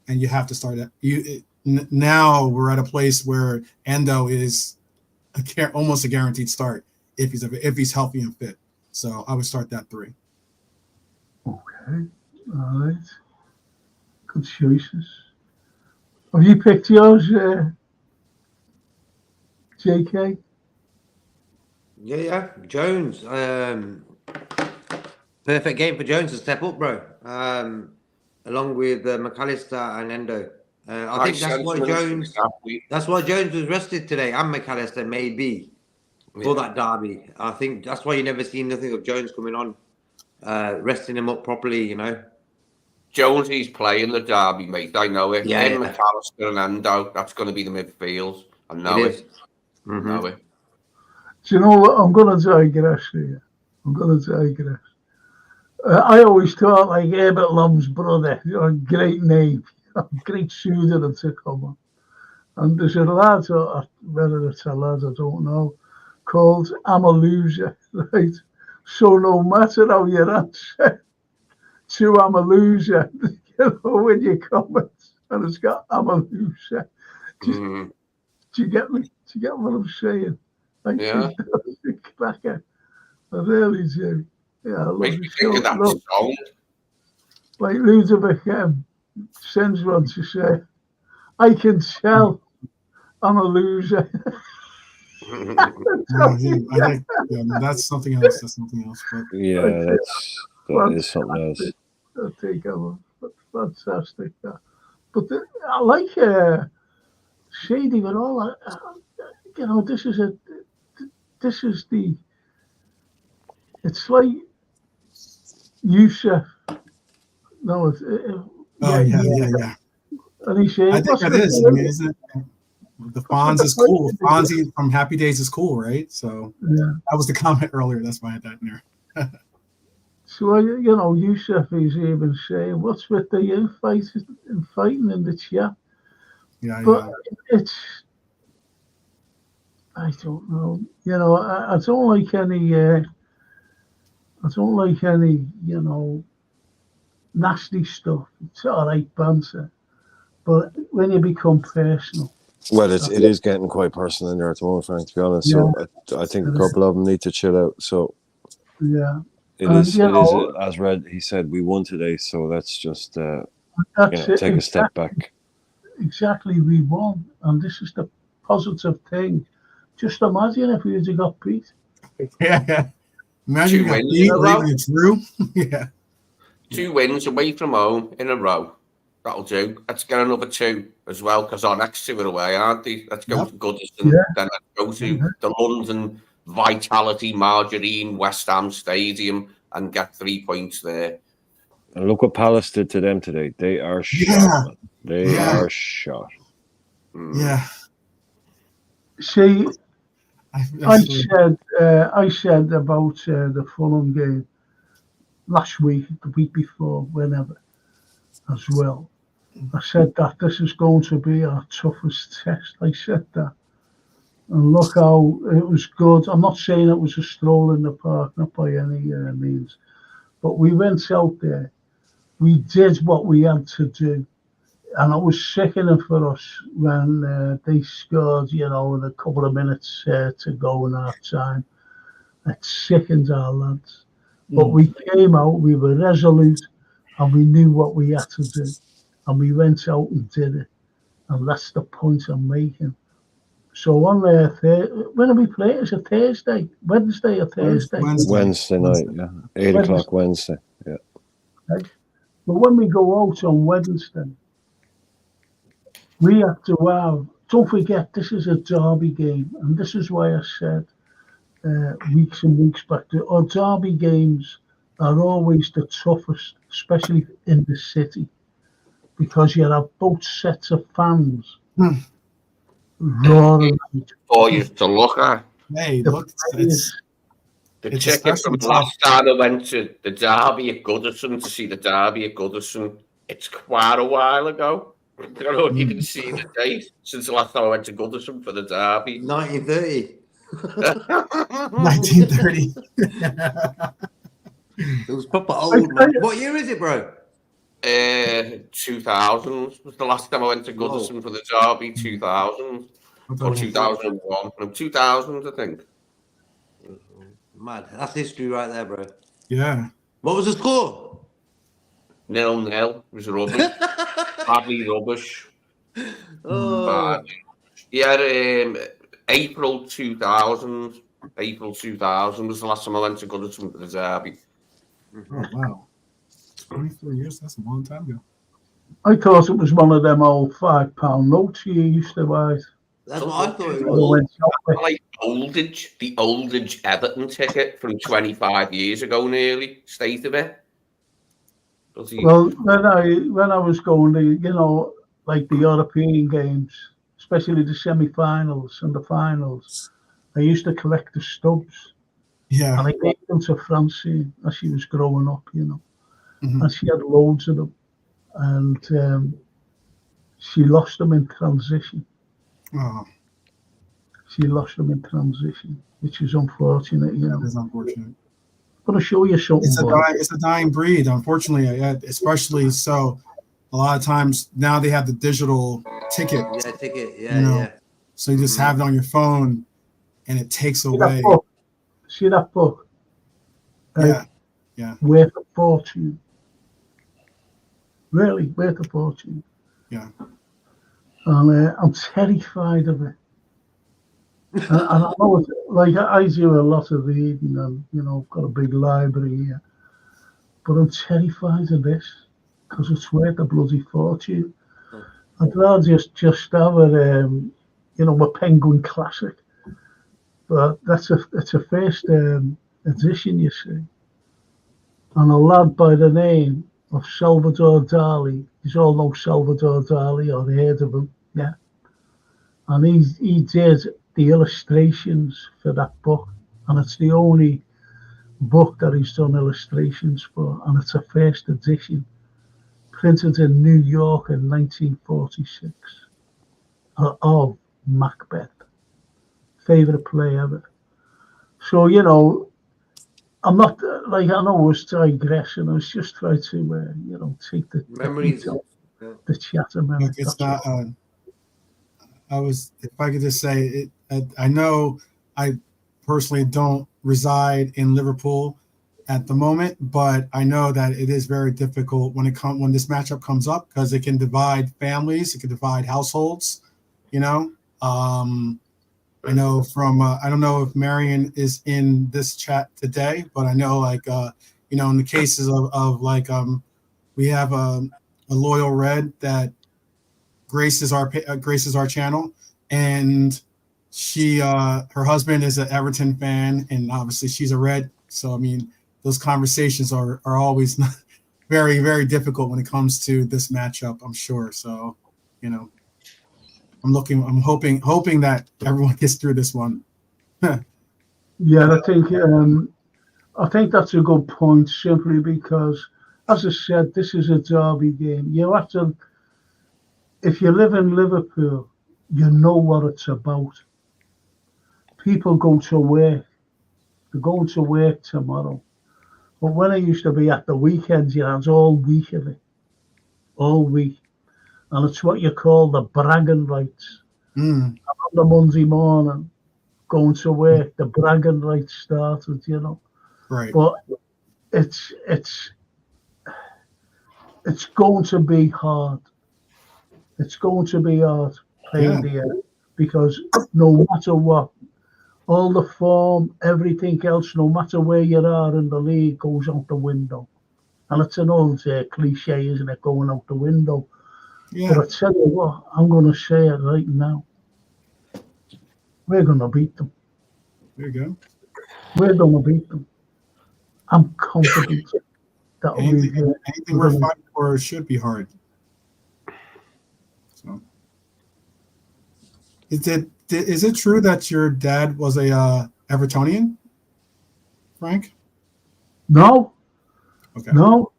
and you have to start it. Now we're at a place where Endo is almost a guaranteed start if he's healthy and fit. So I would start that three. Okay, all right. Good choices. Have you picked yours, JK? Yeah. Jones. Perfect game for Jones to step up, bro. Along with McAllister and Endo. I think that's why Jones was rested today, and McAllister maybe for that derby. I think that's why you never seen nothing of Jones coming on resting him up properly, you know. Jonesy's playing the derby, mate. I know it. Yeah, Him, yeah. McAllister and Endo. That's going to be the midfield. I know It it. is. Mhm. I know it. Do you know what? I'm going to digress here. I'm going to digress. I always thought like Herbert Lom's brother, great name, great shooter to come on. And there's a lad, or whether it's a lad, I don't know, called Amaluja, right? So no matter how you answer to Amaluja, when you comment, and it's got Amaluja. Mhm. Do you get me? Do you get what I'm saying? Like, Yeah. the cracker. I really do. Yeah, I love Makes it. me think of that Look, song. like Ludovic sends one to say, I can tell I'm a loser. I think that's something else. That's something else. But Yeah, that is something else. I think I'm fantastic. But I like Shady with all that. You know, this is the. It's like Yusuf. No, yeah. And he said, I think that is. I mean, isn't it? The Fonz is cool. Fonzie from Happy Days is cool, right? So that was the comment earlier. That's why I had that in there. So, you know, Yusuf is even saying, what's with the fighting in the chat? But it's, I don't know. You know, I don't like any, you know, nasty stuff. It's all right banter. But when you become personal. Well, it is getting quite personal in there at the moment, Frank, to be honest. Yeah, so I think a couple of them need to chill out. So yeah. It is as Red, he said, we won today, so let's just take a step back. Exactly, we won. And this is the positive thing. Just imagine if we had got beat. Yeah. Imagine you got beat or even a drew. Yeah. 2 wins away from home in a row. That'll do. Let's get another 2 as well, because our next 2 are away, aren't they? Let's go to Goodison. Yeah. Then let's go to the London Vitality Margarine West Ham Stadium and get 3 points there. And look what Palace did to them today. They are shot. Man. They are shot. Yeah. See, I said about the Fulham game last week, the week before, whenever, as well. I said that this is going to be our toughest test. I said that. And look how it was good. I'm not saying it was a stroll in the park, not by any means. But we went out there. We did what we had to do. And it was sickening for us when they scored, you know, with a couple of minutes to go in half time. It sickened our lads. But we came out, we were resolute, and we knew what we had to do. And we went out and did it. And that's the point I'm making. So on when are we playing? Is it Thursday? Wednesday or Thursday? Wednesday night, yeah. 8 o'clock Wednesday, yeah. Okay. But when we go out on Wednesday, we have to have, don't forget, this is a derby game. And this is why I said weeks and weeks back, our derby games are always the toughest, especially in the city, because you have both sets of fans roaring for you to look at. Hey, look, the ticket from last time I went to the derby at Goodison to see the derby at Goodison, it's quite a while ago. I don't know if you can see the date since the last time I went to Goodison for the derby. 1930. 1930. It was proper old, man. What year is it, bro? 2000 was the last time I went to Goodison for the derby. 2000 or 2001. No, 2000, I think. Mad. That's history right there, bro. Yeah. What was the score? 0-0. It was rubbish. Badly rubbish. Oh. Yeah, April 2000. April 2000 was the last time I went to Goodison for the derby. Oh, wow. 23 years, that's a long time ago. I thought it was one of them old £5 notes you used to buy. That's what I thought it They was. went south. Like the Oldridge Everton ticket from 25 years ago, nearly state of it. Well, when I was going to, like the European games, especially the semi-finals and the finals, I used to collect the stubs, Yeah. and I gave them to Francine as she was growing up, Mhm. and she had loads of them, and she lost them in transition. Oh, She lost them in transition, which is unfortunate, that is unfortunate. But I'll show you something. It's a dying breed, unfortunately. Especially so, a lot of times now they have the digital ticket. Yeah, ticket. Yeah. So you just have it on your phone, and it takes See away. See that book? Yeah. Worth a fortune. Really, worth a fortune. Yeah. And I'm terrified of it. and I know it's, like I do a lot of reading, and got a big library here. But I'm terrified of this because it's worth a bloody fortune. I'd rather just have a Penguin Classic. But it's a first edition, you see. And a lad by the name of Salvador Dali, you all know Salvador Dali or heard of him, yeah. And he did the illustrations for that book, and it's the only book that he's done illustrations for, and it's a first edition, printed in New York in 1946, of Macbeth, favourite play ever. So, I'm not, I know I was digressing, I was just trying to, take the Memories. The chat about Look, it's not. If I could just say it, I know I personally don't reside in Liverpool at the moment, but I know that it is very difficult when this matchup comes up, because it can divide families, it can divide households. I know from I don't know if Marion is in this chat today, but I know in the cases of we have a loyal Red that graces our channel, and she her husband is an Everton fan, and obviously she's a Red. So I mean, those conversations are always very, very difficult when it comes to this matchup, I'm sure. So I'm hoping that everyone gets through this one. Yeah, I think that's a good point, simply because, as I said, this is a derby game. You have to, if you live in Liverpool, you know what it's about. People go to work. They're going to work tomorrow. But when I used to be at the weekends, it's all week of it. All week. And it's what you call the bragging rights. Mm. On the Monday morning, going to work, the bragging rights started, Right. But it's going to be hard. It's going to be hard playing there, because no matter what, all the form, everything else, no matter where you are in the league, goes out the window. And it's an old cliche, isn't it, going out the window? Yeah. But I tell you what, I'm going to say it right now. We're going to beat them. There you go. We're going to beat them. I'm confident that anything we're fighting for should be hard. So, is it true that your dad was a Evertonian, Frank? No. Okay. No.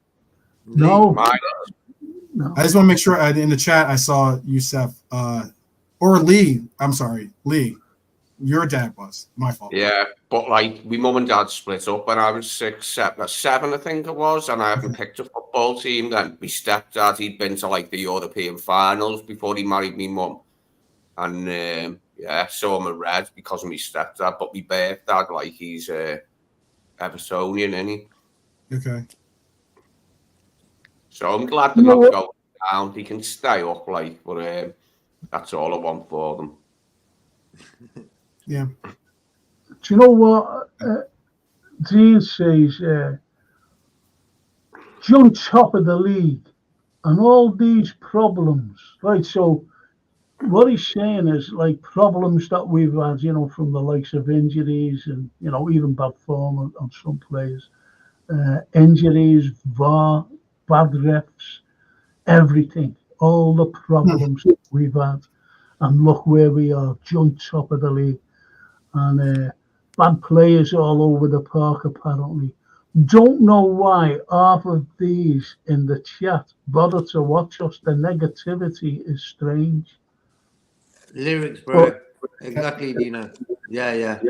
I just want to make sure. In the chat, I saw Youssef or Lee. I'm sorry, Lee. Your dad was. My fault. Yeah, but my mum and dad split up when I was 6, 7, I think it was, and I haven't picked a football team then. My stepdad, he'd been to the European finals before he married me mum. And so I'm a Red because of my stepdad, but my birth dad, he's Evertonian, isn't he? Okay. So I'm glad they're not going down. They can stay up, but that's all I want for them. Yeah. Do you know what Dean says? On top of the league and all these problems, right? So what he's saying is like problems that we've had, from the likes of injuries and, even bad form on some players. Injuries, VAR, bad refs, everything, all the problems that we've had. And look where we are, joint top of the league. And bad players all over the park, apparently. Don't know why half of these in the chat bother to watch us. The negativity is strange. Lyrics, bro. Exactly, Dino. Yeah.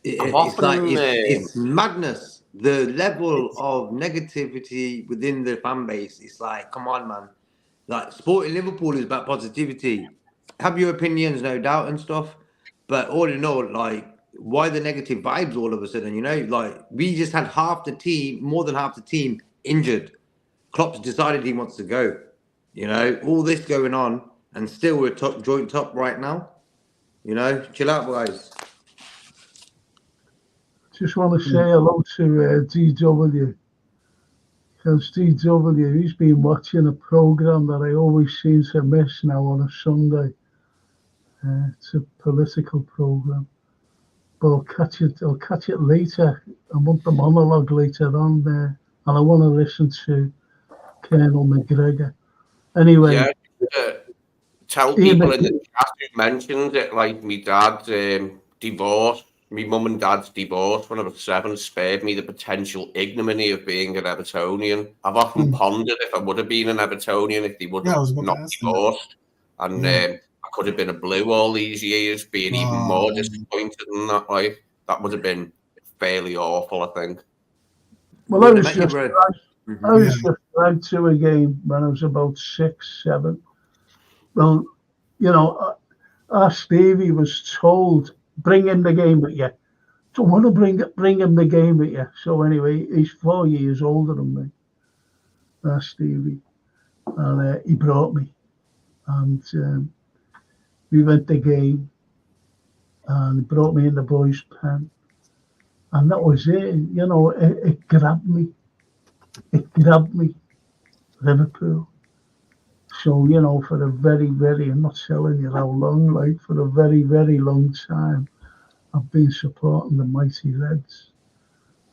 It's like it's madness. The level of negativity within the fan base. It's like, come on, man. Like, Sporting Liverpool is about positivity. Have your opinions, no doubt, and stuff. But all in all, like, why the negative vibes all of a sudden? Like, we just had half the team, more than half the team, injured. Klopp's decided he wants to go. All this going on, and still we're joint top right now. Chill out, guys. Just want to say hello to DW. Because DW, he's been watching a program that I always seem to miss now on a Sunday. It's a political program. But I'll catch it later. I want the monologue later on there. And I want to listen to Colonel McGregor. Anyway. Yeah, tell people in the chat who mentioned it, like my dad's divorce, my mum and dad's divorce when I was 7 spared me the potential ignominy of being an Evertonian. I've often pondered if I would have been an Evertonian if they would have not divorced. And I could have been a Blue all these years, being even more disappointed in that life. That would have been fairly awful, I think. Well, I was just dragged to a game when I was about 6, 7. Well, our Stevie was told, bring in the game with you. Don't want to bring him the game with you. So anyway, he's 4 years older than me, Stevie. And he brought me. And we went the game. And he brought me in the boys' pen. And that was it. It grabbed me. It grabbed me. Liverpool. So, for a very, very, I'm not telling you how long, like for a very, very long time, I've been supporting the mighty Reds.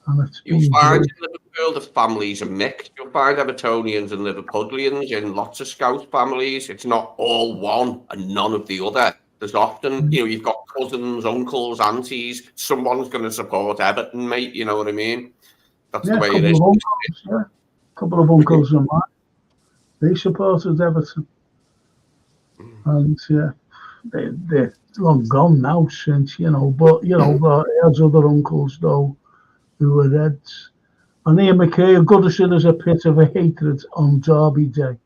And You'll find in Liverpool the families are mixed. You'll find Evertonians and Liverpudlians in lots of Scout families. It's not all one and none of the other. There's often, you've got cousins, uncles, aunties. Someone's going to support Everton, mate. You know what I mean? That's the way it is. A couple of uncles of mine. They supported Everton. And they're long gone now since, but he has other uncles, though, who were Reds. And Ian McKay, Goodison is a pit of a hatred on Derby Day.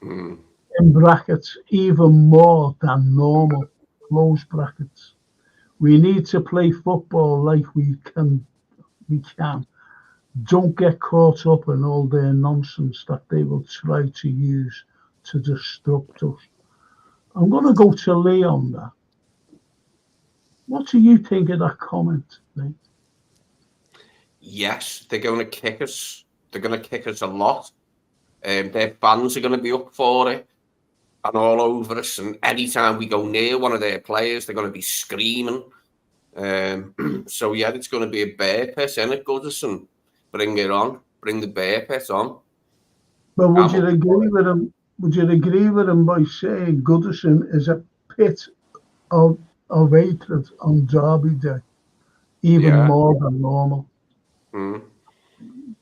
In brackets, even more than normal, close brackets. We need to play football like we can. Don't get caught up in all their nonsense that they will try to use to disrupt us. I'm going to go to Lee on that. What do you think of that comment, Lee? Yes, they're going to kick us. They're going to kick us a lot. Their fans are going to be up for it and all over us. And anytime we go near one of their players, they're going to be screaming. So, yeah, it's going to be a bear piss, isn't it, Goodison? Bring it on. Bring the bear piss on. But would you agree with him? Would you agree with him by saying Goodison is a pit of hatred on Derby Day, even more than normal? No,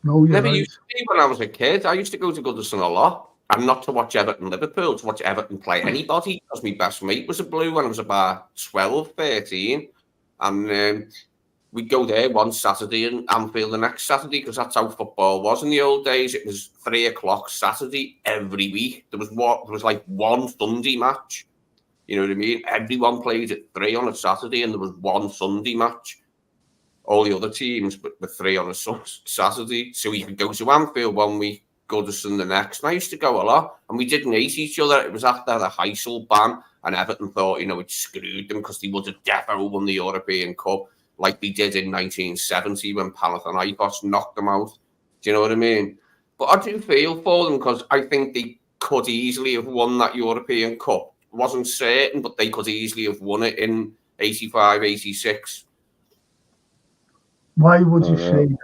Never used to be when I was a kid. I used to go to Goodison a lot, and not to watch Everton Liverpool, to watch Everton play anybody, because my best mate was a Blue when I was about 12, 13, and we'd go there one Saturday and Anfield the next Saturday, because that's how football was in the old days. It was 3 o'clock Saturday every week. There was like one Sunday match. You know what I mean? Everyone played at 3 on a Saturday, and there was one Sunday match. All the other teams were 3 on a Saturday. So we could go to Anfield one week, Goodison the next. And I used to go a lot, and we didn't hate each other. It was after the Heysel ban, and Everton thought, it screwed them because they would have definitely won the European Cup, like they did in 1970 when Panathinaikos knocked them out. Do you know what I mean? But I do feel for them, because I think they could easily have won that European Cup wasn't certain, but they could easily have won it in 85, 86. Why would you say that?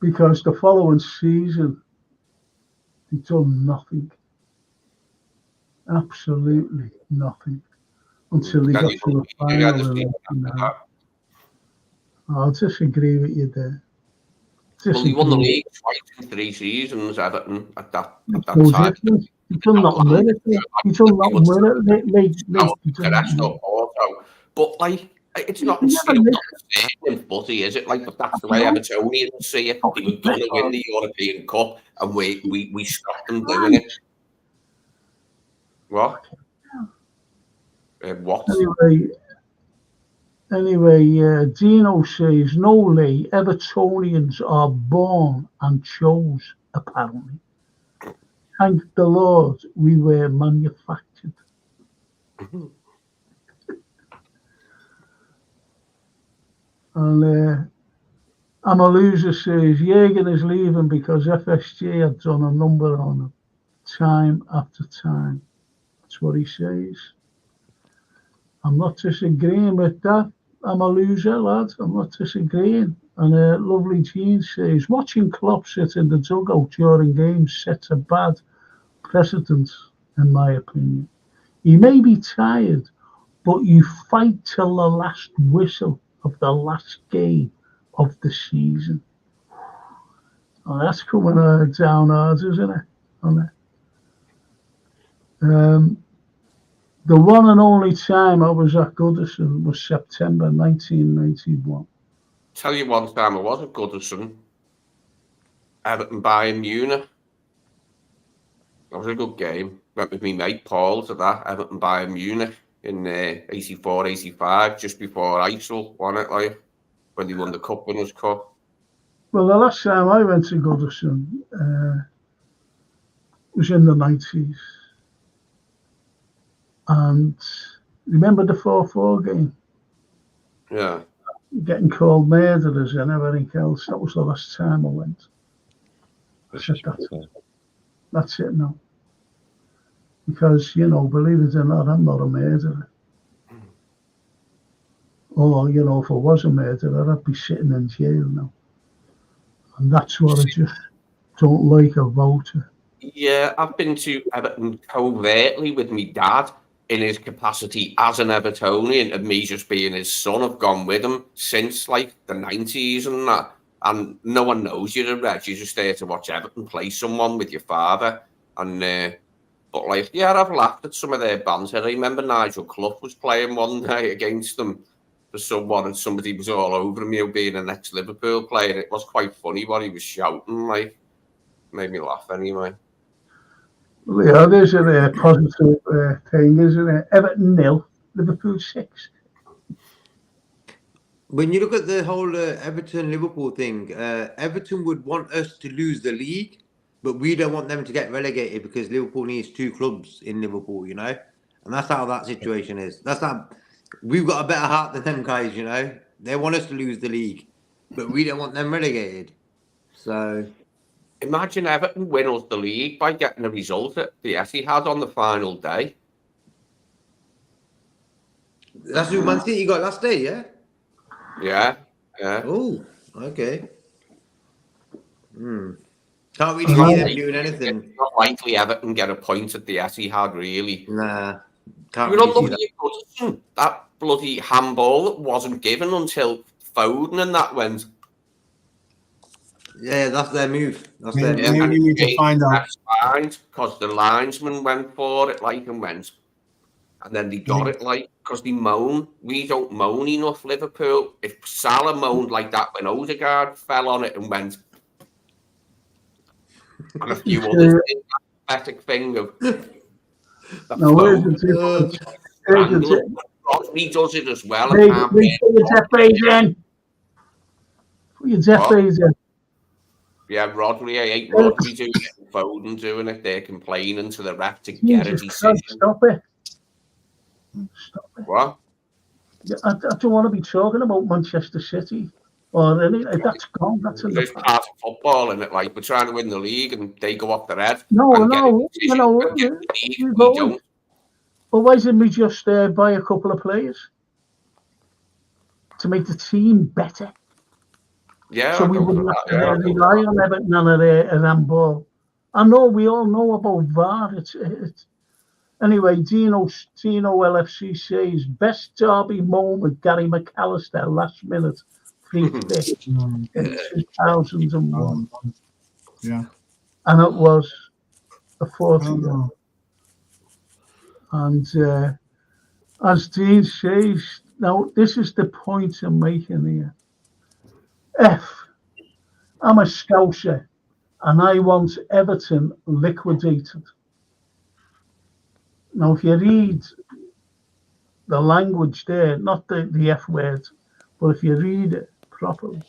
Because the following season, they done nothing. Absolutely nothing. Until they got to the final. I'll disagree with you there. Well, he won the league twice in 3 seasons, Everton, at that time. He's done nothing with it. He's done nothing with it. But, like, it's not in footy, is it? Like, but that's the way Evertonians see it. They were going to win the European Cup, and we stopped them doing it. What? What? Anyway, Dino says, no, Lee, Evertonians are born and chose, apparently. Thank the Lord we were manufactured. And I'm a loser says, Jürgen is leaving because FSG have done a number on him, time after time. That's what he says. I'm not disagreeing with that. I'm a loser, lad. I'm not disagreeing. And Lovely Jean says, watching Klopp sit in the dugout during games sets a bad precedent, in my opinion. He may be tired, but you fight till the last whistle of the last game of the season. Oh, that's coming down hard, isn't it? The one and only time I was at Goodison was September 1991. Tell you one time I was at Goodison, Everton Bayern Munich. That was a good game. Went with me mate Paul to that, Everton Bayern Munich in 84, 85, just before ISIL won it, like, when they won the Cup Winners' Cup. Well, the last time I went to Goodison was in the 90s. And remember the 4-4 game? Yeah. Getting called murderers and everything else. That was the last time I went. I said, that's it now. Because, you know, believe it or not, I'm not a murderer. Or, you know, if I was a murderer, I'd be sitting in jail now. And that's what I just don't like about it. Yeah, I've been to Everton covertly with my dad in his capacity as an Evertonian, and me just being his son. I've gone with him since, like, the 90s and that. And no one knows you're a Reg. You're just there to watch Everton play someone with your father. And but, like, yeah, I've laughed at some of their banter. I remember Nigel Clough was playing one day against them for someone, and somebody was all over him, you know, being an ex-Liverpool player. It was quite funny what he was shouting, like. Made me laugh anyway. Well, yeah, there's a positive thing, isn't it? Everton 0, Liverpool 6. When you look at the whole Everton-Liverpool thing, Everton would want us to lose the league, but we don't want them to get relegated because Liverpool needs 2 clubs in Liverpool, you know? And that's how that situation is. We've got a better heart than them guys, you know? They want us to lose the league, but we don't want them relegated. So... Imagine Everton win us the league by getting a result at the Etihad on the final day. That's who Man City got last day, yeah? Yeah. Oh, okay. Can't really see them doing anything. It's not likely Everton get a point at the Etihad, really. Nah. Can't You're really not looking at that bloody handball that wasn't given until Foden and that went. Yeah, that's their move. That's Maybe, their move. maybe we need to find out. Because the linesman went for it, like, and went. And then they got it, like, because they moan. We don't moan enough, Liverpool. If Salah moaned like that when Odegaard fell on it and went. And a few others did that pathetic thing of. He does it as well. Put your Jeffries in. Yeah, Rodri, I hate Rodri doing it and Foden doing it. They're complaining to the ref to get a decision. Stop it. What? I don't want to be talking about Manchester City or anything. That's gone. That's in the past. There's part of football in it. Like, we're trying to win the league and they go off their head. No. We don't. But why didn't we just buy a couple of players to make the team better? Yeah, So I we don't wouldn't know have that, yeah, I to don't rely know. on Everton and handball. I know we all know about VAR. It's anyway. Dino LFC says best derby moment. Gary McAllister last minute free kick in 2001, Yeah. and it was a 40. Oh, And as Dean says, now this is the point I'm making here. I'm a Scouser, and I want Everton liquidated. Now, if you read the language there, not the F word, but if you read it properly,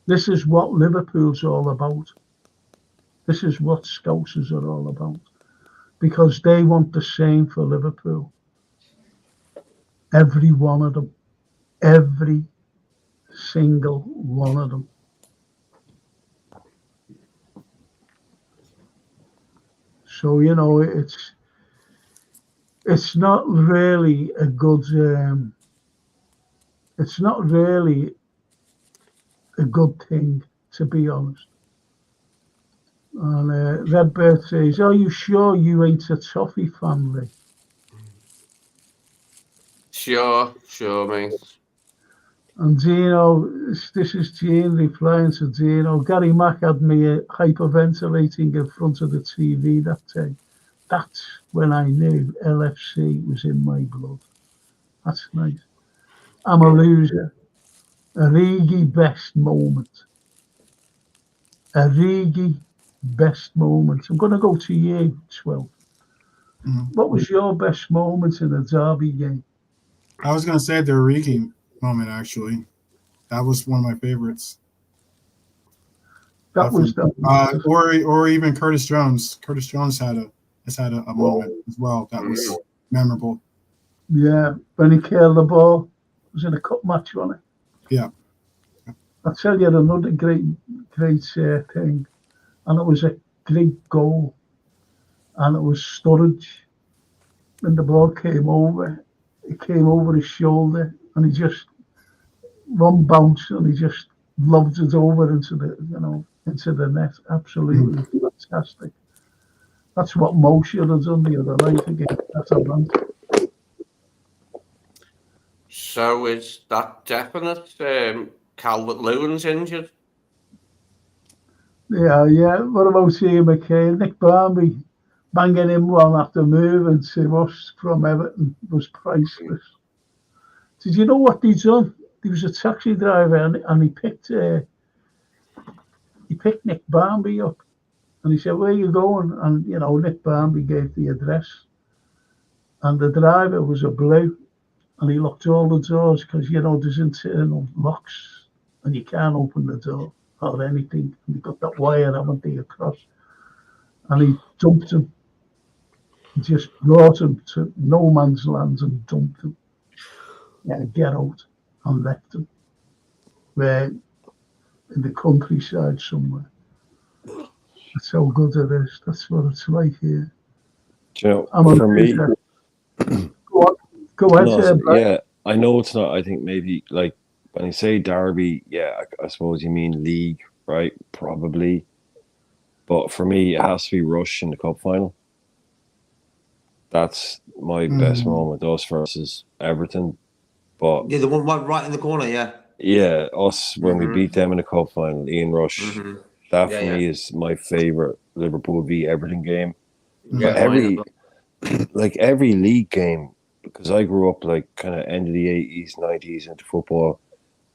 this is what Liverpool's all about. This is what Scousers are all about. Because they want the same for Liverpool. Every one of them. Every single one of them. So, you know, it's not really a good it's not really a good thing, to be honest. And Redbird says, are you sure you ain't a toffee family? Sure, mate. And Dino, this is Gene replying to Dino. Gary Mack had me hyperventilating in front of the TV that day. That's when I knew LFC was in my blood. That's nice. I'm a loser. Origi best moment. Origi best moment. I'm going to go to you, 12. What was your best moment in a derby game? I was going to say the Origi moment, actually. That was one of my favorites. That was the or even Curtis Jones. Curtis Jones had a moment as well that was memorable. Yeah, when he killed the ball. It was in a cup match, wasn't it? Yeah. I'll tell you another great thing, and it was a great goal, and it was Sturridge. When the ball came over, it came over his shoulder, and he just one bounce, and he just lobbed it over into the net. Absolutely fantastic. That's what Mo should have done the other night against Atalanta. So is that definite? Calvert-Lewin's injured. Yeah. What about Ian McCain? Nick Barmby banging him one after moving to us from Everton was priceless. Did you know what he'd done? He was a taxi driver, and he picked Nick Barmby up, and he said, "Where are you going?" And Nick Barmby gave the address, and the driver was a blue, and he locked all the doors because there's internal locks, and you can't open the door or anything. And he got that wire, haven't they, across, and he dumped him. He just brought him to no man's land and dumped him. Yeah, get out, and left him. Where in the countryside somewhere. That's how good it is. That's what it's like here. Do you know, for me, go ahead. Yeah, I know it's not. I think maybe like when you say derby, yeah, I suppose you mean league, right? Probably. But for me, it has to be Rush in the cup final. That's my best moment. Us versus Everton. But yeah, the one right in the corner, yeah. Yeah, us when we beat them in the cup final, Ian Rush. That for me is my favorite Liverpool v Everton game. Yeah, but every league game, because I grew up like kind of end of the 80s, 90s into football.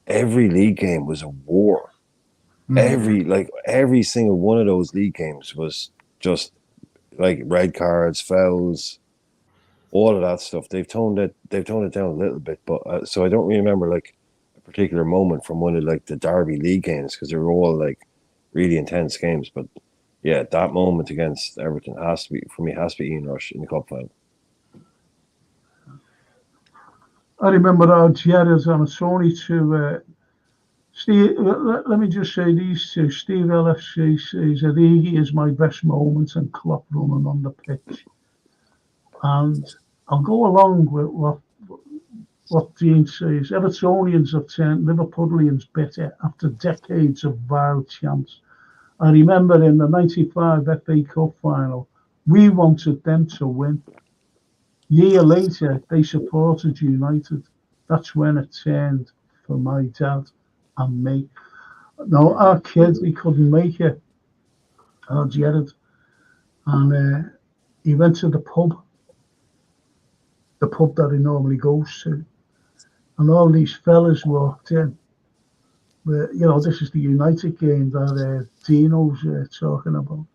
Every league game was a war. Every single one of those league games was just like red cards, fouls, all of that stuff. They've toned it down a little bit, but so I don't really remember like a particular moment from one of like the Derby league games because they were all like really intense games. But yeah, that moment against Everton has to be Ian Rush in the cup final. I remember our Gerrards, and it's only to Steve. Let me just say these two. Steve LFC says Origi is my best moment, and Klopp running on the pitch. And I'll go along with what Dean says. Evertonians have turned Liverpoolians bitter after decades of vile chants. I remember in the 95 FA Cup final, we wanted them to win. Year later, they supported United. That's when it turned for my dad and me. No, our kid, he couldn't make it, our Jared, and he went to the pub that he normally goes to, and all these fellas walked in. This is the United game that Dino's talking about.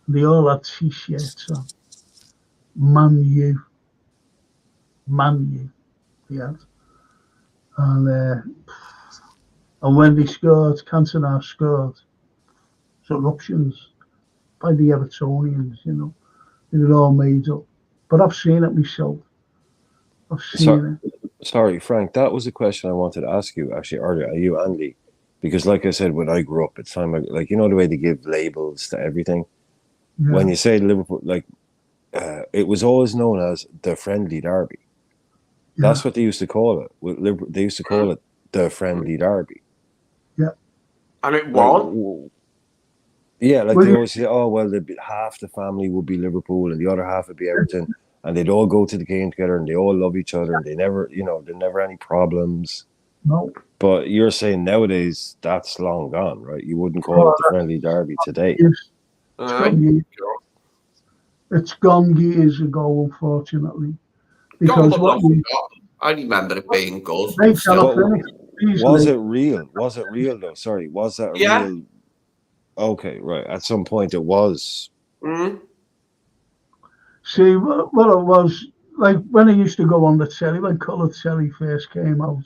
They all had T-shirts on. Man U, they had. And when they scored, Cantona scored. Eruptions by the Evertonians, They were all made up. But I've seen it myself. I've seen it. Sorry, Frank, that was a question I wanted to ask you, actually, earlier, you and Lee. Because like I said, when I grew up, it's time, like, the way they give labels to everything. Yeah. When you say Liverpool, it was always known as the friendly derby. Yeah. That's what they used to call it. They used to call it the friendly derby. Yeah. And it was. They always say, oh, well, half the family would be Liverpool and the other half would be Everton. And they'd all go to the game together and they all love each other. And they never, there never any problems. No. But you're saying nowadays that's long gone, right? You wouldn't call it the friendly derby today. It's gone years ago, unfortunately. Because I remember it being good. Was it real? Was it real though? Sorry, was that real? Okay, right. At some point it was. Mm-hmm. See, what it was, like when I used to go on the telly, when coloured telly first came out,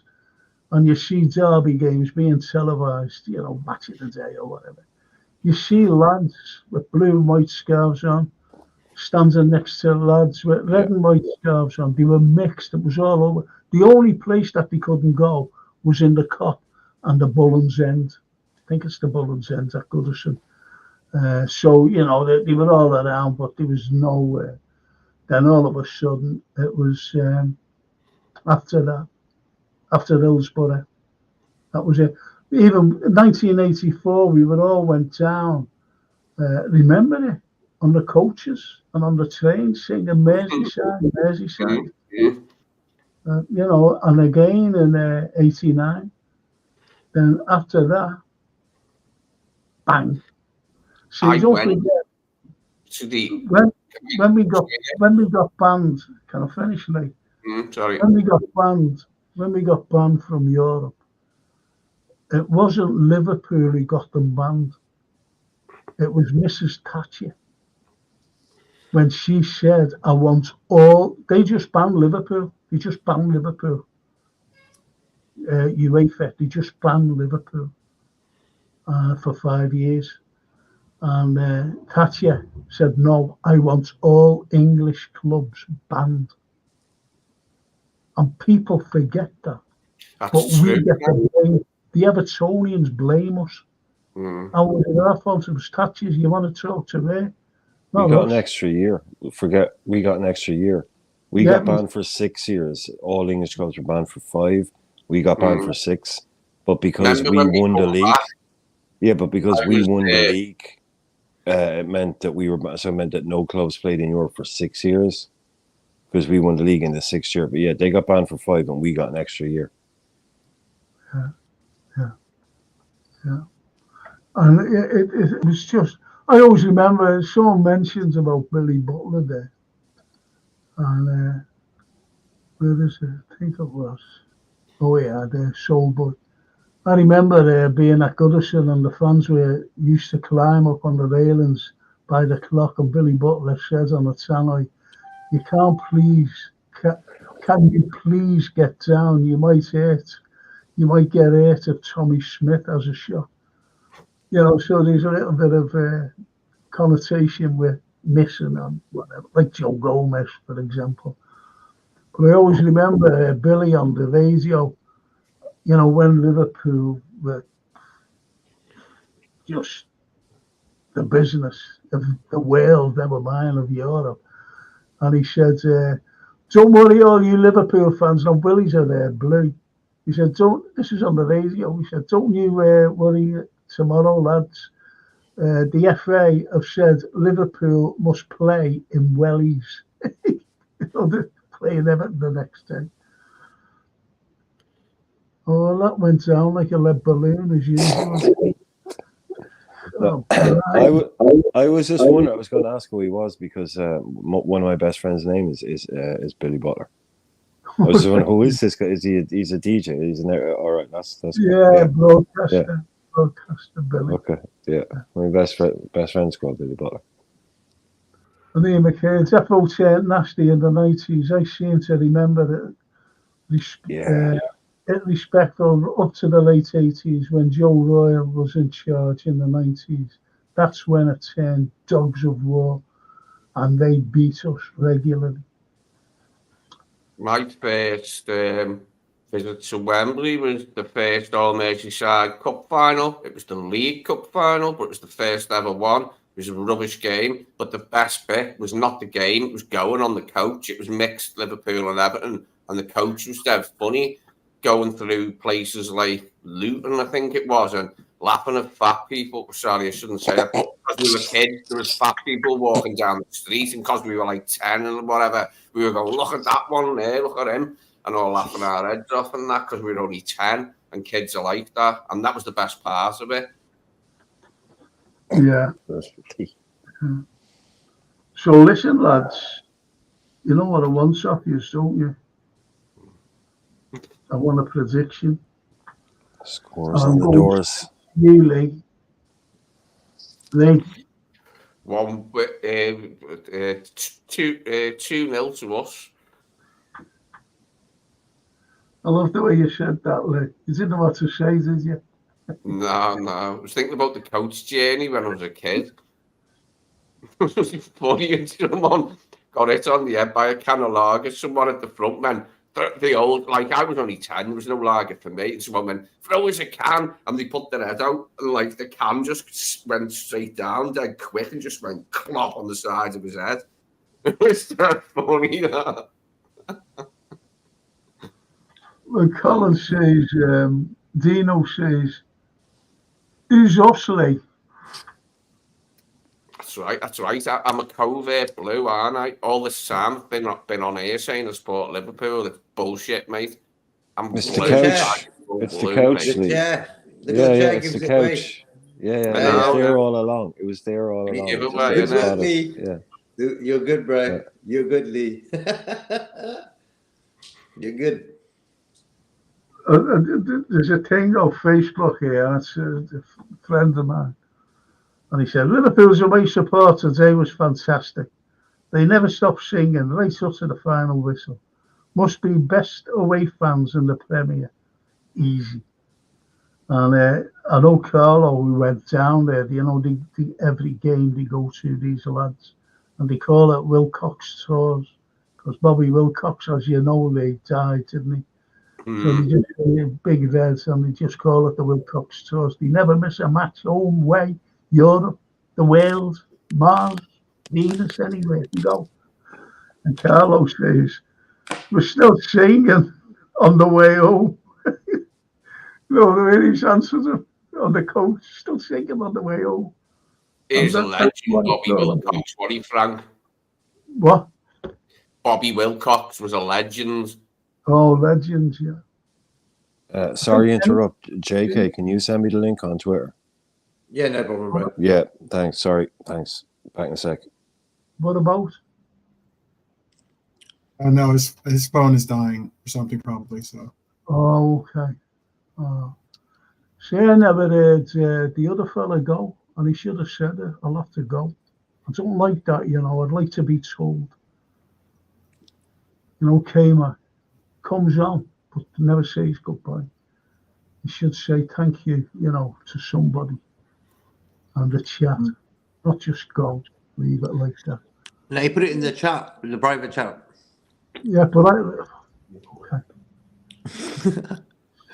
and you see derby games being televised, Match of the Day or whatever. You see lads with blue and white scarves on, standing next to lads with red and white scarves on. They were mixed. It was all over. The only place that they couldn't go was in the Cop and the Bullen's End. I think it's the Bullen's End at Goodison. So, they were all around, but there was nowhere. Then all of a sudden, it was after Hillsborough. That was it. Even in 1984, we all went down. Remember it? On the coaches and on the trains, singing Merseyside. And again in 89. Then after that, bang. See, don't forget, when we got banned, can I finish, mate? Sorry. When we got banned from Europe, it wasn't Liverpool who got them banned. It was Mrs. Thatcher. When she said, I want all, they just banned Liverpool. They just banned Liverpool. UEFA, they just banned Liverpool for 5 years. And Thatcher said, no, I want all English clubs banned. And people forget that. We get the blame. The Evertonians blame us. And was it our fault? It was Thatcher's. You want to talk to her? We got an extra year. We got an extra year. We got banned for 6 years. All English clubs were banned for 5. We got banned for 6. But because we won the league, the league, it meant that it meant that no clubs played in Europe for 6 years because we won the league in the 6th year. But they got banned for 5 and we got an extra year. Yeah. And it was just, I always remember someone mentions about Billy Butler there. And where is it? I think it was. Oh yeah, the Soulboy. I remember being at Goodison and the fans used to climb up on the railings by the clock, and Billy Butler said on the tannoy, "You can't can you please get down? You might get hurt if Tommy Smith has a shot." So there's a little bit of connotation with missing and whatever, like Joe Gomez, for example. But I always remember Billy on the radio, when Liverpool were just the business of the world, never mind of Europe. And he said, don't worry, all you Liverpool fans, no willies are there, blue. He said, this is on the radio. He said, don't you worry tomorrow, lads. The FA have said Liverpool must play in wellies. They're playing Everton the next day. Oh, that went down like a lead balloon as usual. I was just wondering. I was going to ask who he was because one of my best friends' name is Billy Butler. I was just wondering who is this guy? He's a DJ? He's an all right. That's broadcaster, broadcaster Billy. Okay, yeah. My best friend's called Billy Butler. I mean, McCain's FO turned nasty in the 90s. I seem to remember that. Respectful up to the late 80s when Joe Royal was in charge in the 90s. That's when it turned dogs of war and they beat us regularly. My first visit to Wembley was the first All Merseyside Cup final. It was the League Cup final, but it was the first ever one. It was a rubbish game, but the best bit was not the game. It was going on the coach. It was mixed Liverpool and Everton, and the coach was dead funny, going through places like Luton, I think it was, and laughing at fat people. Sorry, I shouldn't say that, but because we were kids, there was fat people walking down the street, and because we were like 10 and whatever, we were going, look at that one there, look at him, and all laughing our heads off and that, because we were only 10, and kids are like that, and that was the best part of it. Yeah. So listen, lads, you know what I want off you, don't you? I want a prediction. Scores on the doors. You, Lee. Lee. 2-0 to us. I love the way you said that, Lee. You didn't know what to say, did you? No. I was thinking about the coach journey when I was a kid. It was funny, and someone got hit on the head by a can of lager. Someone at the front went, the old, like I was only 10, there was no lager for me. And someone went, throw us a can, and they put their head out, and like the can just went straight down, dead quick, and just went clop on the side of his head. It was so funny, that. Well, Colin says, Dino says, who's Osley? That's right. I'm a covert blue, aren't I? All this time I've been on here saying I support Liverpool. It's bullshit, mate. It's the couch. It's the couch. It's the couch. Yeah. It was there all along. It was there all along. Good work, Lee. Yeah. You're good, bro. Yeah. You're good, Lee. You're good. There's a thing on Facebook here, and it's a friend of mine. And he said, Liverpool's away support today was fantastic. They never stopped singing right up to the final whistle. Must be best away fans in the Premier. Easy. And I know Carlyle, who went down there, you know, every game they go to, these lads, and they call it Wilcox Tours, because Bobby Wilcox, as you know, they died, didn't he? So they just big reds, and they just call it the Wilcox Tours. They never miss a match, home, way, Europe, the world, Mars, Venus, anywhere you go. And Carlos says, we're still singing on the way home. You know, the way he's answered him on the coach, still singing on the way home. He's a legend, Bobby Wilcox, wasn't he, Frank? What? Bobby Wilcox was a legend. Oh, legend, yeah. Sorry to interrupt. JK, can you send me the link on Twitter? Yeah, no problem, bro. Yeah, thanks. Sorry, thanks. Back in a sec. What about? No, his phone is dying or something probably. So. Oh, okay. See, I never heard the other fella go, and he should have said it. I'll have to go. I don't like that, you know. I'd like to be told. You know, Kamer comes on, but never says goodbye. He should say thank you, you know, to somebody. And the chat, not just go, leave it like that. No, you put it in the chat, in the private chat. Yeah, but okay.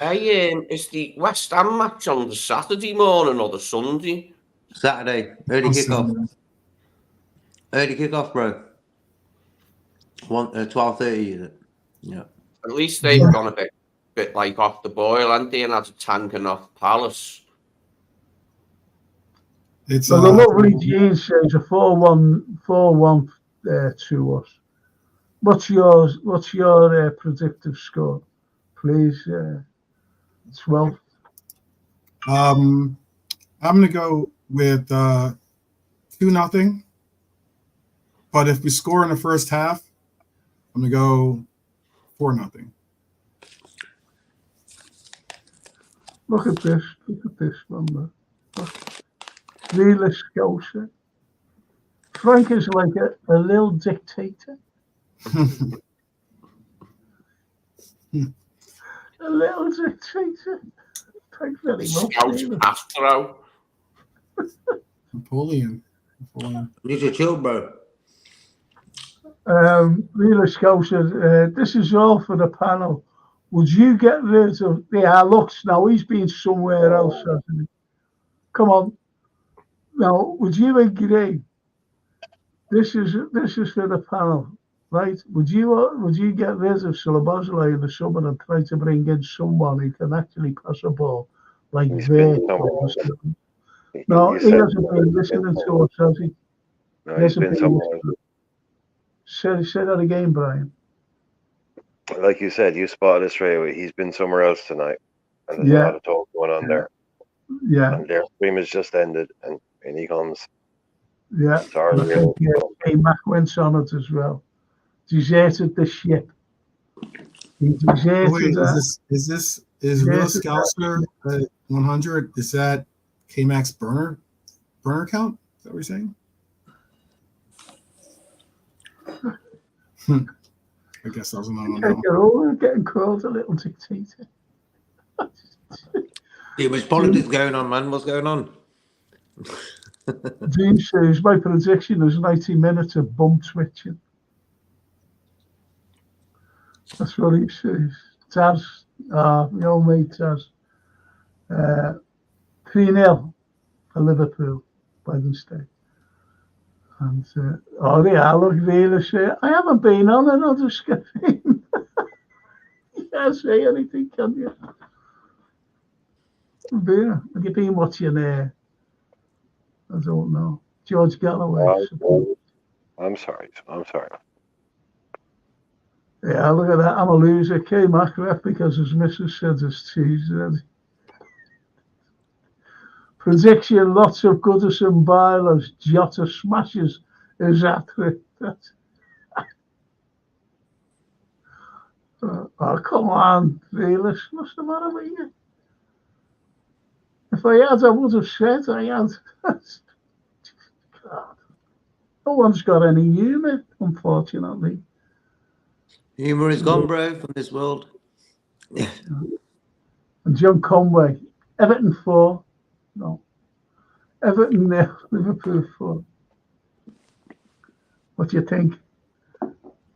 Hey, is the West Ham match on the Saturday morning or the Sunday? Saturday, early kickoff. Early kickoff, bro. 12:30, is it? Yeah. At least they've gone a bit like off the boil, haven't they? And had a tanking off Palace. It's So the lovely Jean says a 4-1 to us. What's your predictive score, please? 12. I'm gonna go with 2-0. But if we score in the first half, I'm gonna go 4-0. Look at this number. Really Scotia. Frank is like a little dictator. A little dictator. Thanks very much. Scouse Astro. Napoleon. You need to chill, bro. Really Scotia, this is all for the panel. Would you get rid of looks now? He's been somewhere else, hasn't he? Come on. Now, would you agree? This is for the panel, right? Would you get rid of Szoboszlai in the summer and try to bring in someone who can actually pass a ball like Vic? No, he hasn't been listening to us, has he? No, he's been somewhere. Say that again, Brian. Like you said, you spotted it straight away. He's been somewhere else tonight, and there's a lot of talk going on there. Yeah. And their stream has just ended, and in he comes. Yeah. Sorry, I think Mac went on it as well. Deserted the ship. He deserted that. Is Real Scouser at 100? Is that K-Mac's burner count? Is that what you're saying? I guess that was another one. Getting called a little dictator. Too much politics going on, man. What's going on? Dean says my prediction is 90 minutes of bum twitching. That's what he says. Taz, my old mate Taz. 3-0 for Liverpool by mistake. And look, really say I haven't been on another screen. You can't say anything, can you? Have you been watching I don't know. George Galloway. I'm sorry. Yeah, look at that. I'm a loser. K-Mac left because his missus said it's Tuesday. Prediction, lots of Goodison Byler's Jota smashes his hat-trick. Oh, come on, Felix. What's the matter with you? If I had, I would have said I had. God. No one's got any humour, unfortunately. Humour is gone, bro, from this world. And John Conway, Everton 4. No. Everton 0, Liverpool 4. What do you think?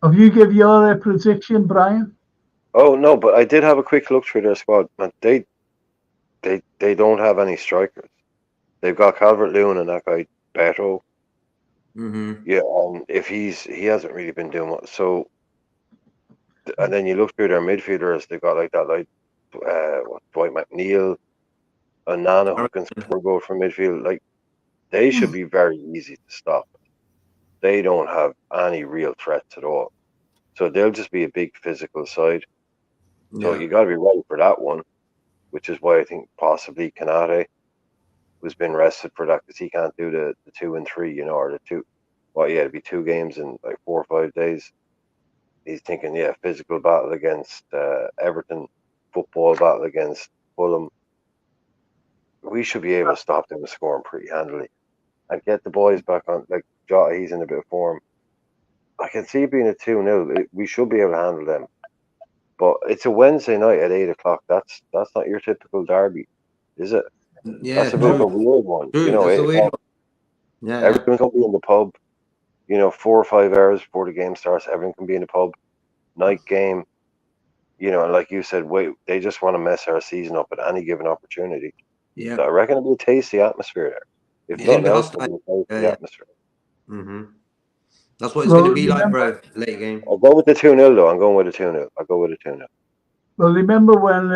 Have you give your prediction, Brian? Oh no, but I did have a quick look through their squad. Man, they don't have any strikers. They've got Calvert-Lewin and that guy Beto. Mm-hmm. Yeah, if he hasn't really been doing much. So, and then you look through their midfielders. They've got like Dwight McNeil, and Nana who can score goal from midfield. Like they should be very easy to stop. They don't have any real threats at all. So they'll just be a big physical side. So you got to be ready for that one, which is why I think possibly Kanate was been rested for that because he can't do the 2 and 3, or the 2. Well, yeah, it'd be 2 games in like 4 or 5 days. He's thinking, physical battle against Everton, football battle against Fulham. We should be able to stop them scoring pretty handily and get the boys back on. Like Jota, he's in a bit of form. I can see it being a 2-0. We should be able to handle them. But it's a Wednesday night at 8 o'clock. That's not your typical derby, is it? Yeah, that's a bit of a weird one. Weird one. Everyone can be in the pub. 4 or 5 hours before the game starts, everyone can be in the pub. Night game. And like you said, they just want to mess our season up at any given opportunity. Yeah. So I reckon it'll be a tasty atmosphere there. If nothing else, it'll be a tasty atmosphere. Mm-hmm. That's what it's going to be like, bro. Late game. I'll go with the 2-0 though. I'm going with a 2-0. I'll go with a 2-0. Well, remember when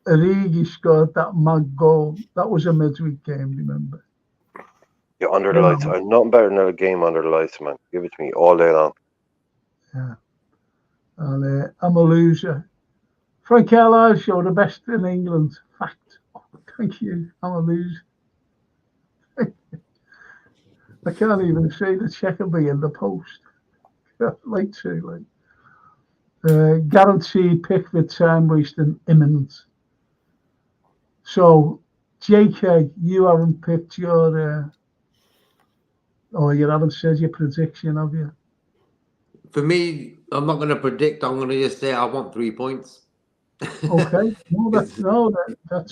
Origi scored that mad goal? That was a midweek game, remember? Yeah, under the lights. I'm nothing better than a game under the lights, man. Give it to me all day long. Yeah. And I'm a loser. Frank Carlyle show the best in England. Fact. Oh, thank you. I'm a loser. I can't even say the checker be in the post. I'd like to, like. Guaranteed Pickford time wasting imminent. So, JK, you haven't picked your, or you haven't said your prediction, have you? For me, I'm not going to predict. I'm going to just say I want 3 points. Okay. That's fine.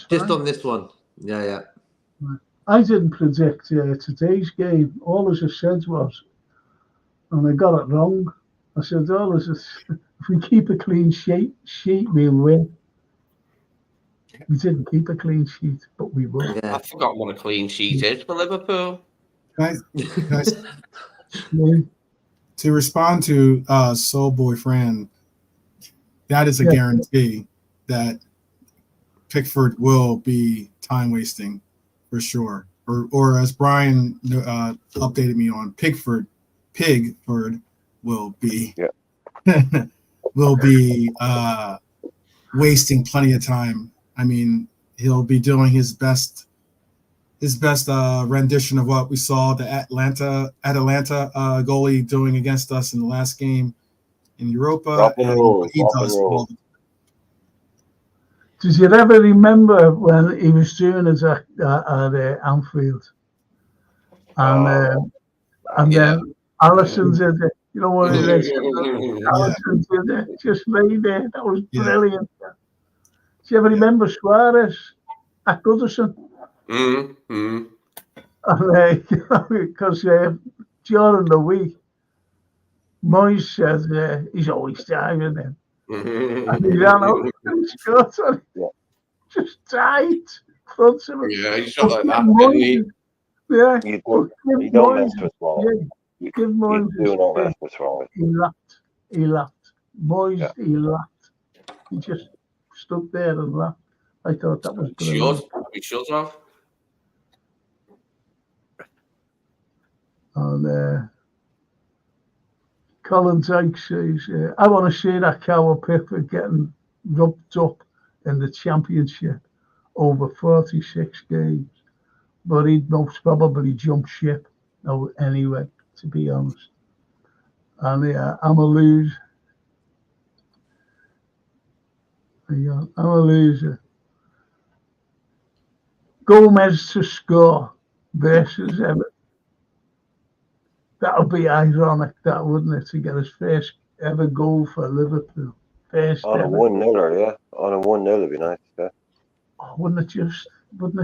Just on this one. Yeah. I didn't predict today's game. All as I said was, and I got it wrong. I said, if we keep a clean sheet, we'll win. We didn't keep a clean sheet, but we will. Yeah. I forgot what a clean sheet is for Liverpool. Guys, to respond to Soul Boyfriend, that is a guarantee that Pickford will be time wasting for sure. Or as Brian updated me on, Pigford will be wasting plenty of time. I mean, he'll be doing his best rendition of what we saw the Atalanta goalie doing against us in the last game in Europa. Did you ever remember when he was doing it at Anfield? And then Alisson did it. You know what it is? Alisson did it. Just lay there. That was brilliant. Do you ever remember Suarez at Goodison? Mm-hmm. Because during the week, Moyes said he's always diving in. And he ran out and scored on it. Just died in front of him. Yeah, he shot like that, didn't he? Yeah. You don't mess with Moyes. Give Moyes you do not mess with Moyes. He laughed. Moyes, he laughed. He just stood there and laughed. I thought that was brilliant. We should have. And Colin Dyke says, I want to see that coward Pickford getting rubbed up in the Championship over 46 games. But he'd most probably jump ship anyway, to be honest. And I'm a loser. I'm a loser. Gomez to score versus Everton. That would be ironic, that wouldn't it, to get his first ever goal for Liverpool. First on ever. A 1-0, yeah. On a 1-0 it'd be nice, yeah. Oh, wouldn't it just? And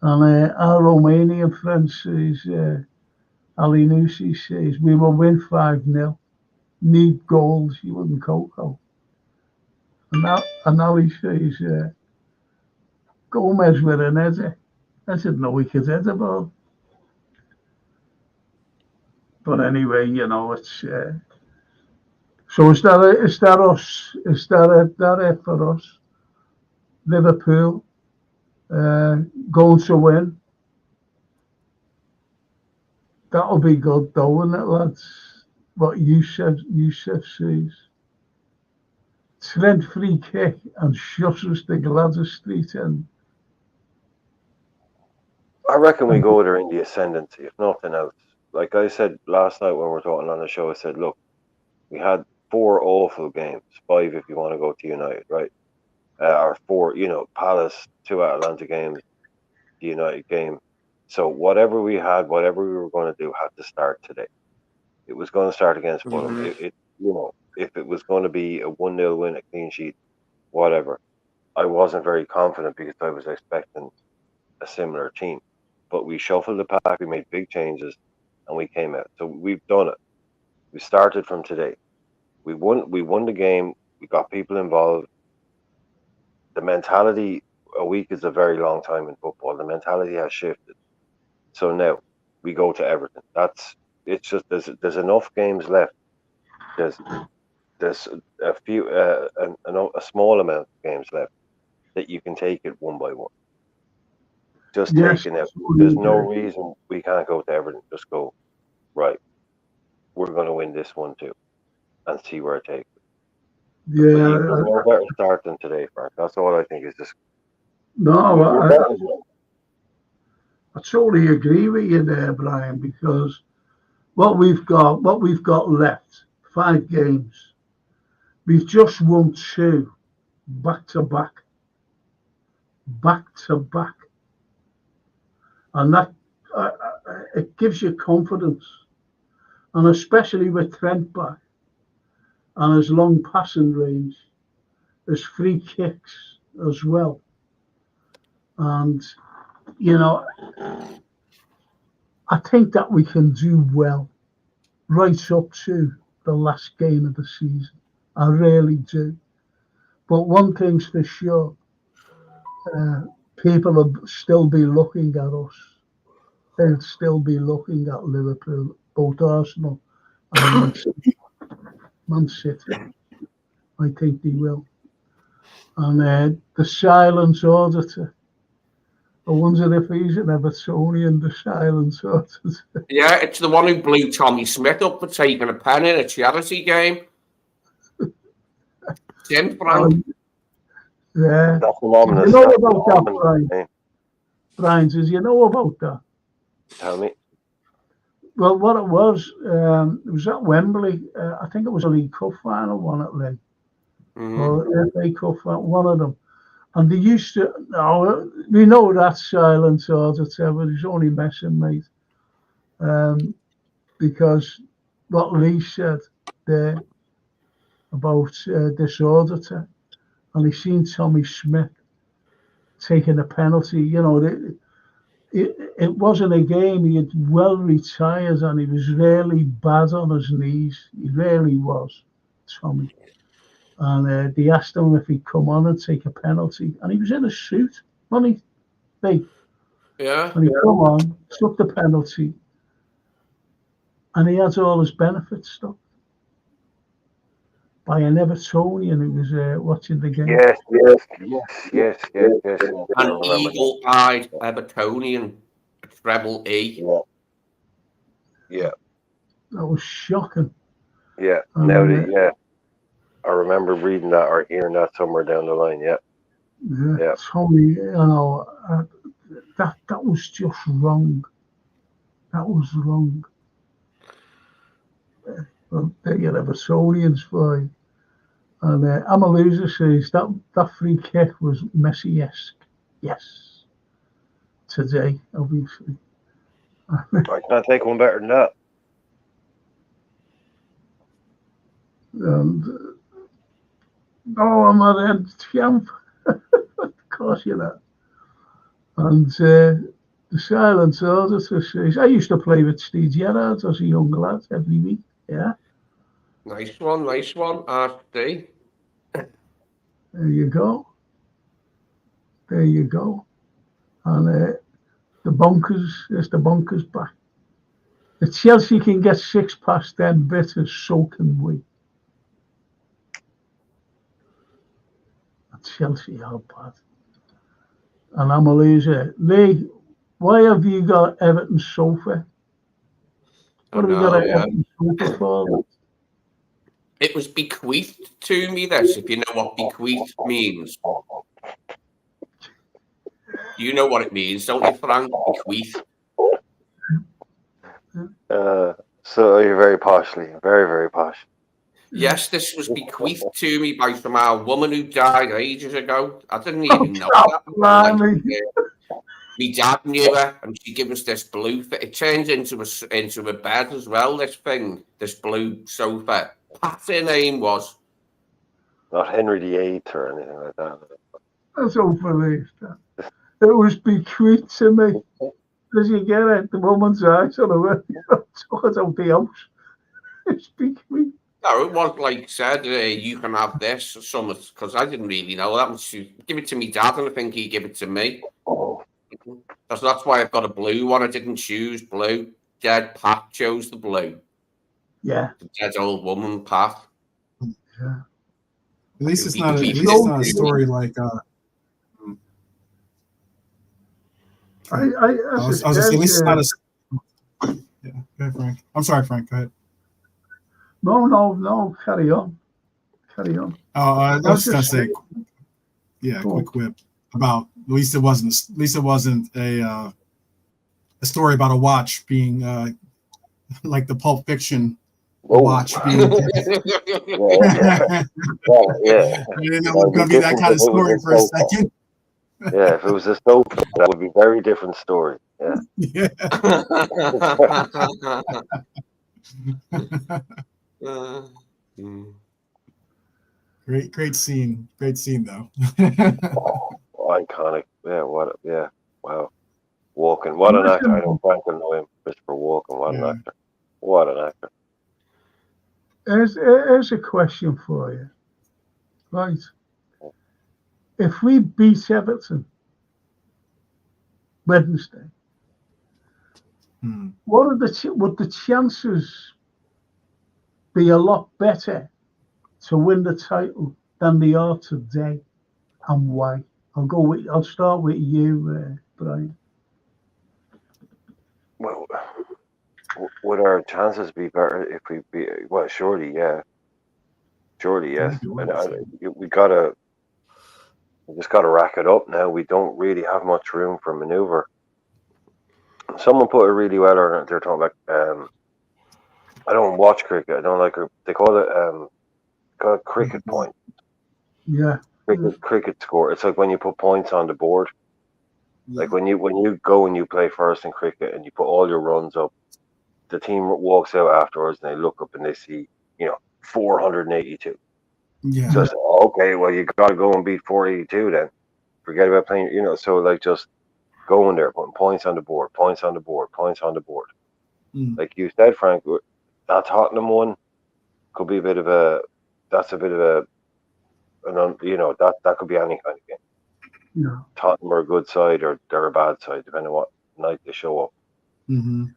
our Romanian friend says, Ali Nusi says, we will win 5-0. Need goals, you wouldn't cocoa. And now he says, Gomez with an header. I didn't know he could head a ball. But anyway, it's. So is that us? Is that it for us? Liverpool going to win. That'll be good, though, wouldn't it, lads? What Yusuf says. Trent free kick and shutters the Gladys Street end. I reckon we go there in the ascendancy, if nothing else. Like I said last night when we were talking on the show, I said, look, we had 4 awful games, 5 if you want to go to United, right? Or 4, Palace, 2 Atalanta games, the United game. So whatever we had, whatever we were going to do, had to start today. It was going to start against Fulham. If it was going to be a 1-0 win, a clean sheet, whatever. I wasn't very confident because I was expecting a similar team. But we shuffled the pack, we made big changes, and we came out. So we've done it. We started from today. We won the game. We got people involved. The mentality, a week is a very long time in football. The mentality has shifted. So now we go to Everton. That's it's just there's enough games left. There's a few a small amount of games left that you can take it one by one. Just taking it. There's no reason we can't go to Everton. Just go, right. We're going to win this one too, and see where it takes. Yeah, there's no better start than today, Frank. That's all I think is just. No, I totally agree with you there, Brian, because what we've got left, 5 games. We've just won 2 back to back. And that it gives you confidence. And especially with Trent back and his long passing range, his free kicks as well. And, you know, I think that we can do well right up to the last game of the season. I really do. But one thing's for sure, people will still be looking at us. They'll still be looking at Liverpool, both Arsenal and Man City. I think they will. And the silence auditor, I wonder if he's an Evertonian, the silence auditor. Yeah, it's the one who blew Tommy Smith up for taking a pen in a charity game. Tim Frank. Yeah. That's phenomenal. You know about that, Brian? Brian, did you know about that? Tell me. Well, what it was at Wembley. I think it was a League Cup final, one at League. Or FA Cup final, one of them. And they used to, we know that silence auditor, but he's only messing, mate. Because what Lee said there about this auditor, and he seen Tommy Smith taking a penalty. You know, it wasn't a game. He had well retired, and he was really bad on his knees. He really was, Tommy. And they asked him if he'd come on and take a penalty, and he was in a suit, wasn't he? Yeah. And he come on, took the penalty, and he had all his benefits stopped by an Evertonian who was watching the game. Yes. An eagle-eyed Evertonian, treble E. Yeah. That was shocking. Yeah. I remember reading that or hearing that somewhere down the line. Yeah. Tommy, you know, that was just wrong. That was wrong. Well, there you have Evertonians for you. And Amaluza says that free kick was Messi-esque. Yes. Today, obviously. I can't take one better than that. And I'm at end champ. Of course you're not. And the silent auditor says, I used to play with Steve Gerrard as a young lad every week. Yeah. Nice one, RD. There you go. And the bonkers back. If Chelsea can get 6 past 10 bitters, so can we. Chelsea are bad. And I'm a loser. Lee, why have you got Everton sofa? What have you got an Everton sofa for? It was bequeathed to me, this, if you know what bequeathed means. You know what it means, don't you, Frank? Bequeath. So you're very poshly, very, very posh. Yes, this was bequeathed to me by some woman who died ages ago. I didn't even know that. My dad knew her, and she gave us this blue. It turned into a bed as well. This blue sofa. What's her name was? Not Henry VIII or anything like that. That's unbelievable. It was bequeathed to me. Because you get it, the woman's eyes on the took out the house. It's bequeathed. No, it was like said, you can have this or something, because I didn't really know that. Give it to me dad, and I think he gave it to me. That's why I've got a blue one. I didn't choose blue. dead Pat chose the blue. Yeah. The dead old woman, Pat. Yeah. At least it's It'd not. be- At least it's not a story like. I was gonna say, at least it's not a. Yeah. Go ahead, Frank. I'm sorry, Frank. Go ahead. No. Carry on. I was just gonna say, quick whip about at least it wasn't a story about a watch being like the Pulp Fiction watch being. Yeah. I didn't know it was gonna be that kind of story for a second. Yeah, if it was a soap, that would be a very different story. Yeah. Yeah. Great scene though. Iconic. Yeah, wow. Walken, what an actor. I know Frank will know him. Christopher Walken, what an actor. What an actor. Here's a question for you. Right. If we beat Everton Wednesday, would the chances be a lot better to win the title than they are today, and why? I'll start with you, Brian. Well, would our chances be better if we beat? Well, surely, yeah. Surely, yes. We just gotta rack it up now. We don't really have much room for maneuver. Someone put it really well, or they're talking about. I don't watch cricket. I don't like it. They call it cricket point. Yeah. Cricket score. It's like when you put points on the board. Like when you go and you play first in cricket and you put all your runs up, the team walks out afterwards and they look up and they see 482. Yeah. So it's, okay, well you got to go and beat 482 then. Forget about playing. So like just going there, putting points on the board. Like you said, Frank, that Tottenham one could be a bit of a. That's a bit of a. That could be any kind of game. Yeah. Tottenham are a good side or they're a bad side, depending on what night they show up. Mm-hmm.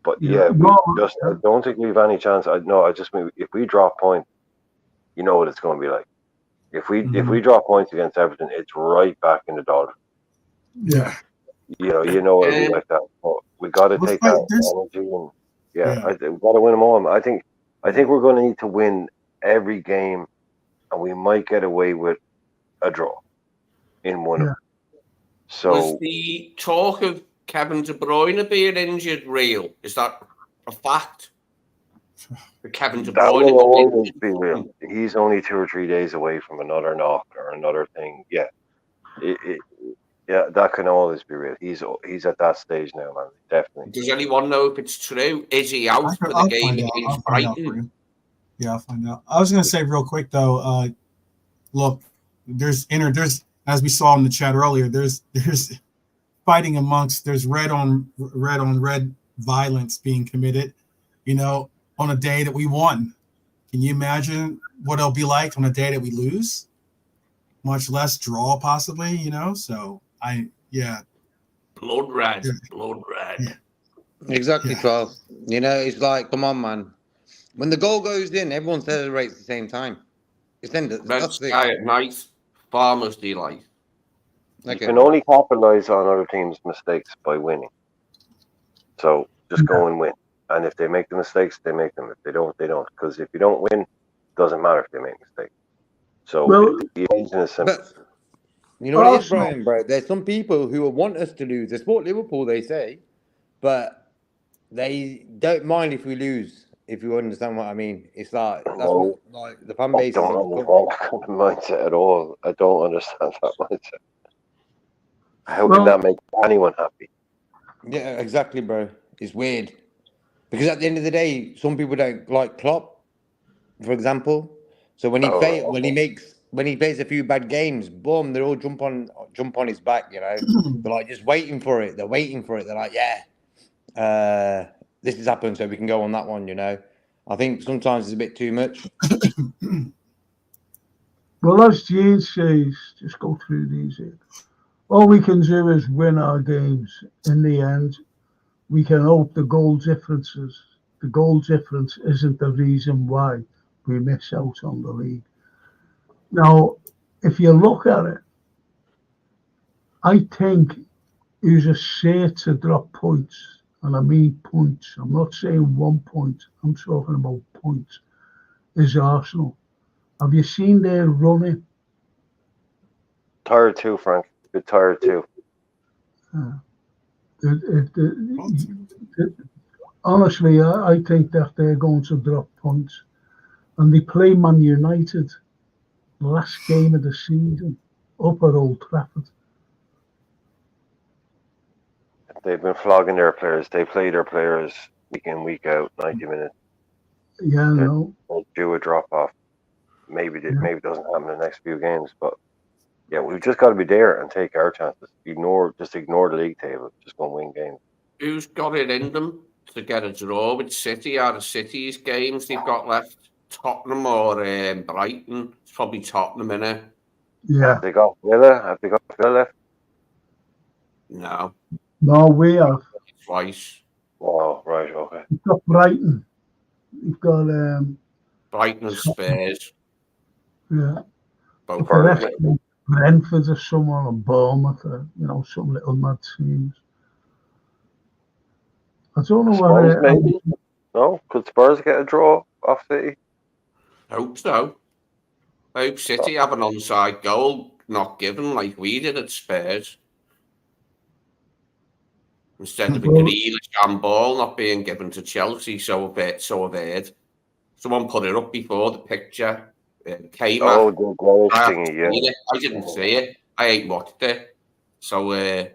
But Yeah. I don't think we have any chance. I just mean if we drop points, you know what it's going to be like. If we drop points against Everton, it's right back in the dollar. Yeah. You know it'll be like that. But we got to take that energy and we got to win them all. I think we're going to need to win every game, and we might get away with a draw in one of them. So was the talk of Kevin De Bruyne being injured real? Is that a fact? Kevin De Bruyne that will always be real. He's only 2 or 3 days away from another knock or another thing. Yeah, that can always be real. He's at that stage now, man. Definitely. Does anyone know if it's true? Is he out for the game against Brighton? Yeah, I'll find out. I was going to say real quick though. Look, there's as we saw in the chat earlier. There's fighting amongst. There's red on red violence being committed. On a day that we won. Can you imagine what it'll be like on a day that we lose? Much less draw, possibly. So Blood red. Yeah. Exactly, 12. It's like, come on, man. When the goal goes in, everyone celebrates at the same time. It's ended. Red sky at night. Farmer's delight. You can only capitalize on other teams' mistakes by winning. So just go and win. And if they make the mistakes, they make them. If they don't, they don't. Because if you don't win, it doesn't matter if they make mistakes. So the reason is simple. But you know what it is, Brian, bro? There's some people who want us to lose. They support Liverpool, they say, but they don't mind if we lose. If you understand what I mean, it's like that's what the fan base. I don't understand that kind of mindset at all. I don't understand that mindset. How can that make anyone happy? Yeah, exactly, bro. It's weird. Because at the end of the day, some people don't like Klopp, for example. So when he plays a few bad games, boom, they all jump on his back. They're like just waiting for it. They're waiting for it. They're like, this has happened, so we can go on that one. I think sometimes it's a bit too much. Well, as Gene says, just go through these here. All we can do is win our games in the end. we can hope the goal difference isn't the reason why we miss out on the league. Now, if you look at it, I think who's a safe to drop points, and I mean points. I'm not saying 1 point. I'm talking about points. Is Arsenal. Have you seen their running? Tired too, Frank. A bit tired too. Honestly, I think that they're going to drop points. And they play Man United last game of the season up at Old Trafford. They've been flogging their players. They play their players week in, week out, 90 minutes. Yeah, no. They'll do a drop off. Maybe it doesn't happen in the next few games, but yeah, we've just got to be there and take our chances. Ignore the league table. Just go and win games. Who's got it in them to get a draw with City out of City's games they've got left? Tottenham or Brighton? It's probably Tottenham, innit? Yeah. Have they got Villa? Have they got Villa left? No. No, we have. Twice. Oh, right, okay. We've got Brighton. We've got Brighton and Spurs. Yeah. Both Brentford or someone, or Bournemouth, or, some little mad teams. I don't know Spurs, maybe? No? Could Spurs get a draw off City? Hope so. I hope City have an onside goal not given like we did at Spurs. Instead of a Grealish handball not being given to Chelsea, so I've heard. Someone put it up before the picture. Came the Grealish thingy, yeah. I didn't see it. I ain't watched it. So, I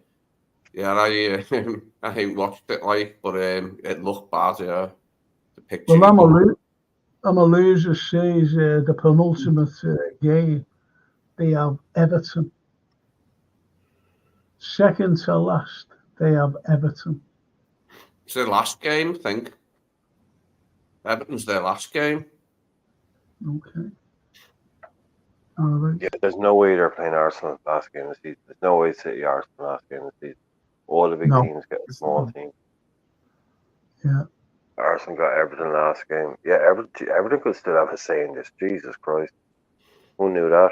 ain't watched it, but it looked bad, yeah. The picture. Well, I'm a loser says the penultimate game, they have Everton. Second to last, they have Everton. It's their last game, I think. Everton's their last game. Okay. All right. Yeah, there's no way they're playing Arsenal last game of the season. There's no way City Arsenal last game of the season. All the big teams get a small team. Yeah. Arsenal got Everton last game. Yeah, Everton could still have a say in this. Jesus Christ. Who knew that?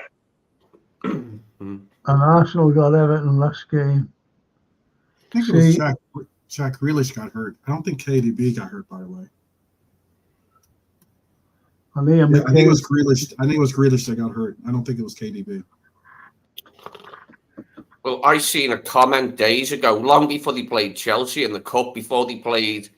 And Arsenal got Everton last game. I think it was Jack Grealish got hurt. I don't think KDB got hurt, by the way. I think it was Grealish. I think it was Grealish that got hurt. I don't think it was KDB. Well, I seen a comment days ago, long before they played Chelsea in the cup, before they played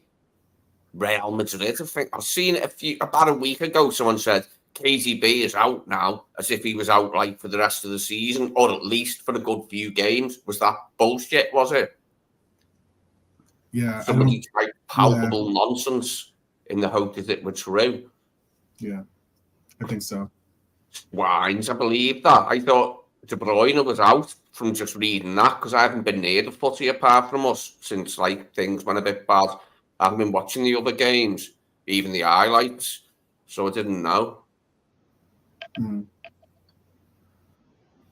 Real Madrid. I think I've seen it about a week ago. Someone said KDB is out now, as if he was out for the rest of the season, or at least for a good few games. Was that bullshit? Was it? Yeah. Somebody tried palpable nonsense in the hope that it were true. Yeah, I think so. Wines, I believe that. I thought De Bruyne was out from just reading that, because I haven't been near the footy apart from us since things went a bit bad. I haven't been watching the other games, even the highlights, so I didn't know.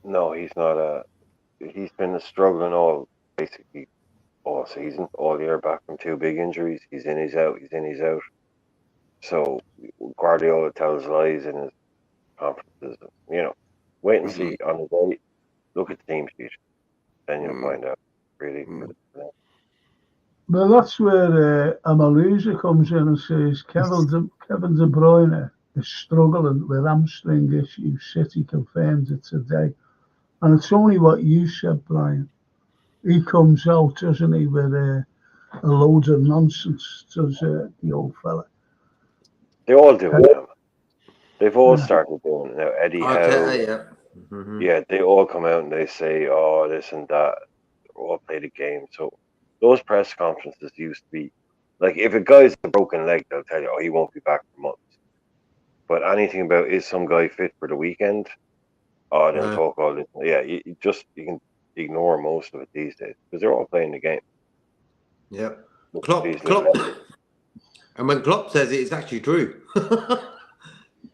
No, he's not. He's been struggling basically all season, all year, back from 2 big injuries. He's in, he's out. He's in, he's out. So Guardiola tells lies in his conferences. Wait and see on the day. Look at the team sheet, then you'll find out. Really. Well, that's where Amaluza comes in and says Kevin De Bruyne is struggling with hamstring issues. City confirmed it today. And it's only what you said, Brian. He comes out, doesn't he, with a load of nonsense, does the old fella. They all do it now. They've all started doing it now. Eddie Howe. Yeah, they all come out and they say, oh, this and that. They all play the game. So those press conferences used to be, if a guy's a broken leg, they'll tell you, oh, he won't be back for months. But anything about, is some guy fit for the weekend? Oh, they'll talk all this. Yeah, you can ignore most of it these days, because they're all playing the game. Yeah. Klopp. And when Klopp says it, it's actually true.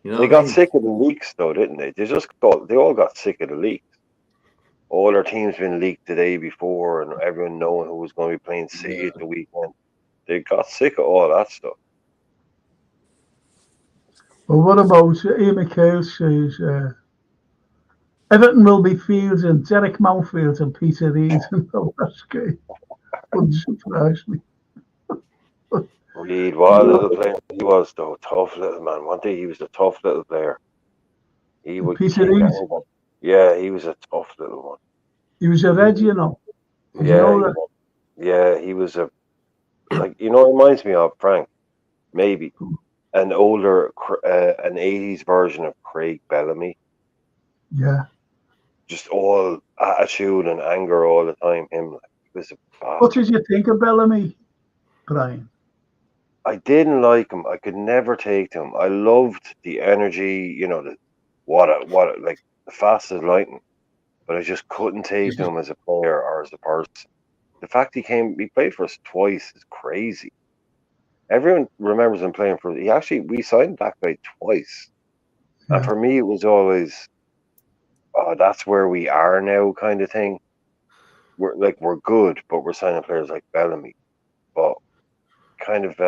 They got sick of the leaks, though, didn't they? They all got sick of the leaks. All their teams been leaked the day before, and everyone knowing who was going to be playing City at the weekend. They got sick of all that stuff. Well, what about Ian McHale says Everton will be fielding Derek Mountfield and Peter Reid in the last game. Wouldn't surprise me. Reid, what a little player he was, though. Tough little man. One day he was a tough little player. He would Peter Reid? Yeah, he was a tough little one. He was a red, you know. Did Yeah, you know that? Yeah, he was a like it reminds me of Frank, maybe an older, an 80s version of Craig Bellamy. Yeah. Just all attitude and anger all the time. Him, like, he was a bastard. What did you think of Bellamy, Brian? I didn't like him. I could never take him. I loved the energy, like the fast as lightning. But I just couldn't take him as a player or as a person. The fact he played for us twice is crazy. Everyone remembers him playing for. We signed that guy twice, and for me it was always, oh, that's where we are now, kind of thing. We're good, but we're signing players like Bellamy. But kind of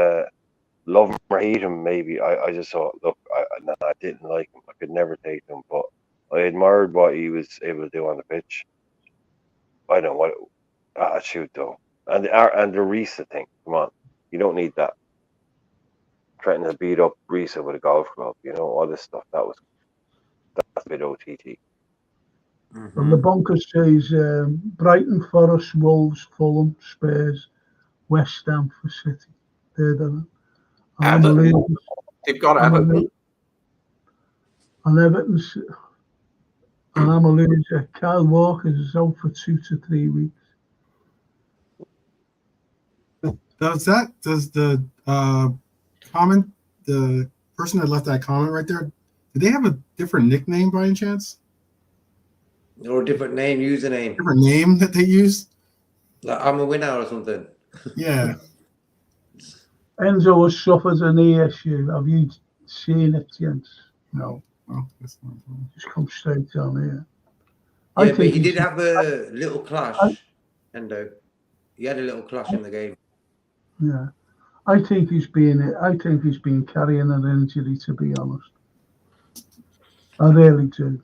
love him or hate him, maybe. I just thought, look, I didn't like him. I could never take him, but I admired what he was able to do on the pitch. I don't know what attitude though, and the Risa thing. Come on, you don't need that. Threatening to beat up Risa with a golf club, all this stuff. That's a bit OTT. Well, the bunker says Brighton, Forest, Wolves, Fulham, Spurs, West Ham for City. They've got Everton. And Everton's. And I'm a loser. Kyle Walker is out for 2 to 3 weeks. Does the comment, the person that left that comment right there, did they have a different nickname by any chance? Or a different username? Different name that they use? Like I'm a winner or something. Yeah. Enzo has suffered a knee issue. Have you seen it, gents? No. Oh, that's not Just come straight down here. Yeah, but he did have a little clash, Endo. He had a little clash in the game. Yeah, I think he's been carrying an injury, to be honest. I really do.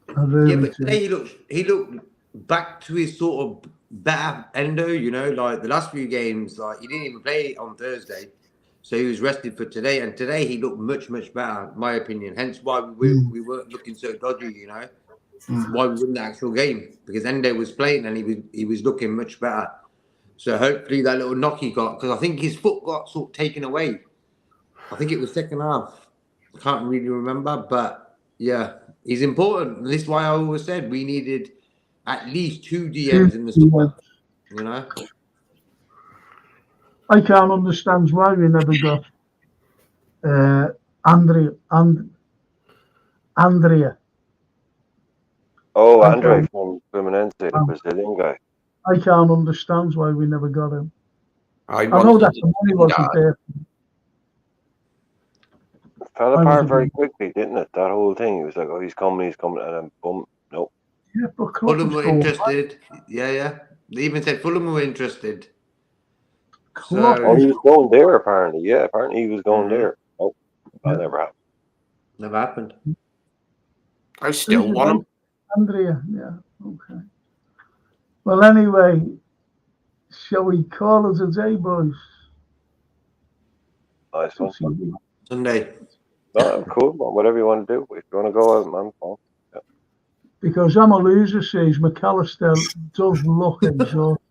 But today he looked back to his sort of better Endo. Like the last few games, like he didn't even play on Thursday. So he was rested for today, and today he looked much, much better, in my opinion. Hence why we weren't looking so dodgy, Why we won the actual game, because Endo was playing and he was looking much better. So hopefully that little knock he got, because I think his foot got sort of taken away. I think it was second half. I can't really remember, but yeah, he's important. And this is why I always said we needed at least 2 DMs in the squad, I can't understand why we never got Andrea. Oh, Andre from Fluminense, the Brazilian guy. I can't understand why we never got him. I know that the money wasn't there. It fell apart very quickly, didn't it? That whole thing. It was like, oh, he's coming, and then boom, nope. Yeah, but Fulham were interested. Yeah. They even said Fulham were interested. So he was going there, apparently. Yeah, apparently he was going there. Oh, that never happened. Never happened. I still want him. Andrea, yeah, okay. Well, anyway, shall we call it a day, boys? Nice one. Sunday. No, cool. Well, whatever you want to do. If you want to go out, man, fine. Yeah. Because I'm a loser, says McAllister does look exhausted.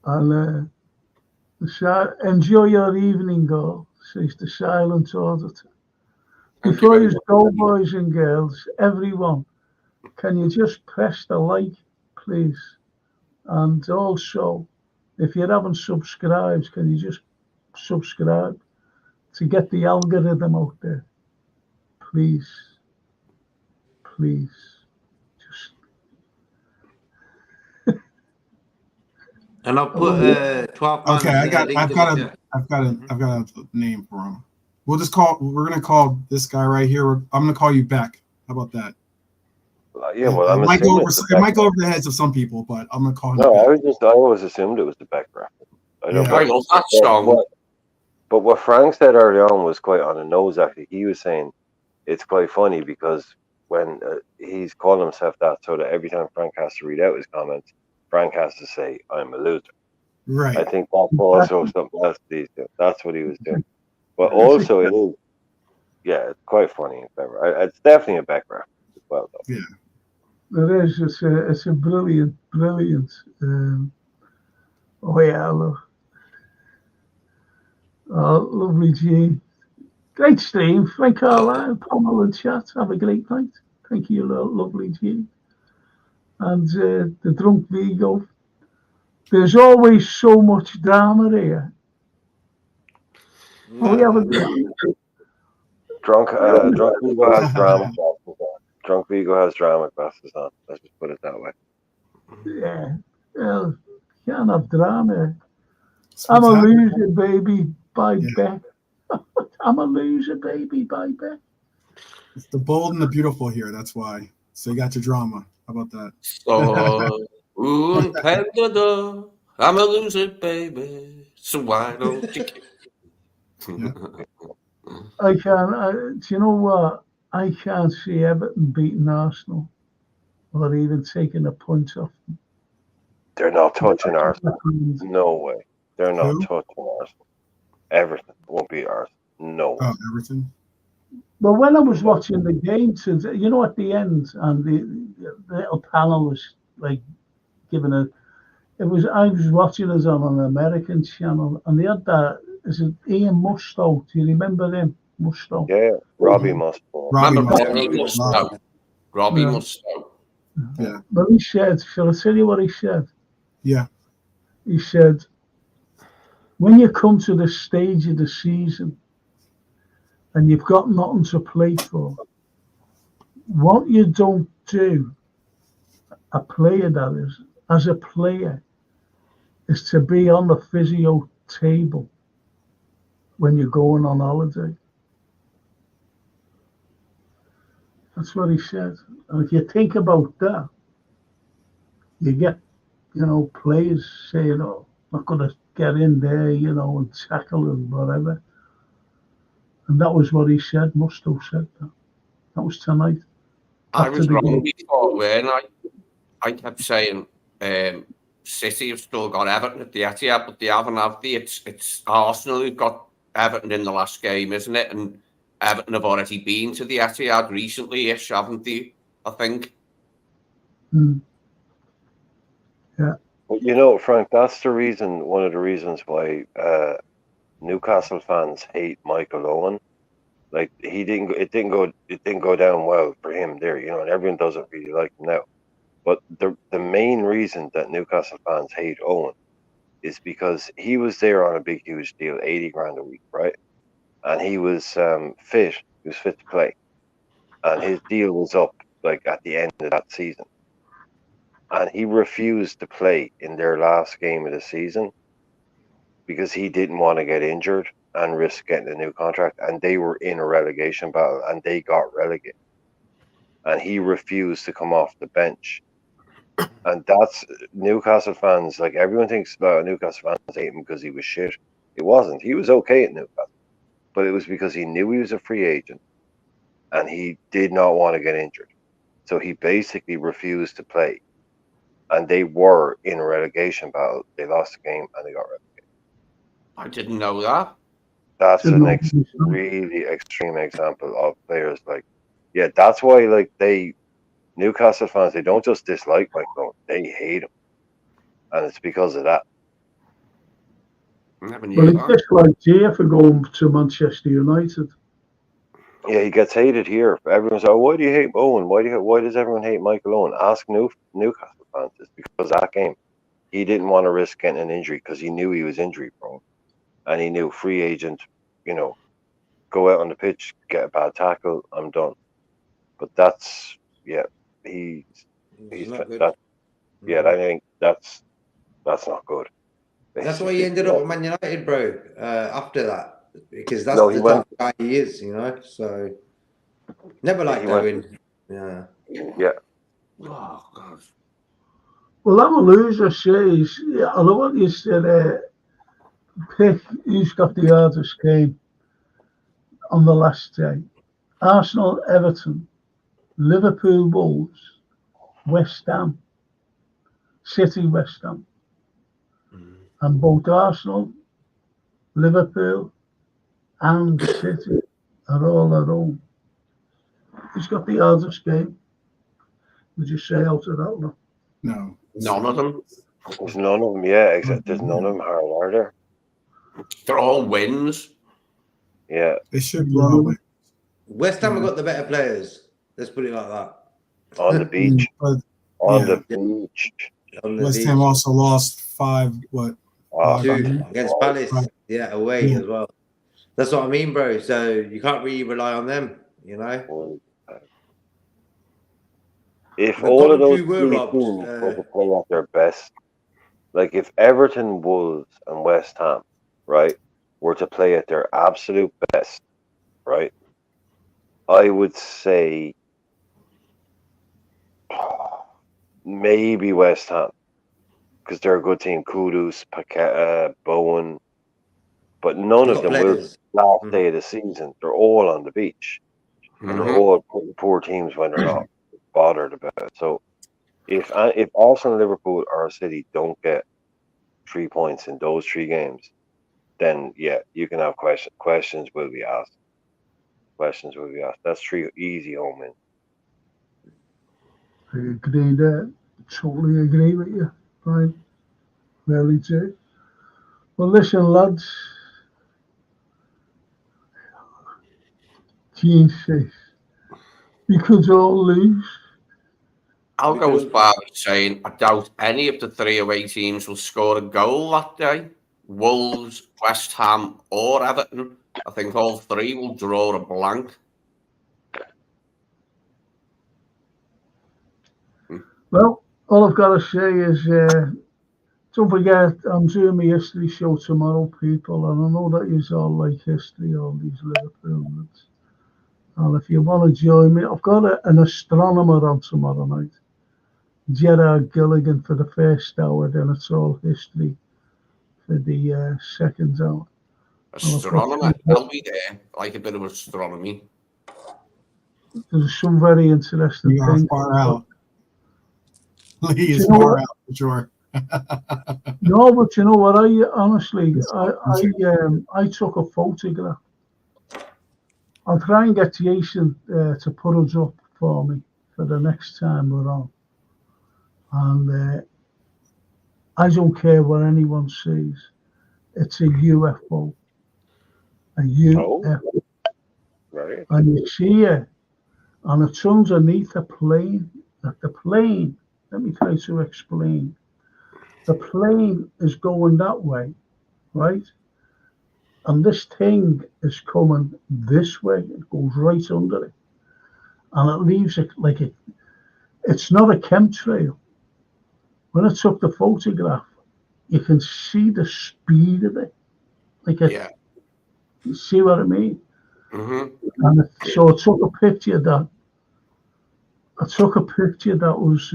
And enjoy your evening, girl, says the silent auditor. Before you go, boys and girls, everyone, can you just press the like, please? And also, if you haven't subscribed, can you just subscribe to get the algorithm out there? Please. Just. And I'll put 12 months. Okay, I've got a name for him. We're gonna call this guy right here. I'm gonna call you back. How about that? Yeah, well, I'm it might assuming go over the heads of some people, but I'm gonna call him. No, I always assumed it was the back ref. I don't. I love that song. But what Frank said early on was quite on the nose. Actually, he was saying it's quite funny because when he's calling himself that, so that every time Frank has to read out his comments, Frank has to say, "I'm a loser." Right. I think that's also something else these days. That's what he was doing. But also, it is, yeah, it's quite funny. It's definitely a back ref as well, though. Yeah. It is. It's a brilliant. Oh yeah, lovely Gene. Great stream. Frank Carlyle, Paul and chat. Have a great night. Thank you, lovely Gene. And the drunk Vigo. There's always so much drama here. Oh, yeah, Drunk Vigo has drama. Drunk Vigo has drama glasses on. Let's just put it that way. Yeah, well, can't have drama. I'm a loser, baby. Bye, Beck. I'm a loser, baby. Bye, Beck. It's the bold and the beautiful here. That's why. So you got your drama. How about that? So, I'm a loser, baby. So why don't you? I can't. Do you know what? I can't see Everton beating Arsenal or even taking a point off them. They're not touching Arsenal. No way. They're not touching Arsenal. Everton won't beat Arsenal. No. Oh, Everton. Well, when I was watching the game, you know, at the end, and the little panel was like giving a. I was watching it on an American channel, and they had that. Is it Ian Musto? Do you remember him? Musto. Yeah, Robbie Musto. Robbie Musto. Robbie Musto. Yeah. But he said, shall I tell you what he said? Yeah. He said, when you come to this stage of the season and you've got nothing to play for, what you don't do, a player that is, as a player, is to be on the physio table when you're going on holiday. That's what he said. And if you think about that, you get, players saying, oh, not going to get in there, and tackle and whatever. And that was what he said. Musto said that. That was tonight. I was wrong before, weren't I? I kept saying City have still got Everton at the Etihad, but they haven't, have they? It's Arsenal who've got Everton in the last game, isn't it? And Everton have already been to the Etihad recently-ish, haven't they? I think. Yeah. Well, Frank, that's one of the reasons why Newcastle fans hate Michael Owen. Like it didn't go down well for him there, and everyone doesn't really like him now. But the main reason that Newcastle fans hate Owen is because he was there on a big, huge deal, 80 grand a week, right? And he was fit. He was fit to play. And his deal was up like at the end of that season. And he refused to play in their last game of the season because he didn't want to get injured and risk getting a new contract. And they were in a relegation battle and they got relegated. And he refused to come off the bench. And that's Newcastle fans, like everyone thinks about Newcastle fans hate him because he was shit. It wasn't. He was okay at Newcastle. But it was because he knew he was a free agent and he did not want to get injured. So he basically refused to play. And they were in a relegation battle. They lost the game and they got relegated. I didn't know that. That's a really extreme example of players that's why Newcastle fans, they don't just dislike Mike Owen, they hate him. And it's because of that. Well, it's just like Jay for going to Manchester United. Yeah, he gets hated here. Everyone's like, why do you hate Owen? Why does everyone hate Michael Owen? Ask Newcastle fans. It's because of that game. He didn't want to risk getting an injury because he knew he was injury prone. And he knew free agent, go out on the pitch, get a bad tackle, I'm done. But that's, he's not good. I think that's not good. That's why he ended up at Man United, bro. After that. Because that's the type of guy he is, So never liked Owen. Yeah. Yeah. Oh, God. Well, I'm a loser, says. Yeah, I know what you said. Pick who's got the hardest game on the last day. Arsenal, Everton, Liverpool, Wolves, West Ham, City, West Ham. And both Arsenal, Liverpool, and City are all at home. Who's got the hardest game? Would you say out of that one? No. None of them. There's none of them. Yeah, exactly. There's none of them hard, are there? They're all wins. Yeah. They should be all win. West Ham have got the better players. Let's put it like that. On the beach. But On yeah. the beach. On the West beach. Ham also lost 5, what? Oh, 2 against Palace. Right. Yeah, away Yeah. as well. That's what I mean, bro. So you can't really rely on them, you know? If The all of those commentary were three robbed, teams were to play at their best, like if Everton, Wolves, and West Ham, right, were to play at their absolute best, right, I would say maybe West Ham, because they're a good team. Kudus, Bowen, but none They've of got them will players. last day of the season. They're all on the beach, and they're all putting poor teams when they're not bothered about it. So if Arsenal, Liverpool, or City don't get 3 points in those 3 games, then yeah, you can have questions will be asked. Questions will be asked. That's 3 easy home wins. I agree there. Totally agree with you, right? Really do. Well, listen, lads. Jesus. We could all lose. I'll go as far as saying I doubt any of the 3 away teams will score a goal that day. Wolves, West Ham, or Everton. I think all 3 will draw a blank. Well, all I've got to say is don't forget I'm doing my history show tomorrow, people, and I know that you all like history, all these Liverpool lads. And if you want to join me, I've got an astronomer on tomorrow night, Gerard Gilligan, for the first hour, then it's all history for the second hour. Astronomer, I'll be there. I like a bit of astronomy. There's some very interesting You are things. far out. He is You know far what? out, for sure. No, but you know what? I took a photograph. I'll try and get Jason to put us up for me for the next time we're on. And I don't care what anyone says. It's a UFO. A UFO. Right. And you see it, and it's underneath a plane. The plane, let me try to explain. The plane is going that way, right? And this thing is coming this way. It goes right under it. And it leaves it like it's not a chemtrail. When I took the photograph, you can see the speed of it. Yeah. You see what I mean? Mm-hmm. And so I took a picture that was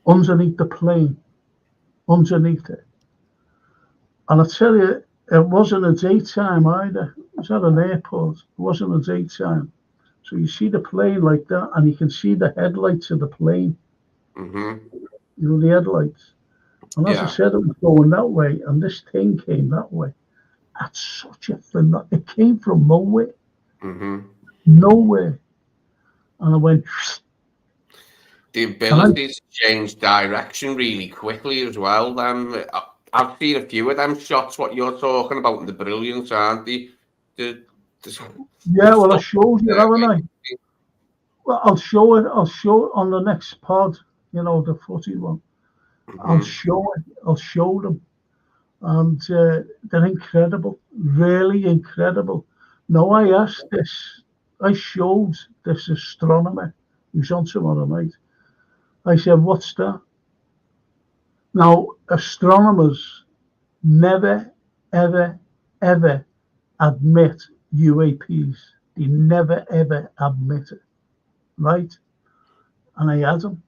underneath the plane, underneath it. And I tell you, it wasn't a daytime either. It was at an airport. It wasn't a daytime. So you see the plane like that, and you can see the headlights of the plane. Mm-hmm. You know, the headlights. And as I said, it was going that way, and this thing came that way. That's such a phenomenon. It came from nowhere. Mm-hmm. Nowhere. And I went... The ability to change direction really quickly as well. I've seen a few of them shots, what you're talking about, and the brilliance, aren't they? Yeah, well, I showed you, haven't I? Well, I'll show it on the next pod, you know, the footy one. Mm-hmm. I'll show them. And they're incredible, really incredible. Now, I showed this astronomer who's on tomorrow night. I said, what's that? Now, astronomers never, ever, ever admit UAPs. They never, ever admit it, right? and I had him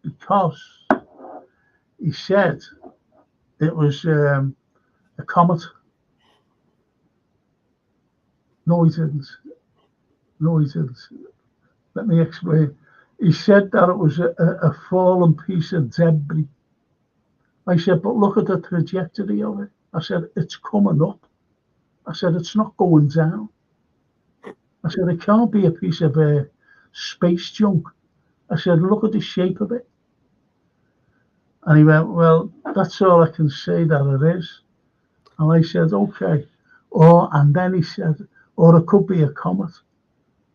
because he said it was a comet. No, he didn't. No, he didn't. Let me explain. He said that it was a fallen piece of debris. I said, but look at the trajectory of it. I said, it's coming up. I said, it's not going down. I said, it can't be a piece of space junk. I said, look at the shape of it. And he went, well, that's all I can say that it is. And I said, okay. And then he said, or it could be a comet.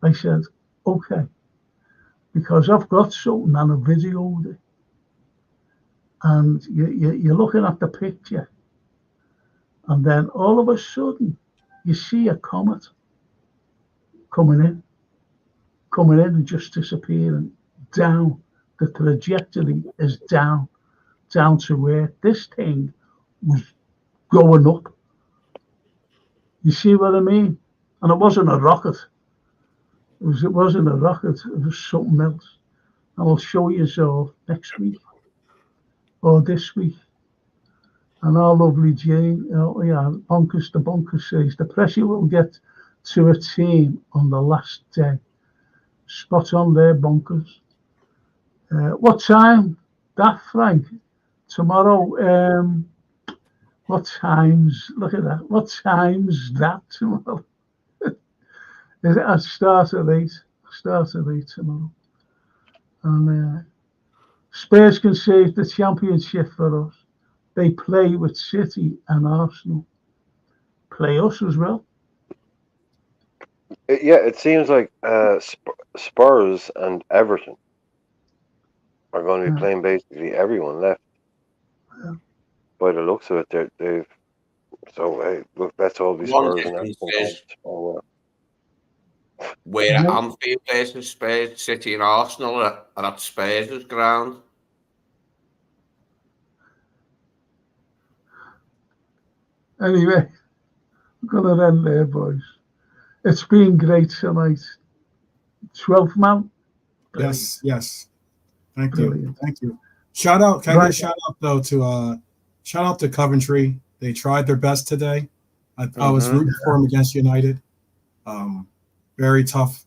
I said, okay. Because I've got something and a video of it. And you're looking at the picture. And then all of a sudden, you see a comet coming in and just disappearing down. The trajectory is down to where this thing was going up. You see what I mean? And it wasn't a rocket. It wasn't a rocket. It was something else. And I'll show you so next week or this week. And our lovely Jane, Bonkers the Bunker says, the pressure will get to a team on the last day. Spot on there, Bonkers. What time? That, Frank? Tomorrow? What times? Look at that. What time's that tomorrow? I start at 8. Tomorrow. And Spurs can save the championship for us. They play with City and Arsenal. Play us as well. It seems like Spurs and Everton are going to be playing basically everyone left. Yeah. By the looks of it, they've. So hey, look, that's all these Spurs and Everton. Where Anfield versus Spurs, City and Arsenal are at Spurs' ground. Anyway, I'm going to end there, boys. It's been great tonight. 12th man. Brilliant. Yes. Thank you. Shout out, can I get a shout out though to Coventry. They tried their best today. I was rooting for them against United. Very tough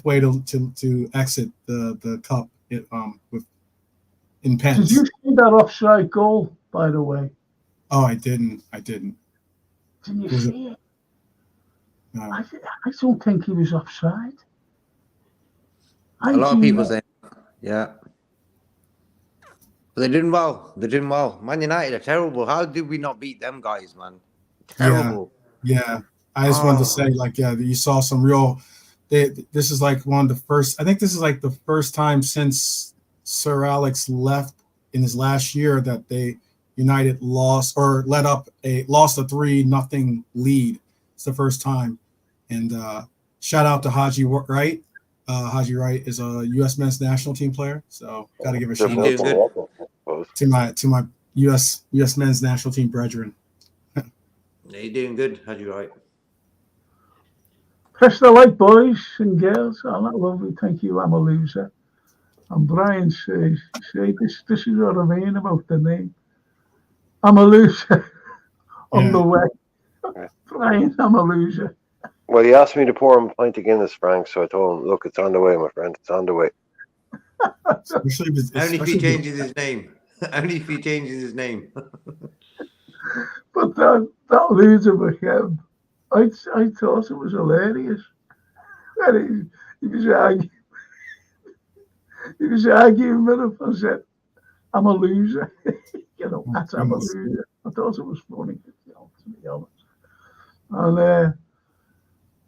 way to exit the cup in pens. Did you see that offside goal, by the way? Oh, I didn't. Didn't you see it? No. I don't think he was offside. A lot of people say, yeah. But they're doing well. Man United are terrible. How did we not beat them guys, man? Terrible. Yeah. I just wanted to say, you saw some real. This is like one of the first. I think this is like the first time since Sir Alex left in his last year that United lost or lost a 3-0 lead. It's the first time. And shout out to Haji Wright. Haji Wright is a U.S. men's national team player, so got to give a shout out to my U.S. men's national team brethren. You're doing good, Haji Wright. Press the like, boys and girls. Oh, that lovely. Thank you, I'm a loser. And Brian says, this is what I mean about the name. I'm a loser on the way. Brian, I'm a loser. Well, he asked me to pour him a pint of Guinness, Frank, so I told him, look, it's on the way, my friend. It's on the way. Only if he changes his name. But that loser with him, I thought it was hilarious. And he was arguing. He was arguing with him. I said, I'm a loser. I'm a loser. I thought it was funny, to be honest. And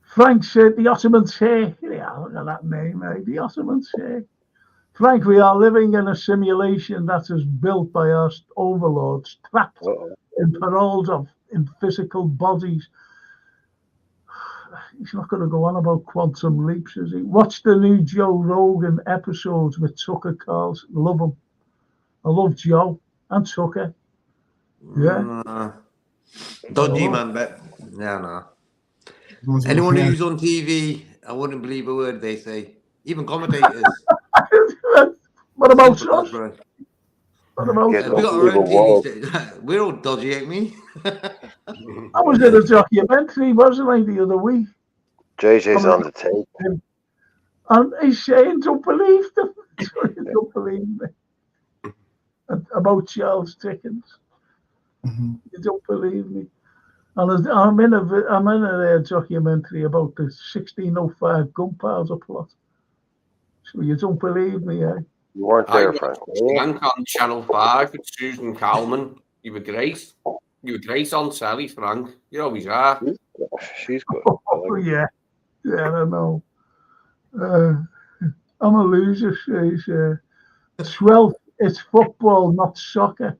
Frank said, the Ottoman Turk. Yeah, look at that name, eh? The Ottoman Turk. Frank, we are living in a simulation that is built by our overlords, trapped in paroles in physical bodies. He's not going to go on about quantum leaps, is he? Watch the new Joe Rogan episodes with Tucker Carlson. Love him. I love Joe and Tucker. Yeah. Dodgy, man, but no. Anyone who's on TV, I wouldn't believe a word they say. Even commentators. What about Simple as, us? bro. What about Yeah, us? We got our own TV. We're all dodgy, ain't we? I was in a documentary, wasn't I, the other week? JJ's on the tape. And he's saying, don't believe them. Don't believe me. About Charles Dickens. Mhm. You don't believe me. And I'm in a documentary about the 1605 gunpowder plot. So you don't believe me, eh? You weren't I there, watched Frank. were you? Frank on Channel 5 with Susan Calman. You were great. You were great on telly, Frank. You always are. She's good. I Oh, like yeah. Yeah, I know. I'm a loser, says 12. It's football, not soccer.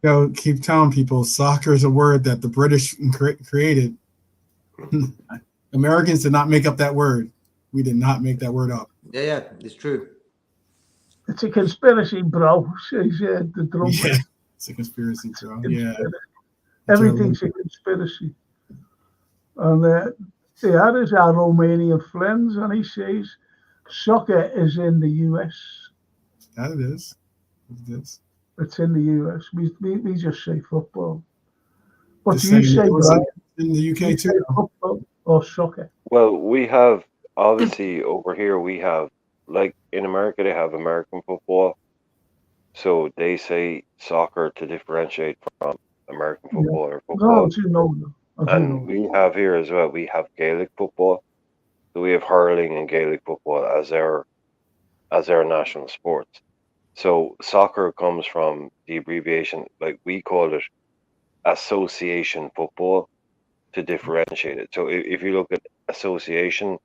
Yo, keep telling people soccer is a word that the British created. Americans did not make up that word. We did not make that word up. Yeah, it's true. It's a conspiracy, bro, says the drummer. Yeah, it's a conspiracy, bro. Yeah. Everything's a conspiracy. And there's our Romanian friends, and he says soccer is in the US. That it is. It is. It's in the US. We just say football. What Just do you saying, say, it was Brian? in the Do you UK say too. football or soccer? Well, we have obviously over here we have, like in America they have American football, so they say soccer to differentiate from American Yeah. football or No, football. I do know that. I do And know. we have here as well. We have Gaelic football, so we have hurling and Gaelic football as our national sports. So soccer comes from the abbreviation, like we call it association football, to differentiate it. So if you look at association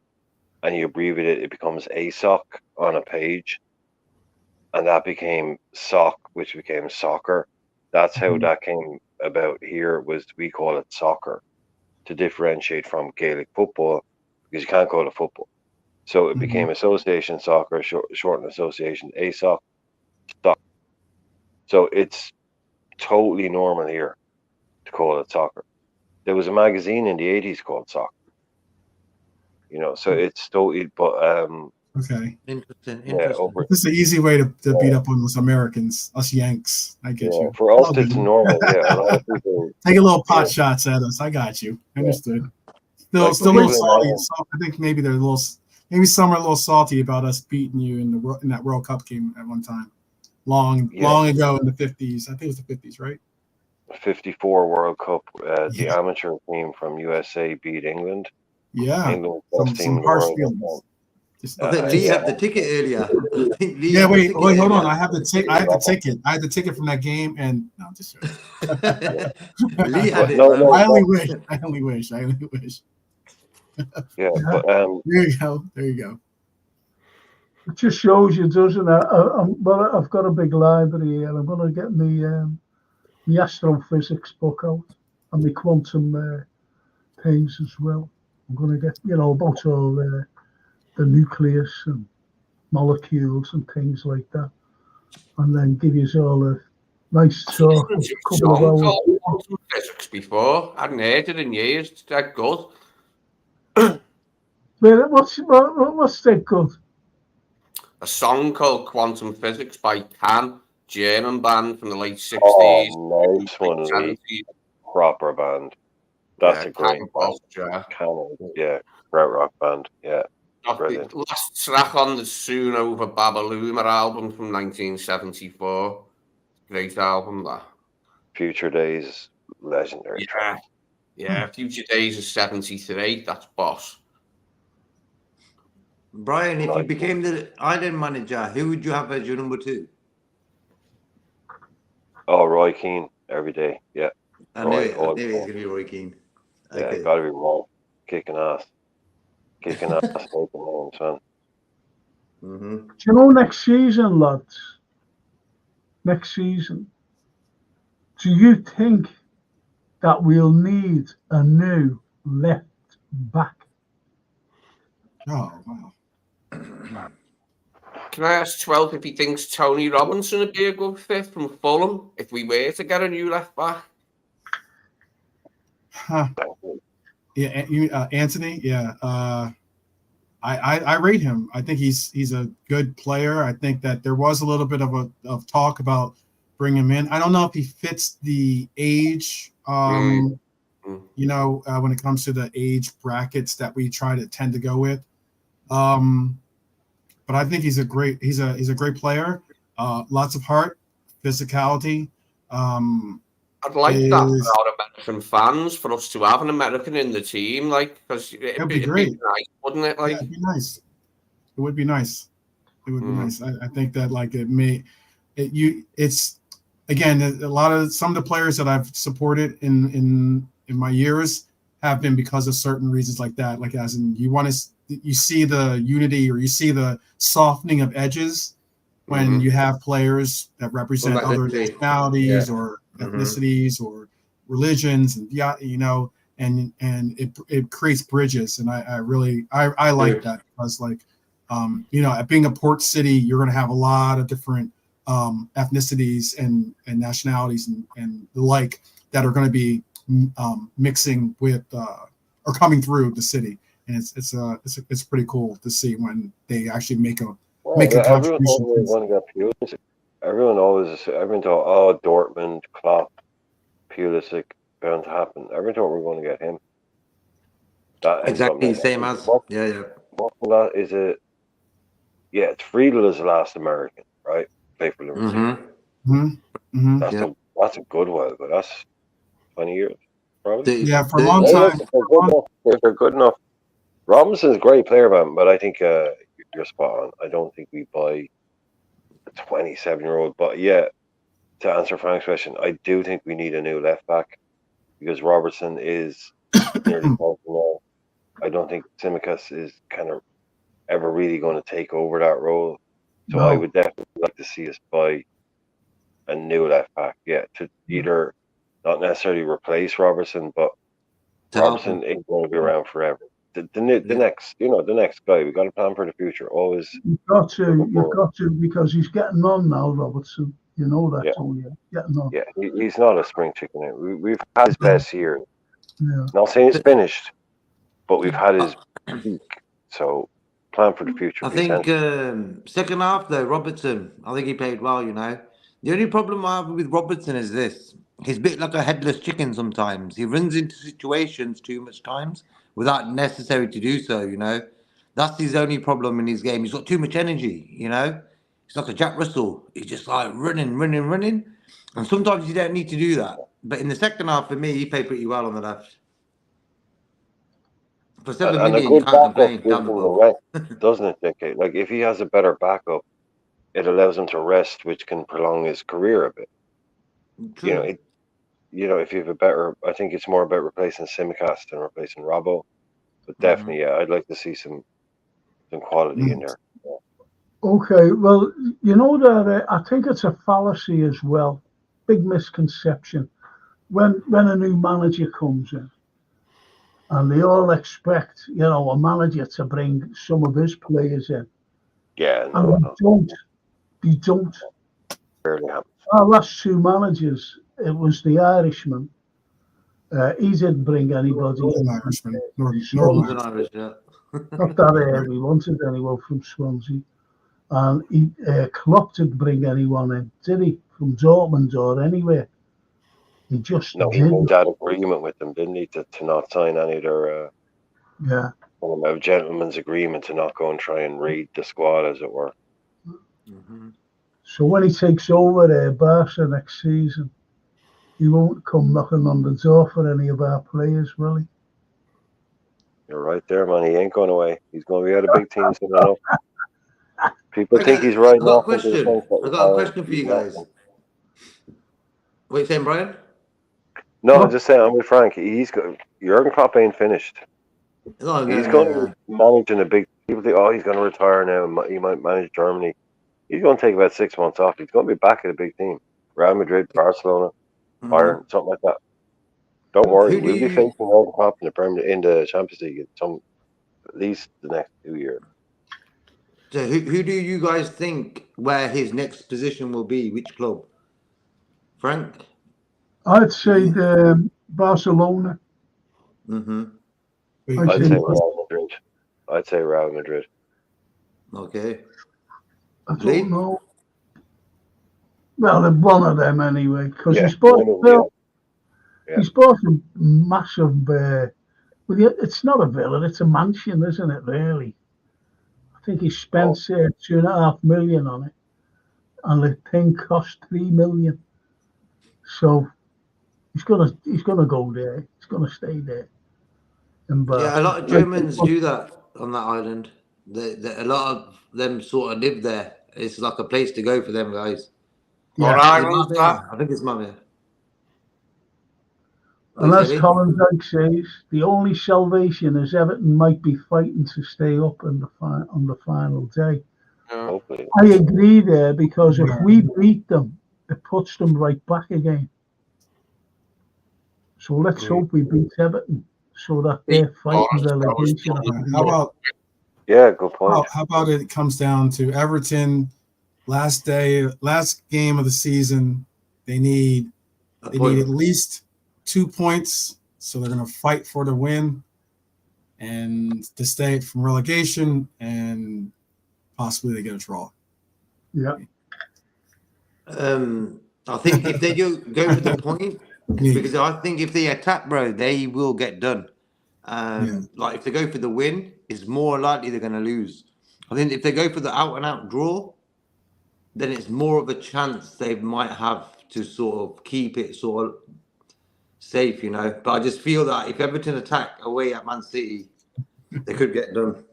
and you abbreviate it, it becomes ASOC on a page, and that became SOC, which became soccer. That's how that came about here. Was we call it soccer to differentiate from Gaelic football because you can't call it football. So it became association soccer, shortened association ASOC. Soccer. So it's totally normal here to call it soccer. There was a magazine in the 80s called Soccer. You know, so it's totally, but Okay. Interesting. yeah, over, This is an easy way to beat up on us Americans, us Yanks. I get yeah, you. for us I'll it's do it. normal. Yeah, a lot of people. Take a little pot Yeah. shots at us. I got you. Understood. Like Still a little England, salty. Ireland. So I think maybe they're a little. Maybe some are a little salty about us beating you in that World Cup game at one time, long ago in the 50s. I think it was the 50s, right? 54 World Cup. The Yeah. amateur team from USA beat England. Yeah. England was the best team Some in the harsh world. feelings. I think Lee had the ticket earlier. I think Lee Yeah, had the wait, ticket hold on. earlier. I have the ticket. I had the ticket from that game, and no, I'm just joking. Lee had it, No, man. I only wish. I only wish. Yeah, but There you go. There you go. It just shows you, doesn't it? Well, I've got a big library here. I'm going to get my astrophysics book out and my quantum things as well. I'm going to get, about all the nucleus and molecules and things like that. And then give you all a nice talk. I've listened to a song called Quantum Physics before. I hadn't heard it in years. It's that good. What's that good? A song called Quantum Physics by Can, German band from the late 60s. oh, nice one, Lee. 70s. Proper band. That's Yeah, a great Can band. Posture. Yeah, great rock band. Yeah, The brilliant. last track on the Soon Over Babaluma album from 1974. Great album, that. Future Days, legendary track. Yeah. Future Days is 73. That's boss. Brian, if you Nice. became the Ireland manager, who would you have as your number 2? Oh, Roy Keane every day. Yeah, I knew Roy, it. I all knew the it was time. going to be Roy Keane. Yeah, Okay. gotta be wrong. Kicking ass, making names, man. Mm-hmm. Do you know next season, lads? Next season, do you think that we'll need a new left back? Oh wow. Can I ask 12 if he thinks Tony Robinson would be a good fit from Fulham if we were to get a new left back? Huh. Yeah, Anthony. Yeah. I rate him. I think he's a good player. I think that there was a little bit of talk about bringing him in. I don't know if he fits the age, when it comes to the age brackets that we tend to go with. But I think he's a great player. Lots of heart, physicality. I'd like that for our American fans, for us to have an American in the team, like, because it'd be great, nice, wouldn't it? Like, yeah, it'd be nice. It would be nice. It would be nice. I think that like it's again some of the players that I've supported in my years have been because of certain reasons like that. Like as in you see the unity or you see the softening of edges when you have players that represent other nationalities or ethnicities or religions, and and it creates bridges, and I really like that, because like at being a port city, you're going to have a lot of different ethnicities and nationalities and the like that are going to be mixing with or coming through the city, and it's pretty cool to see when they actually make a contribution. Everyone thought, Dortmund, Klopp, Pulisic bound to happen. Everyone thought we were going to get him. Exactly, same as What is it? Yeah, it's Friedel is the last American, right? Play for Liverpool. That's a good while, but that's 20 years, probably. Yeah, for a long time. They're good enough. Robinson's a great player, man, but I think you're spot on. I don't think we buy a 27-year-old. But yeah, to answer Frank's question, I do think we need a new left back, because Robertson is nearly gone now. I don't think Tsimikas is kind of ever really going to take over that role. So I would definitely like to see us buy a new left back. Yeah, to either not necessarily replace Robertson, but Robertson ain't going to be around forever. The next guy. We got to plan for the future. Always. You've got to, because he's getting on now, Robertson. You know that, don't you? Getting on. Yeah, he's not a spring chicken. We've had his best year. Yeah. Not saying it's finished, but we've had his peak. So plan for the future. I think second half though, Robertson, I think he played well. The only problem I have with Robertson is this: he's a bit like a headless chicken sometimes. He runs into situations too much times without necessary to do so. That's his only problem in his game. He's got too much energy. He's like a Jack Russell. He's just like running, and sometimes you don't need to do that. But in the second half, for me, he played pretty well on the left. For 7 million, you can't complain. Doesn't it, Dickie? Like if he has a better backup, it allows him to rest, which can prolong his career a bit. True. If you have a better, I think it's more about replacing Tsimikas than replacing Robbo. But definitely, I'd like to see some quality in there. Yeah. Okay, well, that I think it's a fallacy as well. Big misconception. When a new manager comes in, and they all expect, a manager to bring some of his players in. Yeah, and they don't. Barely happens. Our last two managers, it was the Irishman. He didn't bring anybody. Irishman. Northern Irish, yeah. Not that we wanted anyone from Swansea. And Klopp didn't bring anyone in, did he? From Dortmund or anywhere. He just he made that agreement with them, didn't he, to not sign any of their a gentleman's agreement to not go and try and raid the squad, as it were. So when he takes over Barca next season, he won't come knocking on the door for any of our players, will he? You're right there, man. He ain't going away. He's going to be out of big teams soon enough. People think he's right now. I got a question for you guys. What are you saying, Brian? No, I'm just saying, I'm with Frank. Jurgen Klopp ain't finished. He's going to be managing a big. People think, he's going to retire now. He might manage Germany. He's going to take about 6 months off. He's going to be back at a big team. Real Madrid, Barcelona, Bayern, something like that. Don't worry, we'll be facing Jurgen Klopp in the Champions League at least the next 2 years. So who do you guys think where his next position will be? Which club? Frank? I'd say Barcelona. I'd say Real Madrid. I'd say Real Madrid. Okay. I Lee? don't know. Well, they're one of them anyway, because Yeah, he's bought one of them, yeah. he's bought a massive. It's not a villa; it's a mansion, isn't it? Really, I think he spent $2.5 million on it, and the thing cost $3 million. So he's gonna go there. He's gonna stay there. Yeah, a lot of Germans do that on that island. A lot of them sort of live there. It's like a place to go for them guys. What island's that? I think it's Marbella. And as Colin Dyke says, the only salvation is Everton might be fighting to stay up on the final day. Hopefully. I agree there, because if we beat them, it puts them right back again. So let's hope we beat Everton so that they're fighting relegation. How about? Yeah, good point. How about it comes down to Everton, last game of the season. They need at least 2 points, so they're going to fight for the win and to stay from relegation, and possibly they get a draw. Yeah. I think if they go for the point, because I think if they attack, bro, they will get done. Like if they go for the win, it's more likely they're going to lose. I think if they go for the out-and-out draw, then it's more of a chance they might have to sort of keep it sort of safe, you know. But I just feel that if Everton attack away at Man City, they could get done.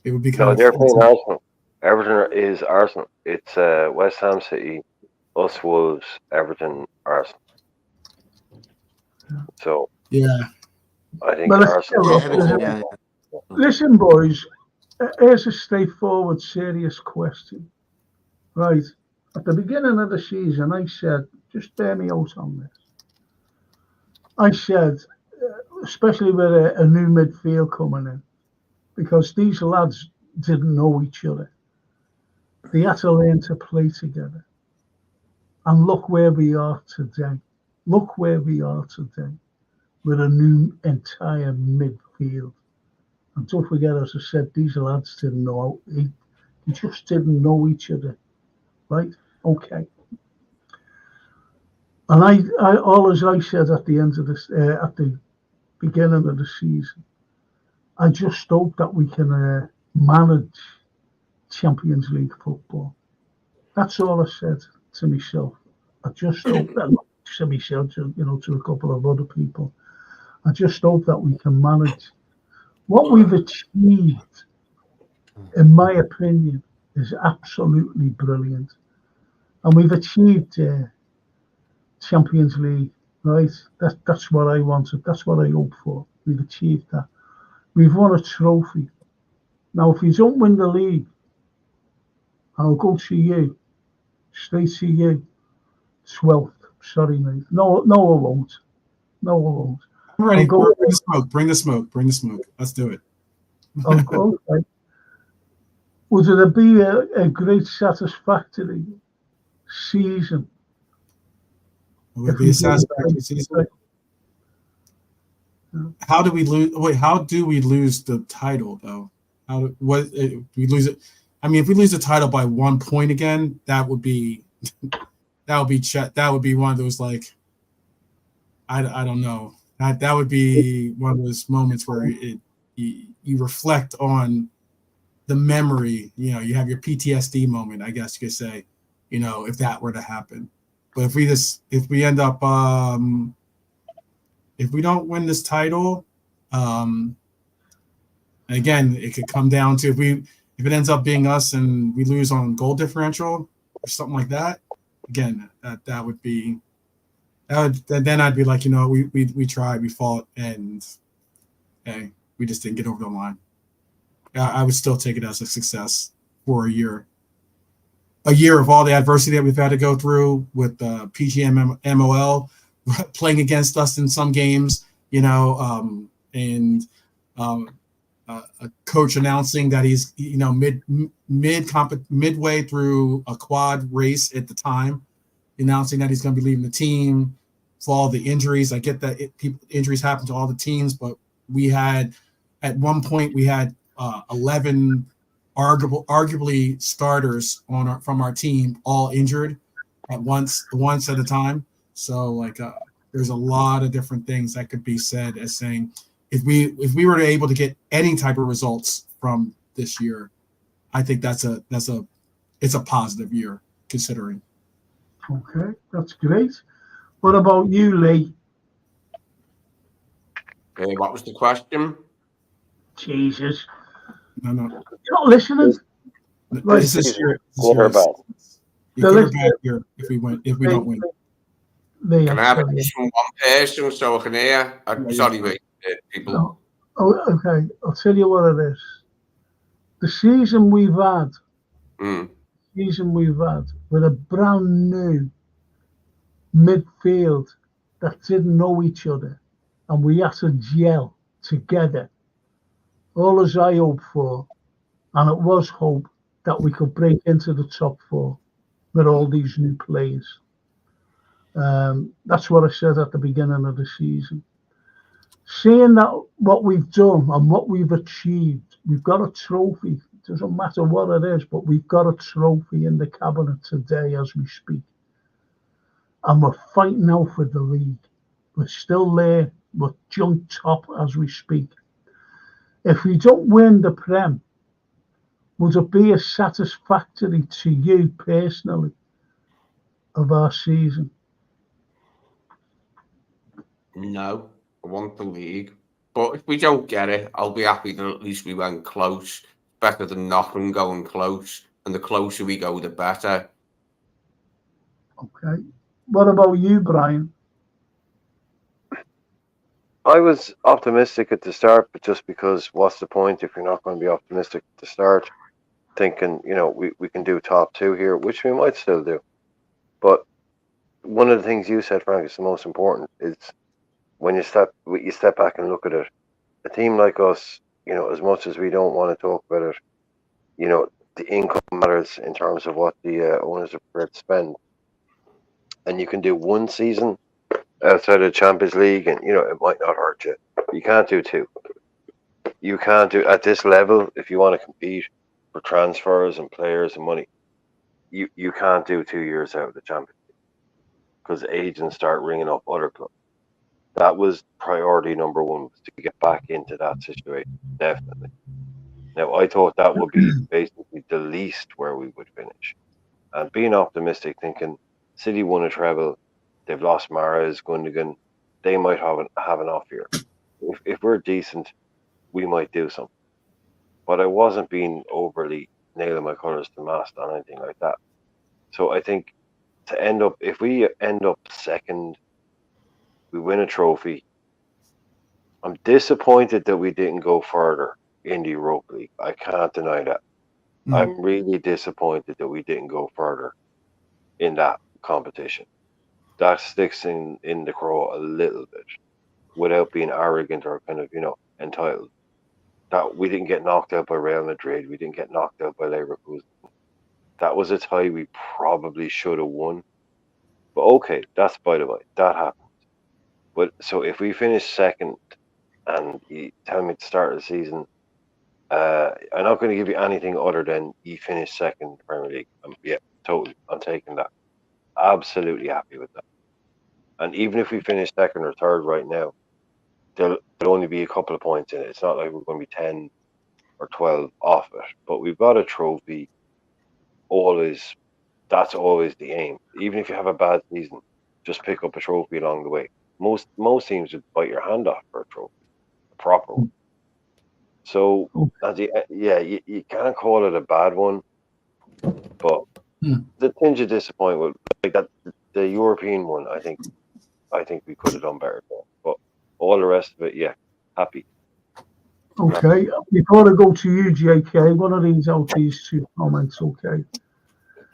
It would be they're playing Arsenal. Everton is Arsenal. It's West Ham, City, us, Wolves, Everton, Arsenal. So yeah, I think Arsenal. Listen, boys, here's a straightforward, serious question. Right, at the beginning of the season, I said, just bear me out on this. I said, especially with a new midfield coming in, because these lads didn't know each other. They had to learn to play together. And look where we are today. Look where we are today with a new entire midfield. And don't forget, as I said, these lads didn't know. They just didn't know each other. Right? Okay. And I all as I said at the end of this, at the beginning of the season, I just hope that we can manage Champions League football. That's all I said to myself. I just hope that, not to myself, to a couple of other people. I just hope that we can manage. What we've achieved, in my opinion, is absolutely brilliant. And we've achieved Champions League, right? That's what I wanted. That's what I hoped for. We've achieved that. We've won a trophy. Now, if you don't win the league, I'll go to you, straight to you, 12th. Sorry, mate. No, I won't. No, I won't. I'm ready. Bring the smoke. Let's do it. I'll go. Okay. Would it be a great satisfactory season? Would it be a satisfactory season? How do we lose? Wait, how do we lose the title though? We lose it? I mean, if we lose the title by 1 point again, that would be one of those, like, I don't know. That would be one of those moments where you reflect on the memory. You know, you have your PTSD moment, I guess you could say. You know, if that were to happen, but if we end up if we don't win this title, again, it could come down to if it ends up being us and we lose on goal differential or something like that. Again, that would be. Then I'd be like, we tried, we fought, and hey, we just didn't get over the line. I would still take it as a success for a year. A year of all the adversity that we've had to go through with PGMOL playing against us in some games, and a coach announcing that he's, midway through a quad race at the time, announcing that he's going to be leaving the team, for all the injuries. I get that injuries happen to all the teams, but we had at one point we had 11 arguably starters from our team all injured at once at a time. So like there's a lot of different things that could be said as saying if we were able to get any type of results from this year, I think it's a positive year considering. Okay, that's great. What about you, Lee? What was the question? Jesus, No. you're not listening. Right. This is your Good or bad? good or bad year if we don't win. Lee, Can I have it just from one person so I can hear? Sorry, mate, people. Oh, okay, I'll tell you what it is. The season we've had with a brand new midfield that didn't know each other, and we had to gel together. All as I hoped for, and it was hope that we could break into the top four with all these new players. That's what I said at the beginning of the season. Seeing that what we've done and what we've achieved, we've got a trophy. It doesn't matter what it is, but we've got a trophy in the cabinet today as we speak. And we're fighting now for the league. We're still there. We're junk top as we speak. If we don't win the Prem, would it be as satisfactory to you personally of our season? No, I want the league. But if we don't get it, I'll be happy that at least we went close. Better than nothing going close. And the closer we go, the better. Okay. What about you, Brian? I was optimistic at the start, but just because what's the point if you're not going to be optimistic at the start, thinking, we can do top two here, which we might still do. But one of the things you said, Frank, is the most important is when you step back and look at it, a team like us, as much as we don't want to talk about it, the income matters in terms of what the owners are prepared to spend. And you can do one season outside of the Champions League and, it might not hurt you. You can't do two. You can't do, at this level, if you want to compete for transfers and players and money, you can't do 2 years out of the Champions League because agents start ringing up other clubs. That was priority number one, was to get back into that situation, definitely. Now, I thought that would be basically the least where we would finish. And being optimistic, thinking City won a treble, they've lost Mahrez, Gundogan, they might have an off year. If we're decent, we might do something. But I wasn't being overly nailing my colours to mast on anything like that. So I think if we end up second, we win a trophy. I'm disappointed that we didn't go further in the Europa League. I can't deny that. I'm really disappointed that we didn't go further in that competition. That sticks in the craw a little bit without being arrogant or kind of, entitled. That we didn't get knocked out by Real Madrid. We didn't get knocked out by Liverpool. That was a tie we probably should have won. But okay, that's by the way. That happened. But so if we finish second and you tell me at the start of the season, I'm not going to give you anything other than you finish second in the Premier League. Yeah, totally. I'm taking that. Absolutely happy with that. And even if we finish second or third right now, there'll only be a couple of points in it. It's not like we're going to be 10 or 12 off it. But we've got a trophy. That's always the aim. Even if you have a bad season, just pick up a trophy along the way. Most teams would bite your hand off for a trophy, a proper one. So, you can't call it a bad one, but the tinge of disappointment, like that, the European one, I think we could have done better. But all the rest of it, yeah, happy. Okay, before I go to you, JK, one of these out these two comments, okay?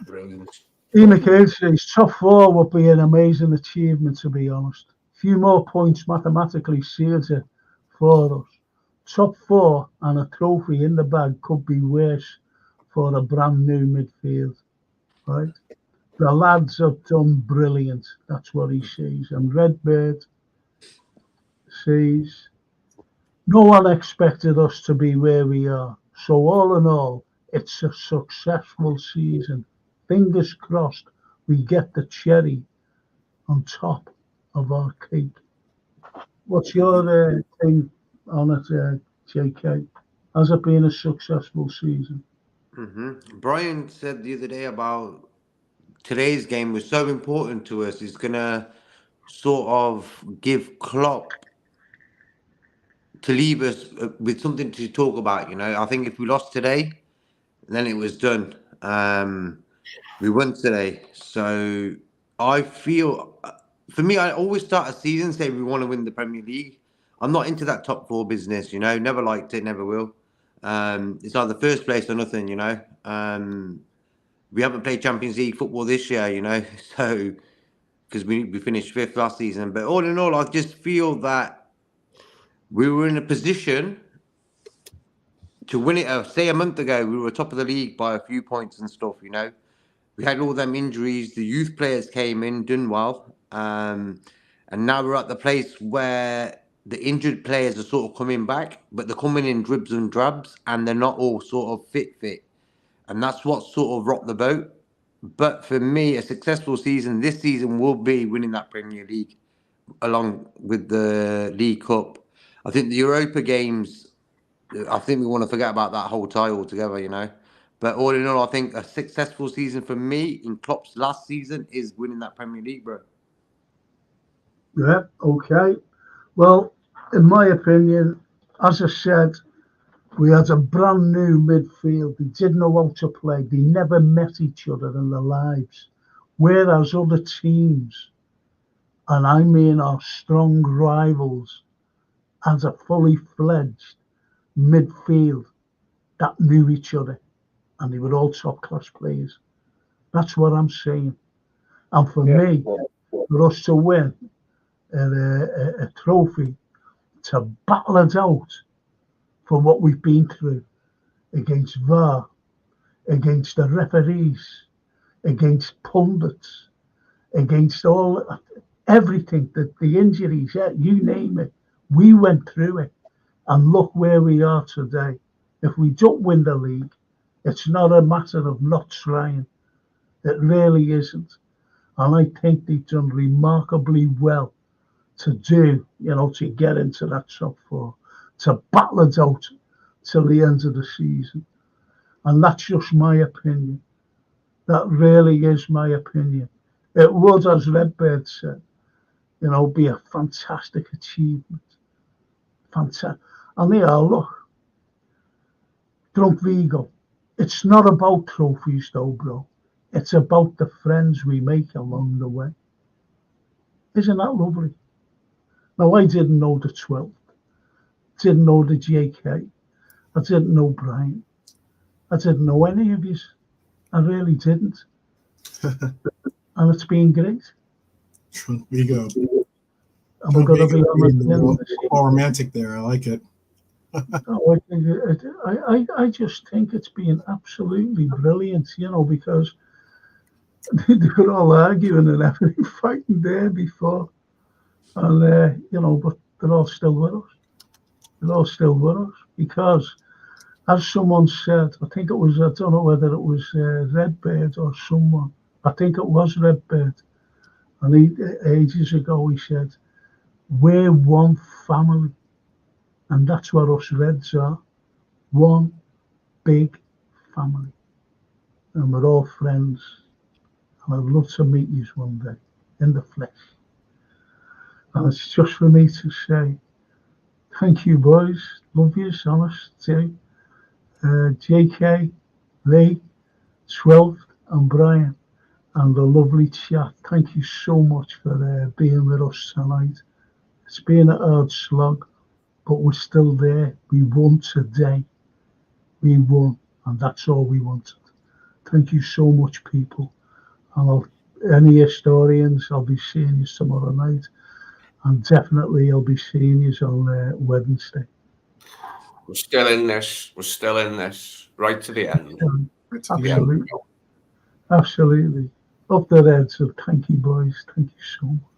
Brilliant. Ian McHale says top four would be an amazing achievement, to be honest. A few more points mathematically seals it for us. Top four and a trophy in the bag could be worse for a brand new midfield, right? The lads have done brilliant. That's what he says. And Redbird says, no one expected us to be where we are. So all in all, it's a successful season. Fingers crossed we get the cherry on top of our cake. What's your thing on it, JK? Has it been a successful season? Brian said the other day about today's game was so important to us. It's going to sort of give Klopp to leave us with something to talk about. I think if we lost today, then it was done. We won today. So I feel, for me, I always start a season saying we want to win the Premier League. I'm not into that top four business, never liked it, never will. It's either first place or nothing, we haven't played Champions League football this year, so because we finished 5th last season. But all in all, I just feel that we were in a position to win it. Say a month ago, we were top of the league by a few points and stuff, We had all them injuries. The youth players came in, done well. And now we're at the place where the injured players are sort of coming back, but they're coming in dribs and drabs, and they're not all sort of fit. And that's what sort of rocked the boat. But for me, a successful season this season will be winning that Premier League along with the League Cup. I think the Europa games, I think we want to forget about that whole tie altogether, But all in all, I think a successful season for me in Klopp's last season is winning that Premier League, bro. Yeah, okay. Well, in my opinion, as I said, we had a brand new midfield. They didn't know how to play. They never met each other in their lives. Whereas other teams, and I mean our strong rivals, had a fully fledged midfield that knew each other. And they were all top-class players. That's what I'm saying. And for me, for us to win a trophy, to battle it out for what we've been through against VAR, against the referees, against pundits, against everything, the injuries, you name it. We went through it. And look where we are today. If we don't win the league, it's not a matter of not trying. It really isn't. And I think they've done remarkably well to to get into that top four, to battle it out till the end of the season. And that's just my opinion. That really is my opinion. It would, as Redbird said, be a fantastic achievement. Fantastic. And look, Drunk Vigo. It's not about trophies though, bro. It's about the friends we make along the way. Isn't that lovely? Now, I didn't know the 12th. Didn't know the JK. I didn't know Brian. I didn't know any of you. I really didn't. And it's been great. Drunk Vigo. And we're going to be on more romantic there. I like it. I just think it's been absolutely brilliant, because they were all arguing and everything, fighting there before, and but they're all still with us. They're all still with us because, as someone said, I think it was, I don't know whether it was Redbird or someone. I think it was Redbird, and ages ago he said, "We're one family." And that's what us Reds are. One big family. And we're all friends. And I'd love to meet you one day in the flesh. And it's just for me to say, thank you, boys. Love you, honest too. JK, Lee, 12th, and Brian. And the lovely chat. Thank you so much for being with us tonight. It's been a hard slog. But we're still there. We won today. We won, and that's all we wanted. Thank you so much, people. And any historians, I'll be seeing you tomorrow night, and definitely I'll be seeing you on Wednesday. We're still in this. We're still in this right to the end. Absolutely. Absolutely. Up the Reds. So thank you, boys. Thank you so much.